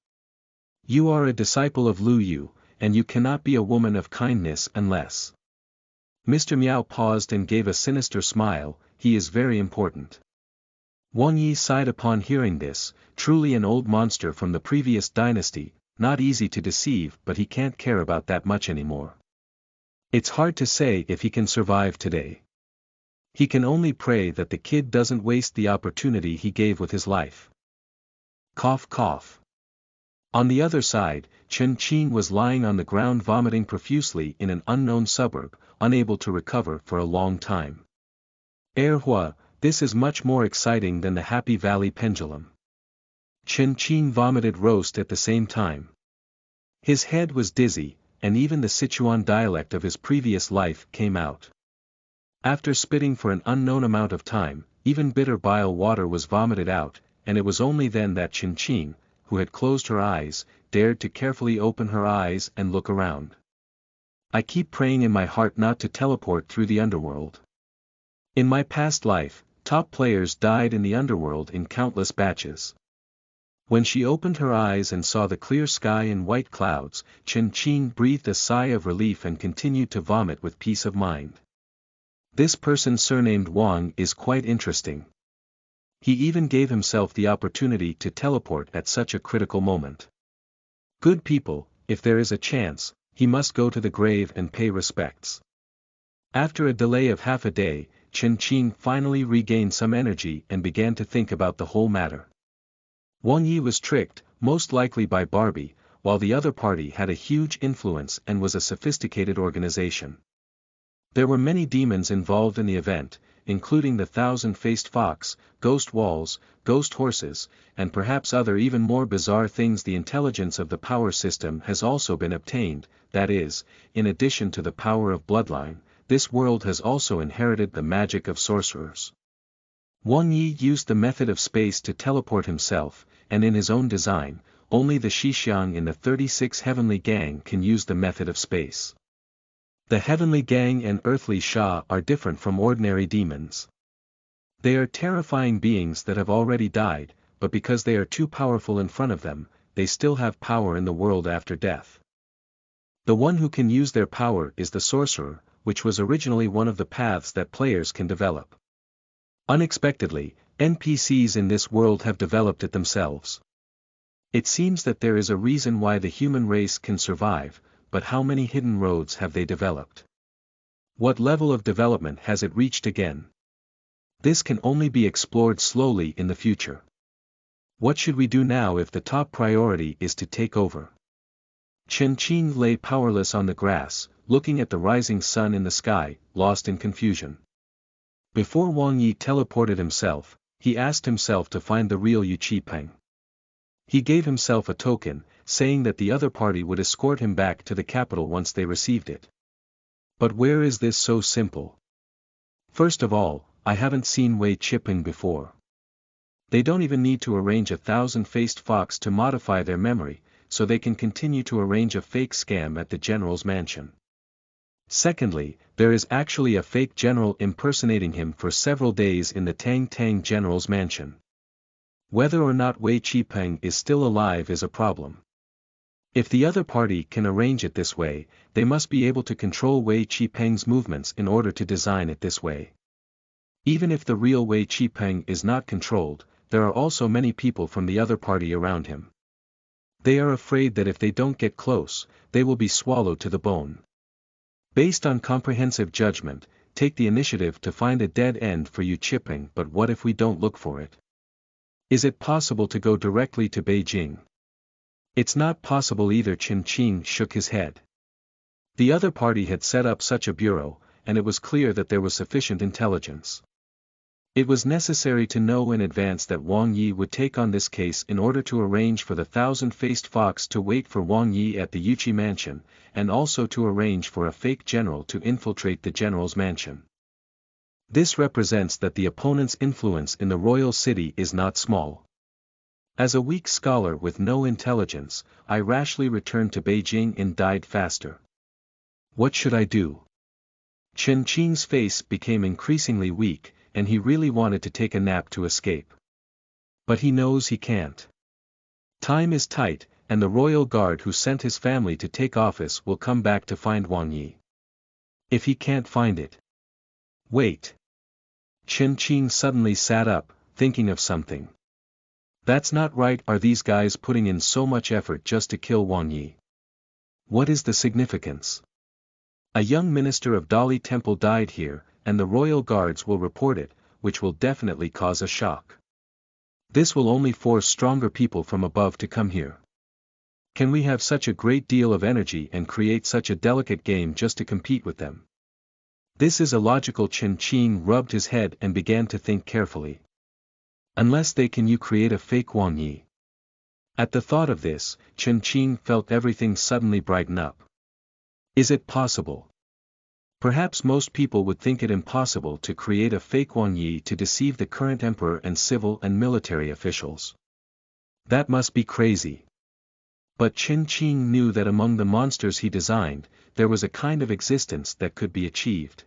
You are a disciple of Lu Yu, and you cannot be a woman of kindness unless. Mr. Miao paused and gave a sinister smile, he is very important. Wang Yi sighed upon hearing this, truly an old monster from the previous dynasty, not easy to deceive but he can't care about that much anymore. It's hard to say if he can survive today. He can only pray that the kid doesn't waste the opportunity he gave with his life. Cough cough. On the other side, Chen Qing was lying on the ground vomiting profusely in an unknown suburb, unable to recover for a long time. Erhua, this is much more exciting than the Happy Valley pendulum. Chen Qing vomited roast at the same time. His head was dizzy, and even the Sichuan dialect of his previous life came out. After spitting for an unknown amount of time, even bitter bile water was vomited out, and it was only then that Chen Qing, who had closed her eyes, dared to carefully open her eyes and look around. I keep praying in my heart not to teleport through the underworld. In my past life, top players died in the underworld in countless batches. When she opened her eyes and saw the clear sky and white clouds, Chen Qing breathed a sigh of relief and continued to vomit with peace of mind. This person surnamed Wang is quite interesting. He even gave himself the opportunity to teleport at such a critical moment. Good people, if there is a chance, he must go to the grave and pay respects. After a delay of half a day, Chen Qing finally regained some energy and began to think about the whole matter. Wang Yi was tricked, most likely by Barbie, while the other party had a huge influence and was a sophisticated organization. There were many demons involved in the event, including the thousand-faced fox, ghost walls, ghost horses, and perhaps other even more bizarre things. The intelligence of the power system has also been obtained, that is, in addition to the power of bloodline, this world has also inherited the magic of sorcerers. Wang Yi used the method of space to teleport himself, and in his own design, only the Xixiang in the 36 Heavenly Gang can use the method of space. The Heavenly Gang and Earthly Sha are different from ordinary demons. They are terrifying beings that have already died, but because they are too powerful in front of them, they still have power in the world after death. The one who can use their power is the sorcerer, which was originally one of the paths that players can develop. Unexpectedly, NPCs in this world have developed it themselves. It seems that there is a reason why the human race can survive, but how many hidden roads have they developed? What level of development has it reached again? This can only be explored slowly in the future. What should we do now if the top priority is to take over? Chen Qing lay powerless on the grass, looking at the rising sun in the sky, lost in confusion. Before Wang Yi teleported himself, he asked himself to find the real Yu Qipeng. He gave himself a token, saying that the other party would escort him back to the capital once they received it. But where is this so simple? First of all, I haven't seen Wei Qipeng before. They don't even need to arrange a thousand-faced fox to modify their memory, so they can continue to arrange a fake scam at the general's mansion. Secondly, there is actually a fake general impersonating him for several days in the Tang Tang general's mansion. Whether or not Wei Qipeng is still alive is a problem. If the other party can arrange it this way, they must be able to control Wei Qipeng's movements in order to design it this way. Even if the real Wei Qipeng is not controlled, there are also many people from the other party around him. They are afraid that if they don't get close, they will be swallowed to the bone. Based on comprehensive judgment, take the initiative to find a dead end for Yu Qipeng. But what if we don't look for it? Is it possible to go directly to Beijing? It's not possible either. Chen Qing shook his head. The other party had set up such a bureau, and it was clear that there was sufficient intelligence. It was necessary to know in advance that Wang Yi would take on this case in order to arrange for the thousand-faced fox to wait for Wang Yi at the Yuqi mansion, and also to arrange for a fake general to infiltrate the general's mansion. This represents that the opponent's influence in the royal city is not small. As a weak scholar with no intelligence, I rashly returned to Beijing and died faster. What should I do? Chen Qing's face became increasingly weak, and he really wanted to take a nap to escape. But he knows he can't. Time is tight, and the royal guard who sent his family to take office will come back to find Wang Yi. If he can't find it. Wait. Chen Qing suddenly sat up, thinking of something. That's not right. Are these guys putting in so much effort just to kill Wang Yi? What is the significance? A young minister of Dali Temple died here, and the royal guards will report it, which will definitely cause a shock. This will only force stronger people from above to come here. Can we have such a great deal of energy and create such a delicate game just to compete with them? This is illogical. Chen Qing rubbed his head and began to think carefully. Unless they can, you create a fake Wang Yi. At the thought of this, Chen Qing felt everything suddenly brighten up. Is it possible? Perhaps most people would think it impossible to create a fake Wang Yi to deceive the current emperor and civil and military officials. That must be crazy. But Chen Qing knew that among the monsters he designed, there was a kind of existence that could be achieved.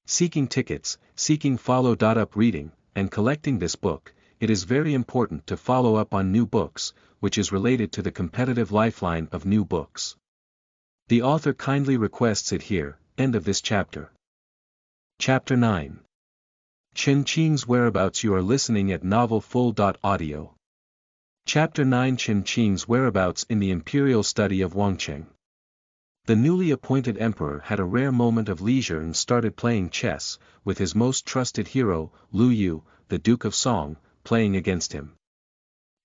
Seeking tickets, seeking follow-up reading, and collecting this book, it is very important to follow up on new books, which is related to the competitive lifeline of new books. The author kindly requests it here. End of this chapter. Chapter 9. Chen Qing's whereabouts. You are listening at novelfull.audio. Chapter 9. Chen Qing's whereabouts in the imperial study of Wangcheng. The newly appointed emperor had a rare moment of leisure and started playing chess, with his most trusted hero, Lu Yu, the Duke of Song, playing against him.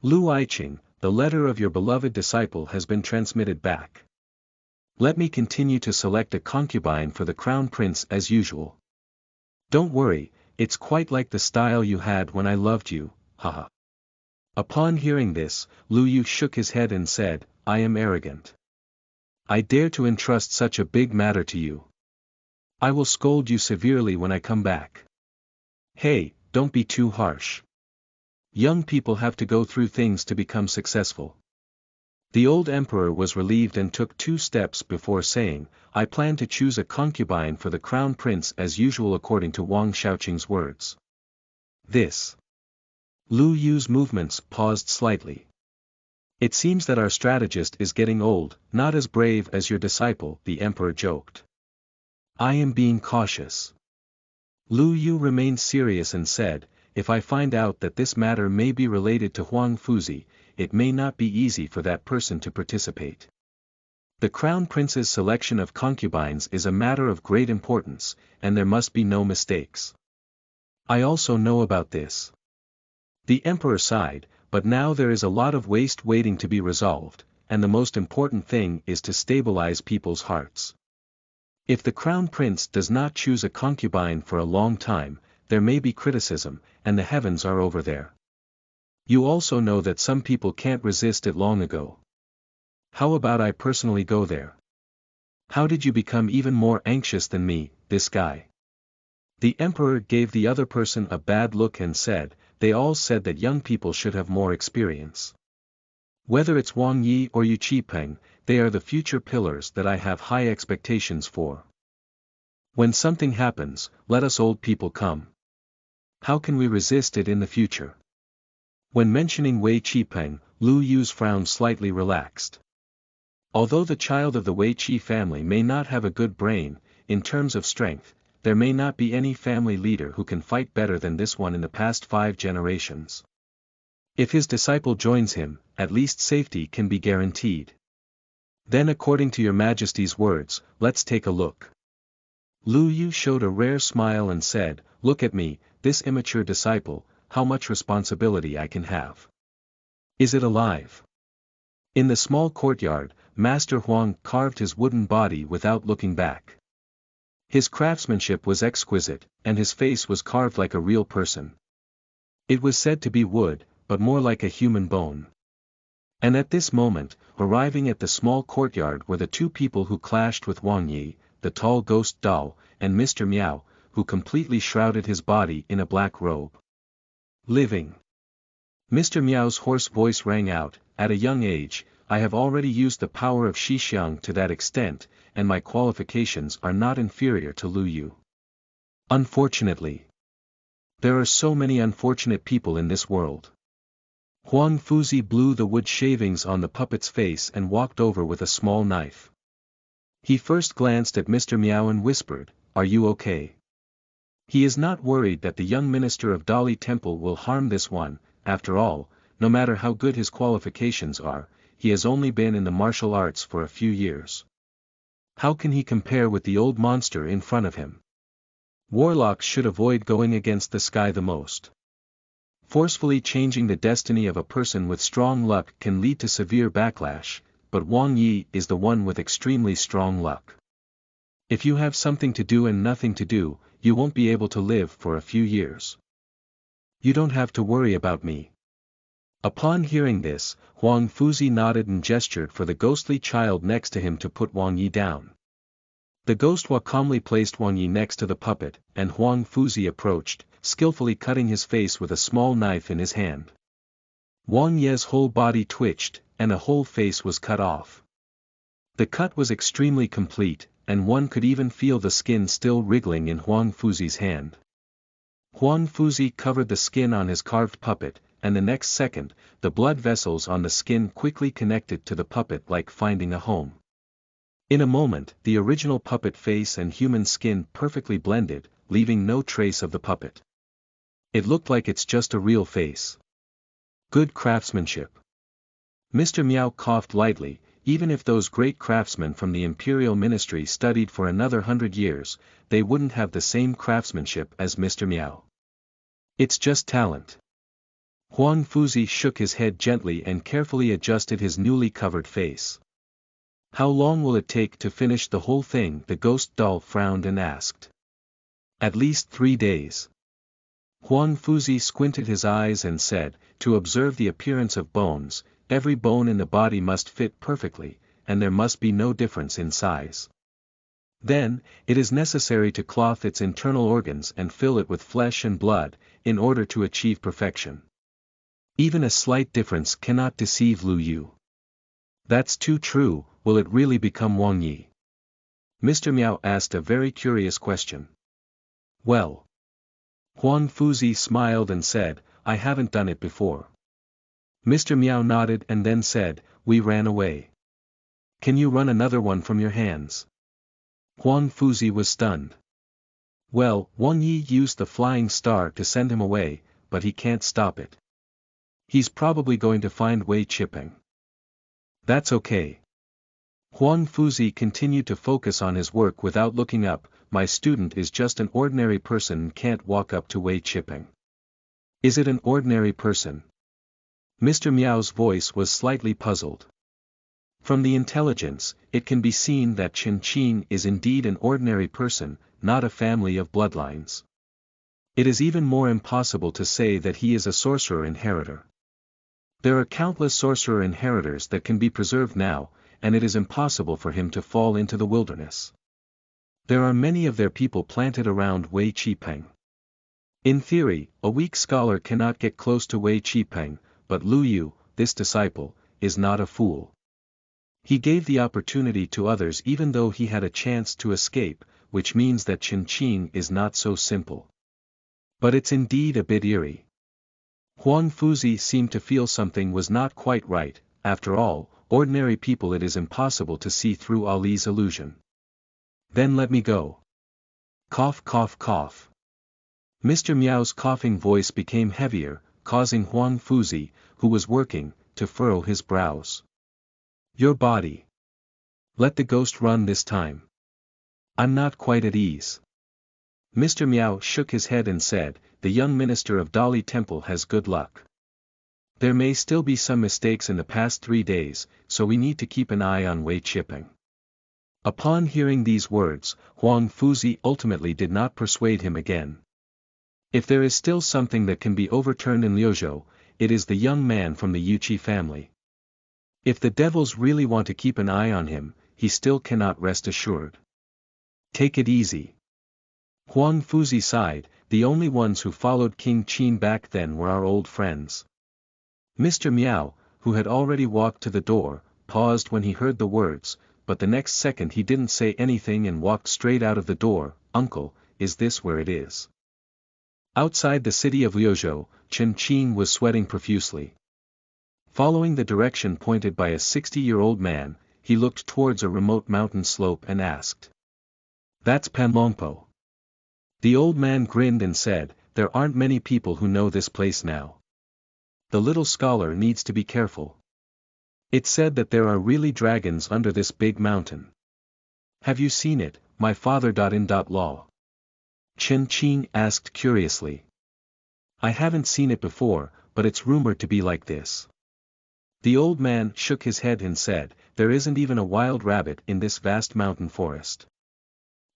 Lu Aiqing, the letter of your beloved disciple has been transmitted back. Let me continue to select a concubine for the crown prince as usual. Don't worry, it's quite like the style you had when I loved you, haha. Upon hearing this, Lu Yu shook his head and said, I am arrogant. I dare to entrust such a big matter to you. I will scold you severely when I come back. Hey, don't be too harsh. Young people have to go through things to become successful. The old emperor was relieved and took 2 steps before saying, I plan to choose a concubine for the crown prince as usual according to Wang Xiaoqing's words. This. Lu Yu's movements paused slightly. It seems that our strategist is getting old, not as brave as your disciple, the emperor joked. I am being cautious. Lu Yu remained serious and said, if I find out that this matter may be related to Huang Fuzi, it may not be easy for that person to participate. The crown prince's selection of concubines is a matter of great importance, and there must be no mistakes. I also know about this. The emperor sighed, but now there is a lot of waste waiting to be resolved, and the most important thing is to stabilize people's hearts. If the crown prince does not choose a concubine for a long time, there may be criticism, and the heavens are over there. You also know that some people can't resist it long ago. How about I personally go there? How did you become even more anxious than me, this guy? The emperor gave the other person a bad look and said, they all said that young people should have more experience. Whether it's Wang Yi or Yu Qipeng, they are the future pillars that I have high expectations for. When something happens, let us old people come. How can we resist it in the future? When mentioning Wei Qipeng, Lu Yu's frown slightly relaxed. Although the child of the Wei Qi family may not have a good brain, in terms of strength, there may not be any family leader who can fight better than this one in the past 5 generations. If his disciple joins him, at least safety can be guaranteed. Then according to your Majesty's words, let's take a look. Lu Yu showed a rare smile and said, look at me, this immature disciple, how much responsibility I can have. Is it alive? In the small courtyard, Master Huang carved his wooden body without looking back. His craftsmanship was exquisite, and his face was carved like a real person. It was said to be wood, but more like a human bone. And at this moment, arriving at the small courtyard were the 2 people who clashed with Wang Yi, the tall ghost Dao, and Mr. Miao, who completely shrouded his body in a black robe. Living. Mr. Miao's hoarse voice rang out, at a young age, I have already used the power of Shixiang to that extent, and my qualifications are not inferior to Lu Yu. Unfortunately. There are so many unfortunate people in this world. Huang Fuzi blew the wood shavings on the puppet's face and walked over with a small knife. He first glanced at Mr. Miao and whispered, are you okay? He is not worried that the young minister of Dali Temple will harm this one, after all, no matter how good his qualifications are, he has only been in the martial arts for a few years. How can he compare with the old monster in front of him? Warlocks should avoid going against the sky the most. Forcefully changing the destiny of a person with strong luck can lead to severe backlash, but Wang Yi is the one with extremely strong luck. If you have something to do and nothing to do, you won't be able to live for a few years. You don't have to worry about me. Upon hearing this, Huang Fuzi nodded and gestured for the ghostly child next to him to put Wang Yi down. The ghost calmly placed Wang Yi next to the puppet, and Huang Fuzi approached, skillfully cutting his face with a small knife in his hand. Wang Ye's whole body twitched, and a whole face was cut off. The cut was extremely complete, and one could even feel the skin still wriggling in Huang Fuzi's hand. Huang Fuzi covered the skin on his carved puppet, and the next second, the blood vessels on the skin quickly connected to the puppet like finding a home. In a moment, the original puppet face and human skin perfectly blended, leaving no trace of the puppet. It looked like it's just a real face. Good craftsmanship. Mr. Miao coughed lightly. Even if those great craftsmen from the imperial ministry studied for another 100 years, they wouldn't have the same craftsmanship as Mr. Miao. It's just talent. Huang Fuzi shook his head gently and carefully adjusted his newly covered face. How long will it take to finish the whole thing? The ghost doll frowned and asked. At least 3 days. Huang Fuzi squinted his eyes and said, to observe the appearance of bones, every bone in the body must fit perfectly, and there must be no difference in size. Then, it is necessary to clothe its internal organs and fill it with flesh and blood, in order to achieve perfection. Even a slight difference cannot deceive Lu Yu. That's too true. Will it really become Wang Yi? Mr. Miao asked a very curious question. Well. Huang Fuzi smiled and said, I haven't done it before. Mr. Miao nodded and then said, we ran away. Can you run another one from your hands? Huang Fuzi was stunned. Well, Wang Yi used the flying star to send him away, but he can't stop it. He's probably going to find Wei Qipeng. That's okay. Huang Fuzi continued to focus on his work without looking up. My student is just an ordinary person and can't walk up to Wei Qipeng. Is it an ordinary person? Mr. Miao's voice was slightly puzzled. From the intelligence, it can be seen that Chen Qing is indeed an ordinary person, not a family of bloodlines. It is even more impossible to say that he is a sorcerer inheritor. There are countless sorcerer inheritors that can be preserved now, and it is impossible for him to fall into the wilderness. There are many of their people planted around Wei Qipeng. In theory, a weak scholar cannot get close to Wei Qipeng, but Lu Yu, this disciple, is not a fool. He gave the opportunity to others even though he had a chance to escape, which means that Chen Qing is not so simple. But it's indeed a bit eerie. Huang Fuzi seemed to feel something was not quite right. After all, ordinary people, it is impossible to see through Ali's illusion. Then let me go. Cough cough cough. Mr. Miao's coughing voice became heavier, causing Huang Fuzi, who was working, to furrow his brows. Your body. Let the ghost run this time. I'm not quite at ease. Mr. Miao shook his head and said, the young minister of Dali Temple has good luck. There may still be some mistakes in the past 3 days, so we need to keep an eye on Wei Qipeng. Upon hearing these words, Huang Fuzi ultimately did not persuade him again. If there is still something that can be overturned in Liuzhou, it is the young man from the Yuqi family. If the devils really want to keep an eye on him, he still cannot rest assured. Take it easy. Huang Fuzi sighed, the only ones who followed King Qin back then were our old friends. Mr. Miao, who had already walked to the door, paused when he heard the words, but the next second he didn't say anything and walked straight out of the door. Uncle, is this where it is? Outside the city of Liuzhou, Chen Qing was sweating profusely. Following the direction pointed by a 60-year-old man, he looked towards a remote mountain slope and asked. That's Panlongpo. The old man grinned and said, there aren't many people who know this place now. The little scholar needs to be careful. It's said that there are really dragons under this big mountain. Have you seen it, my father.in.law? Chen Qing asked curiously. I haven't seen it before, but it's rumored to be like this. The old man shook his head and said, there isn't even a wild rabbit in this vast mountain forest.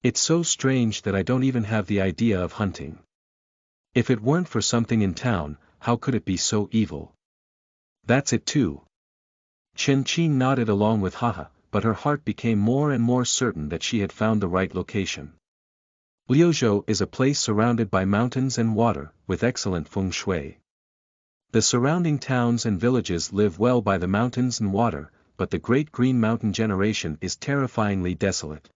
It's so strange that I don't even have the idea of hunting. If it weren't for something in town, how could it be so evil? That's it too. Chen Qing nodded along with haha, but her heart became more and more certain that she had found the right location. Liuzhou is a place surrounded by mountains and water, with excellent feng shui. The surrounding towns and villages live well by the mountains and water, but the Great Green Mountain generation is terrifyingly desolate.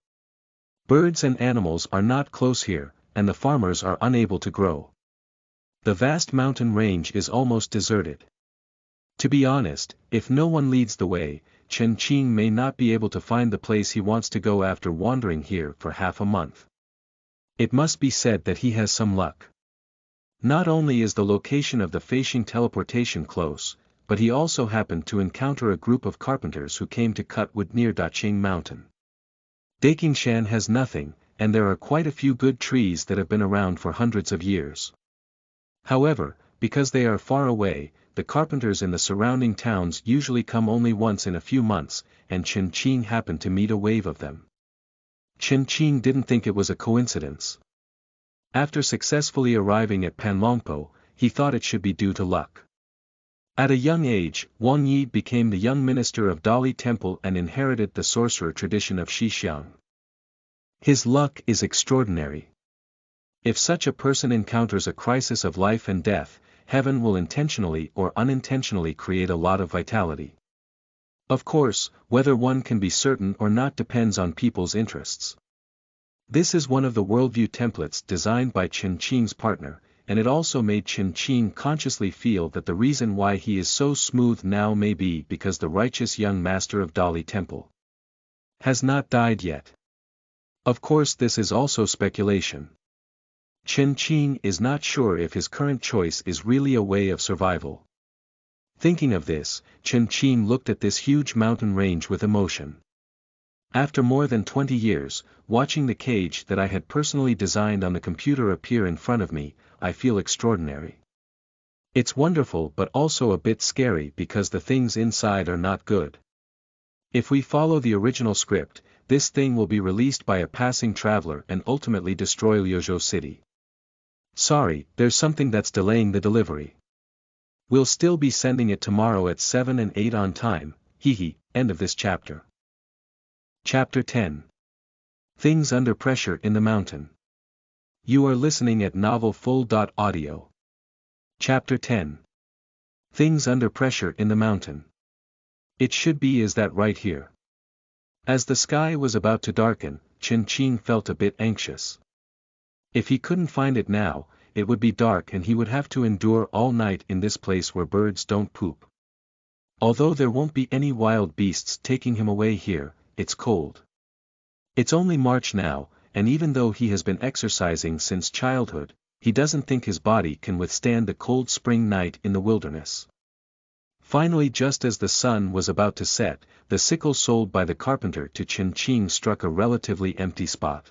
Birds and animals are not close here, and the farmers are unable to grow. The vast mountain range is almost deserted. To be honest, if no one leads the way, Chen Qing may not be able to find the place he wants to go after wandering here for half a month. It must be said that he has some luck. Not only is the location of the Feixing teleportation close, but he also happened to encounter a group of carpenters who came to cut wood near Daqing Mountain. Daqingshan has nothing, and there are quite a few good trees that have been around for hundreds of years. However, because they are far away, the carpenters in the surrounding towns usually come only once in a few months, and Chen Qing happened to meet a wave of them. Chen Qing didn't think it was a coincidence. After successfully arriving at Panlongpo, he thought it should be due to luck. At a young age, Wang Yi became the young minister of Dali Temple and inherited the sorcerer tradition of Xixiang. His luck is extraordinary. If such a person encounters a crisis of life and death, heaven will intentionally or unintentionally create a lot of vitality. Of course, whether one can be certain or not depends on people's interests. This is one of the worldview templates designed by Chen Qing's partner, and it also made Chen Qing consciously feel that the reason why he is so smooth now may be because the righteous young master of Dali Temple has not died yet. Of course, this is also speculation. Chen Qing is not sure if his current choice is really a way of survival. Thinking of this, Chen Qing looked at this huge mountain range with emotion. After more than 20 years, watching the cage that I had personally designed on the computer appear in front of me, I feel extraordinary. It's wonderful but also a bit scary because the things inside are not good. If we follow the original script, this thing will be released by a passing traveler and ultimately destroy Liuzhou City. Sorry, there's something that's delaying the delivery. We'll still be sending it tomorrow at 7 and 8 on time, end of this chapter. Chapter 10. Things Under Pressure in the Mountain. You are listening at novelfull.audio. Chapter 10. Things Under Pressure in the Mountain. It should be is that right here. As the sky was about to darken, Chen Qing felt a bit anxious. If he couldn't find it now, it would be dark and he would have to endure all night in this place where birds don't poop. Although there won't be any wild beasts taking him away here, it's cold. It's only March now, and even though he has been exercising since childhood, he doesn't think his body can withstand the cold spring night in the wilderness. Finally, just as the sun was about to set, the sickle sold by the carpenter to Chen Qing struck a relatively empty spot.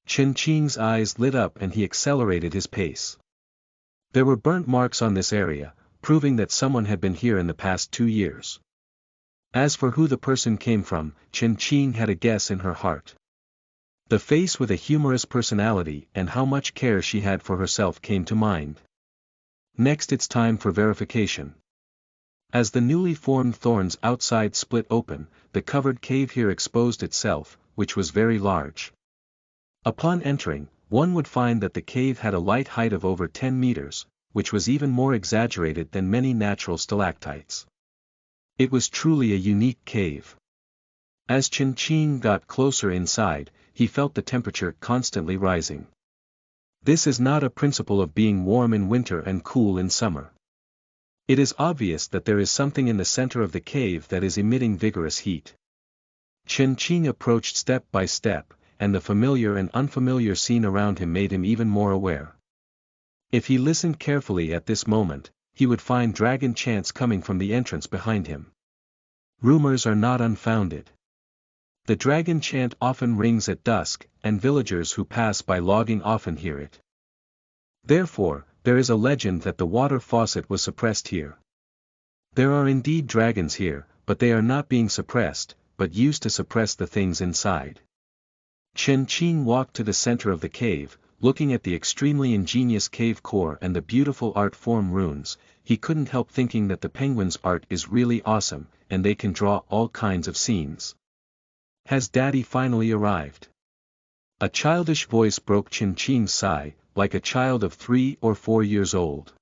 Chen Qing's eyes lit up and he accelerated his pace. There were burnt marks on this area, proving that someone had been here in the past 2 years. As for who the person came from, Chen Qing had a guess in her heart. The face with a humorous personality and how much care she had for herself came to mind. Next, it's time for verification. As the newly formed thorns outside split open, the covered cave here exposed itself, which was very large. Upon entering, one would find that the cave had a light height of over 10 meters, which was even more exaggerated than many natural stalactites. It was truly a unique cave. As Chen Qing got closer inside, he felt the temperature constantly rising. This is not a principle of being warm in winter and cool in summer. It is obvious that there is something in the center of the cave that is emitting vigorous heat. Chen Qing approached step by step, and the familiar and unfamiliar scene around him made him even more aware. If he listened carefully at this moment, he would find dragon chants coming from the entrance behind him. Rumors are not unfounded. The dragon chant often rings at dusk, and villagers who pass by logging often hear it. Therefore, there is a legend that the water faucet was suppressed here. There are indeed dragons here, but they are not being suppressed, but used to suppress the things inside. Chen Qing walked to the center of the cave, looking at the extremely ingenious cave core and the beautiful art form runes. He couldn't help thinking that the penguins' art is really awesome, and they can draw all kinds of scenes. Has Daddy finally arrived? A childish voice broke Chen Qing's sigh, like a child of 3 or 4 years old.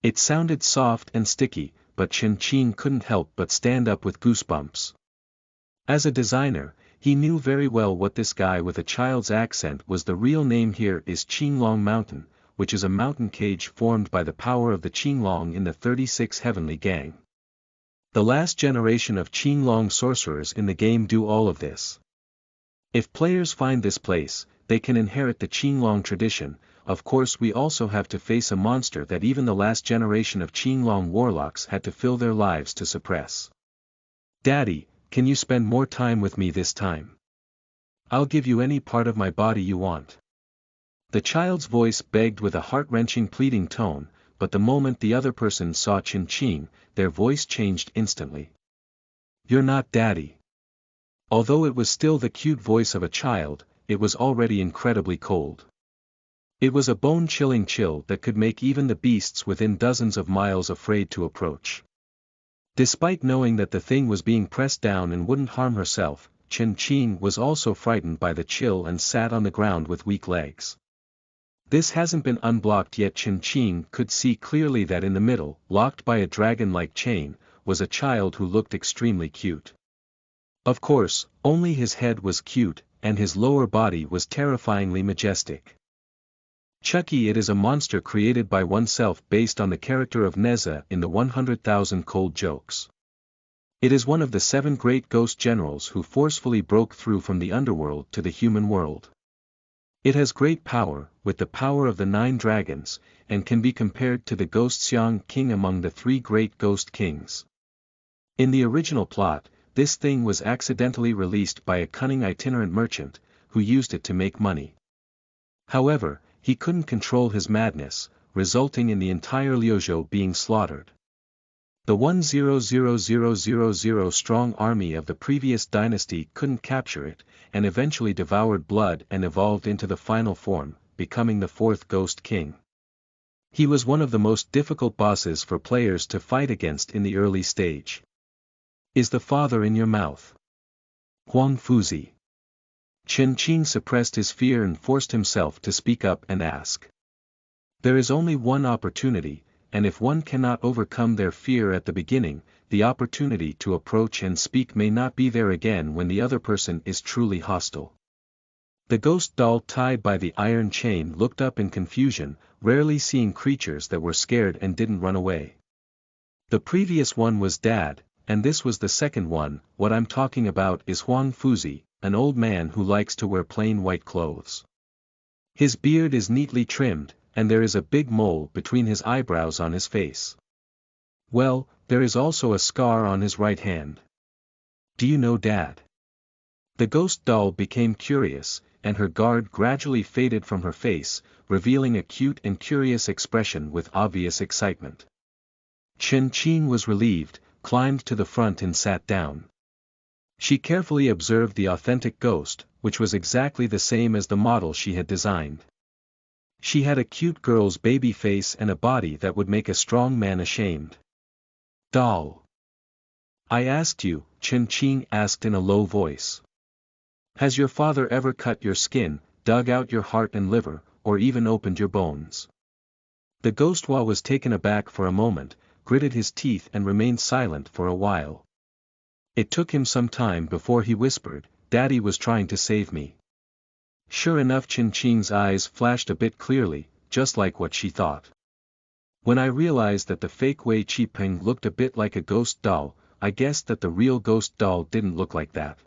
It sounded soft and sticky, but Chen Qing couldn't help but stand up with goosebumps. As a designer, he knew very well what this guy with a child's accent was. The real name here is Qinglong Mountain, which is a mountain cage formed by the power of the Qinglong in the 36 Heavenly Gang. The last generation of Qinglong sorcerers in the game do all of this. If players find this place, they can inherit the Qinglong tradition. Of course, we also have to face a monster that even the last generation of Qinglong warlocks had to fill their lives to suppress. Daddy, can you spend more time with me this time? I'll give you any part of my body you want. The child's voice begged with a heart-wrenching pleading tone, but the moment the other person saw Chen Qing, their voice changed instantly. You're not Daddy. Although it was still the cute voice of a child, it was already incredibly cold. It was a bone-chilling chill that could make even the beasts within dozens of miles afraid to approach. Despite knowing that the thing was being pressed down and wouldn't harm herself, Chen Qing was also frightened by the chill and sat on the ground with weak legs. This hasn't been unblocked yet. Chen Qing could see clearly that in the middle, locked by a dragon-like chain, was a child who looked extremely cute. Of course, only his head was cute, and his lower body was terrifyingly majestic. Chucky, it is a monster created by oneself based on the character of Neza in the 100,000 Cold Jokes. It is one of the 7 great ghost generals who forcefully broke through from the underworld to the human world. It has great power, with the power of the 9 dragons, and can be compared to the ghost Chen Qing among the 3 great ghost kings. In the original plot, this thing was accidentally released by a cunning itinerant merchant, who used it to make money. However, he couldn't control his madness, resulting in the entire Liuzhou being slaughtered. The 100,000 strong army of the previous dynasty couldn't capture it, and eventually devoured blood and evolved into the final form, becoming the 4th Ghost King. He was one of the most difficult bosses for players to fight against in the early stage. Is the father in your mouth? Huang Fuzi. Chen Qing suppressed his fear and forced himself to speak up and ask. There is only one opportunity, and if one cannot overcome their fear at the beginning, the opportunity to approach and speak may not be there again when the other person is truly hostile. The ghost doll tied by the iron chain looked up in confusion, rarely seeing creatures that were scared and didn't run away. The previous one was Dad, and this was the second one. What I'm talking about is Huang Fuzi, an old man who likes to wear plain white clothes. His beard is neatly trimmed, and there is a big mole between his eyebrows on his face. Well, there is also a scar on his right hand. Do you know Dad? The ghost doll became curious, and her guard gradually faded from her face, revealing a cute and curious expression with obvious excitement. Chen Qing was relieved, climbed to the front and sat down. She carefully observed the authentic ghost, which was exactly the same as the model she had designed. She had a cute girl's baby face and a body that would make a strong man ashamed. Doll. I asked you, Chen Qing asked in a low voice. Has your father ever cut your skin, dug out your heart and liver, or even opened your bones? The ghost Hua was taken aback for a moment, gritted his teeth and remained silent for a while. It took him some time before he whispered, Daddy was trying to save me. Sure enough, Chen Qing's eyes flashed a bit clearly, just like what she thought. When I realized that the fake Wei Qipeng looked a bit like a ghost doll, I guessed that the real ghost doll didn't look like that.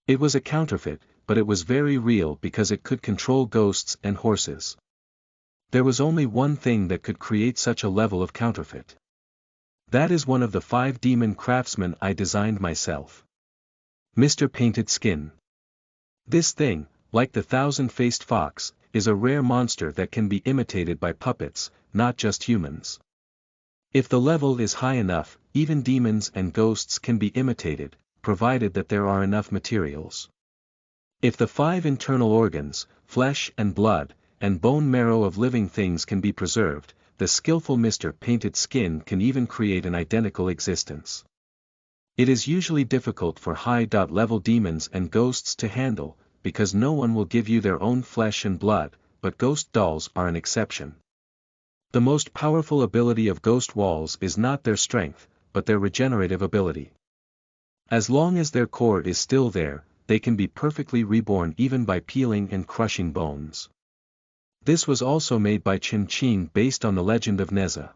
It was a counterfeit, but it was very real because it could control ghosts and horses. There was only one thing that could create such a level of counterfeit. That is one of the 5 demon craftsmen I designed myself. Mr. Painted Skin. This thing, like the 1,000-faced fox, is a rare monster that can be imitated by puppets, not just humans. If the level is high enough, even demons and ghosts can be imitated, provided that there are enough materials. If the 5 internal organs, flesh and blood, and bone marrow of living things can be preserved, the skillful Mr. Painted Skin can even create an identical existence. It is usually difficult for high-level demons and ghosts to handle, because no one will give you their own flesh and blood, but ghost dolls are an exception. The most powerful ability of ghost walls is not their strength, but their regenerative ability. As long as their core is still there, they can be perfectly reborn even by peeling and crushing bones. This was also made by Chen Qing based on the legend of Neza.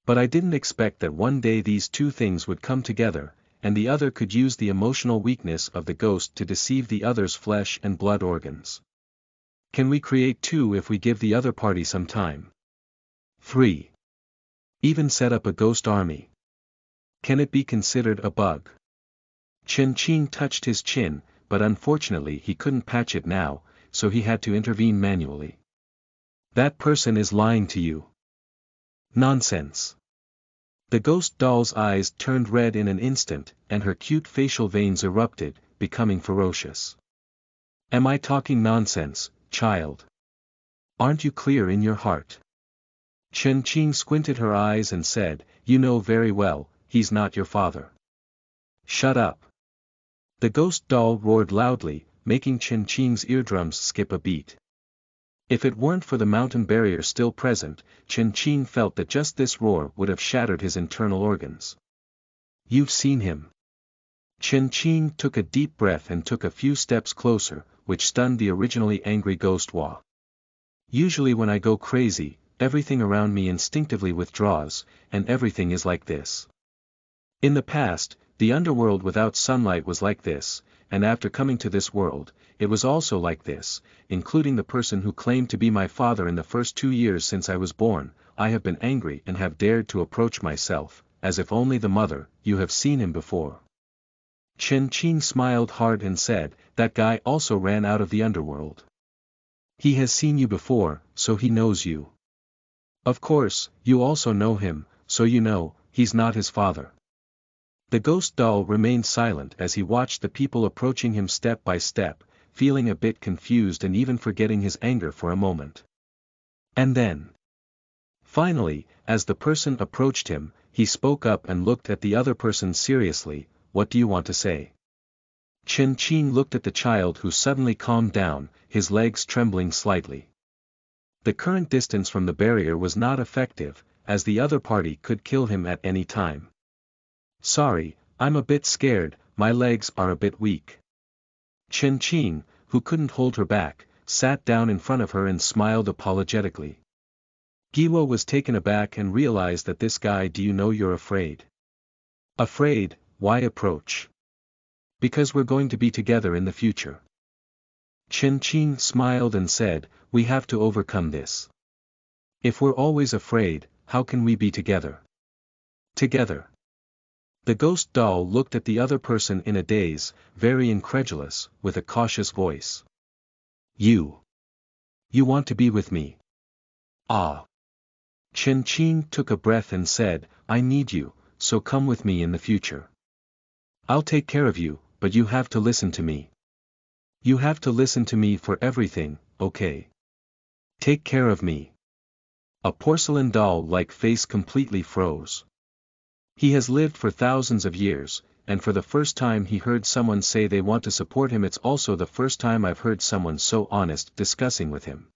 But I didn't expect that one day these two things would come together, and the other could use the emotional weakness of the ghost to deceive the other's flesh and blood organs. Can we create 2 if we give the other party some time? 3. Even set up a ghost army. Can it be considered a bug? Chen Qing touched his chin, but unfortunately he couldn't patch it now, so he had to intervene manually. That person is lying to you. Nonsense. The ghost doll's eyes turned red in an instant, and her cute facial veins erupted, becoming ferocious. Am I talking nonsense, child? Aren't you clear in your heart? Chen Qing squinted her eyes and said, you know very well, he's not your father. Shut up. The ghost doll roared loudly, making Chen Qing's eardrums skip a beat. If it weren't for the mountain barrier still present, Chen Qing felt that just this roar would have shattered his internal organs. You've seen him. Chen Qing took a deep breath and took a few steps closer, which stunned the originally angry ghost Hua. Usually when I go crazy, everything around me instinctively withdraws, and everything is like this. In the past, the underworld without sunlight was like this, and after coming to this world, it was also like this, including the person who claimed to be my father in the first 2 years since I was born. I have been angry and have dared to approach myself, as if only the mother, you have seen him before. Chen Qing smiled hard and said, that guy also ran out of the underworld. He has seen you before, so he knows you. Of course, you also know him, so you know, he's not his father. The ghost doll remained silent as he watched the people approaching him step by step, feeling a bit confused and even forgetting his anger for a moment. And then, finally, as the person approached him, he spoke up and looked at the other person seriously, what do you want to say? Chen Qing looked at the child who suddenly calmed down, his legs trembling slightly. The current distance from the barrier was not effective, as the other party could kill him at any time. Sorry, I'm a bit scared, my legs are a bit weak. Chen Qing, who couldn't hold her back, sat down in front of her and smiled apologetically. Giwa was taken aback and realized that this guy, do you know you're afraid? Afraid, why approach? Because we're going to be together in the future. Chen Qing smiled and said, we have to overcome this. If we're always afraid, how can we be together? Together. The ghost doll looked at the other person in a daze, very incredulous, with a cautious voice. You want to be with me? Ah. Chen Qing took a breath and said, I need you, so come with me in the future. I'll take care of you, but you have to listen to me. You have to listen to me for everything, okay? Take care of me. A porcelain doll-like face completely froze. He has lived for thousands of years, and for the first time he heard someone say they want to support him. It's also the first time I've heard someone so honest discussing with him.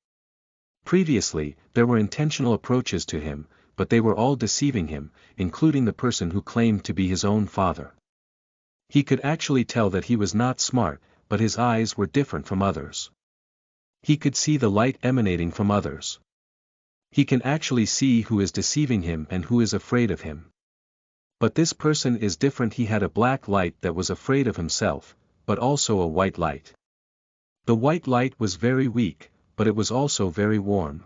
Previously, there were intentional approaches to him, but they were all deceiving him, including the person who claimed to be his own father. He could actually tell that he was not smart, but his eyes were different from others. He could see the light emanating from others. He can actually see who is deceiving him and who is afraid of him. But this person is different. He had a black light that was afraid of himself, but also a white light. The white light was very weak, but it was also very warm.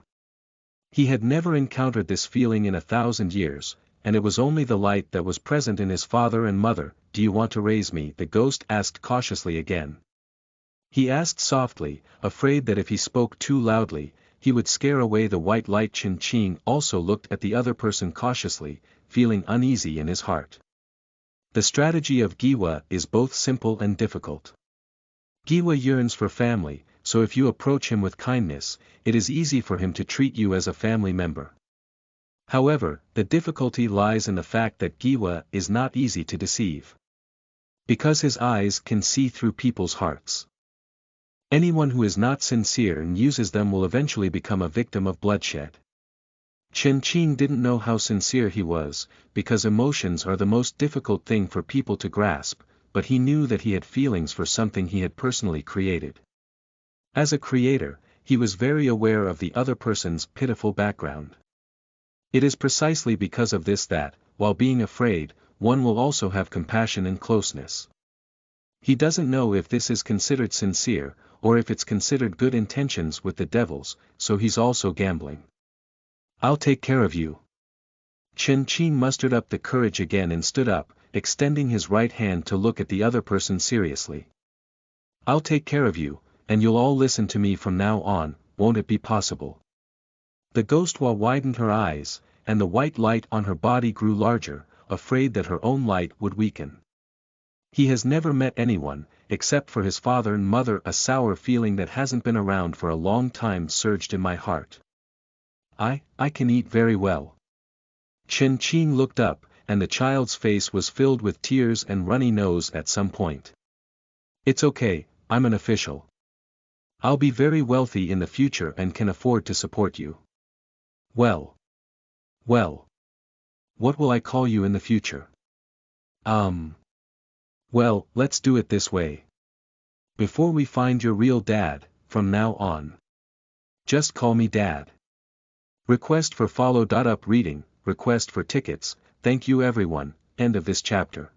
He had never encountered this feeling in 1,000 years, and it was only the light that was present in his father and mother. Do you want to raise me? The ghost asked cautiously again. He asked softly, afraid that if he spoke too loudly, he would scare away the white light. Chen Qing also looked at the other person cautiously, feeling uneasy in his heart. The strategy of Giwa is both simple and difficult. Giwa yearns for family, so if you approach him with kindness, it is easy for him to treat you as a family member. However, the difficulty lies in the fact that Giwa is not easy to deceive. Because his eyes can see through people's hearts. Anyone who is not sincere and uses them will eventually become a victim of bloodshed. Chen Qing didn't know how sincere he was, because emotions are the most difficult thing for people to grasp, but he knew that he had feelings for something he had personally created. As a creator, he was very aware of the other person's pitiful background. It is precisely because of this that, while being afraid, one will also have compassion and closeness. He doesn't know if this is considered sincere, or if it's considered good intentions with the devils, so he's also gambling. I'll take care of you. Chen Qing mustered up the courage again and stood up, extending his right hand to look at the other person seriously. I'll take care of you, and you'll all listen to me from now on, won't it be possible? The ghost widened her eyes, and the white light on her body grew larger, afraid that her own light would weaken. He has never met anyone, except for his father and mother. A sour feeling that hasn't been around for a long time surged in my heart. I can eat very well. Chen Qing looked up, and the child's face was filled with tears and runny nose at some point. It's okay, I'm an official. I'll be very wealthy in the future and can afford to support you. Well. What will I call you in the future? Well, let's do it this way. Before we find your real dad, from now on, just call me Dad. Request for follow. Up reading, request for tickets. Thank you everyone. End of this chapter.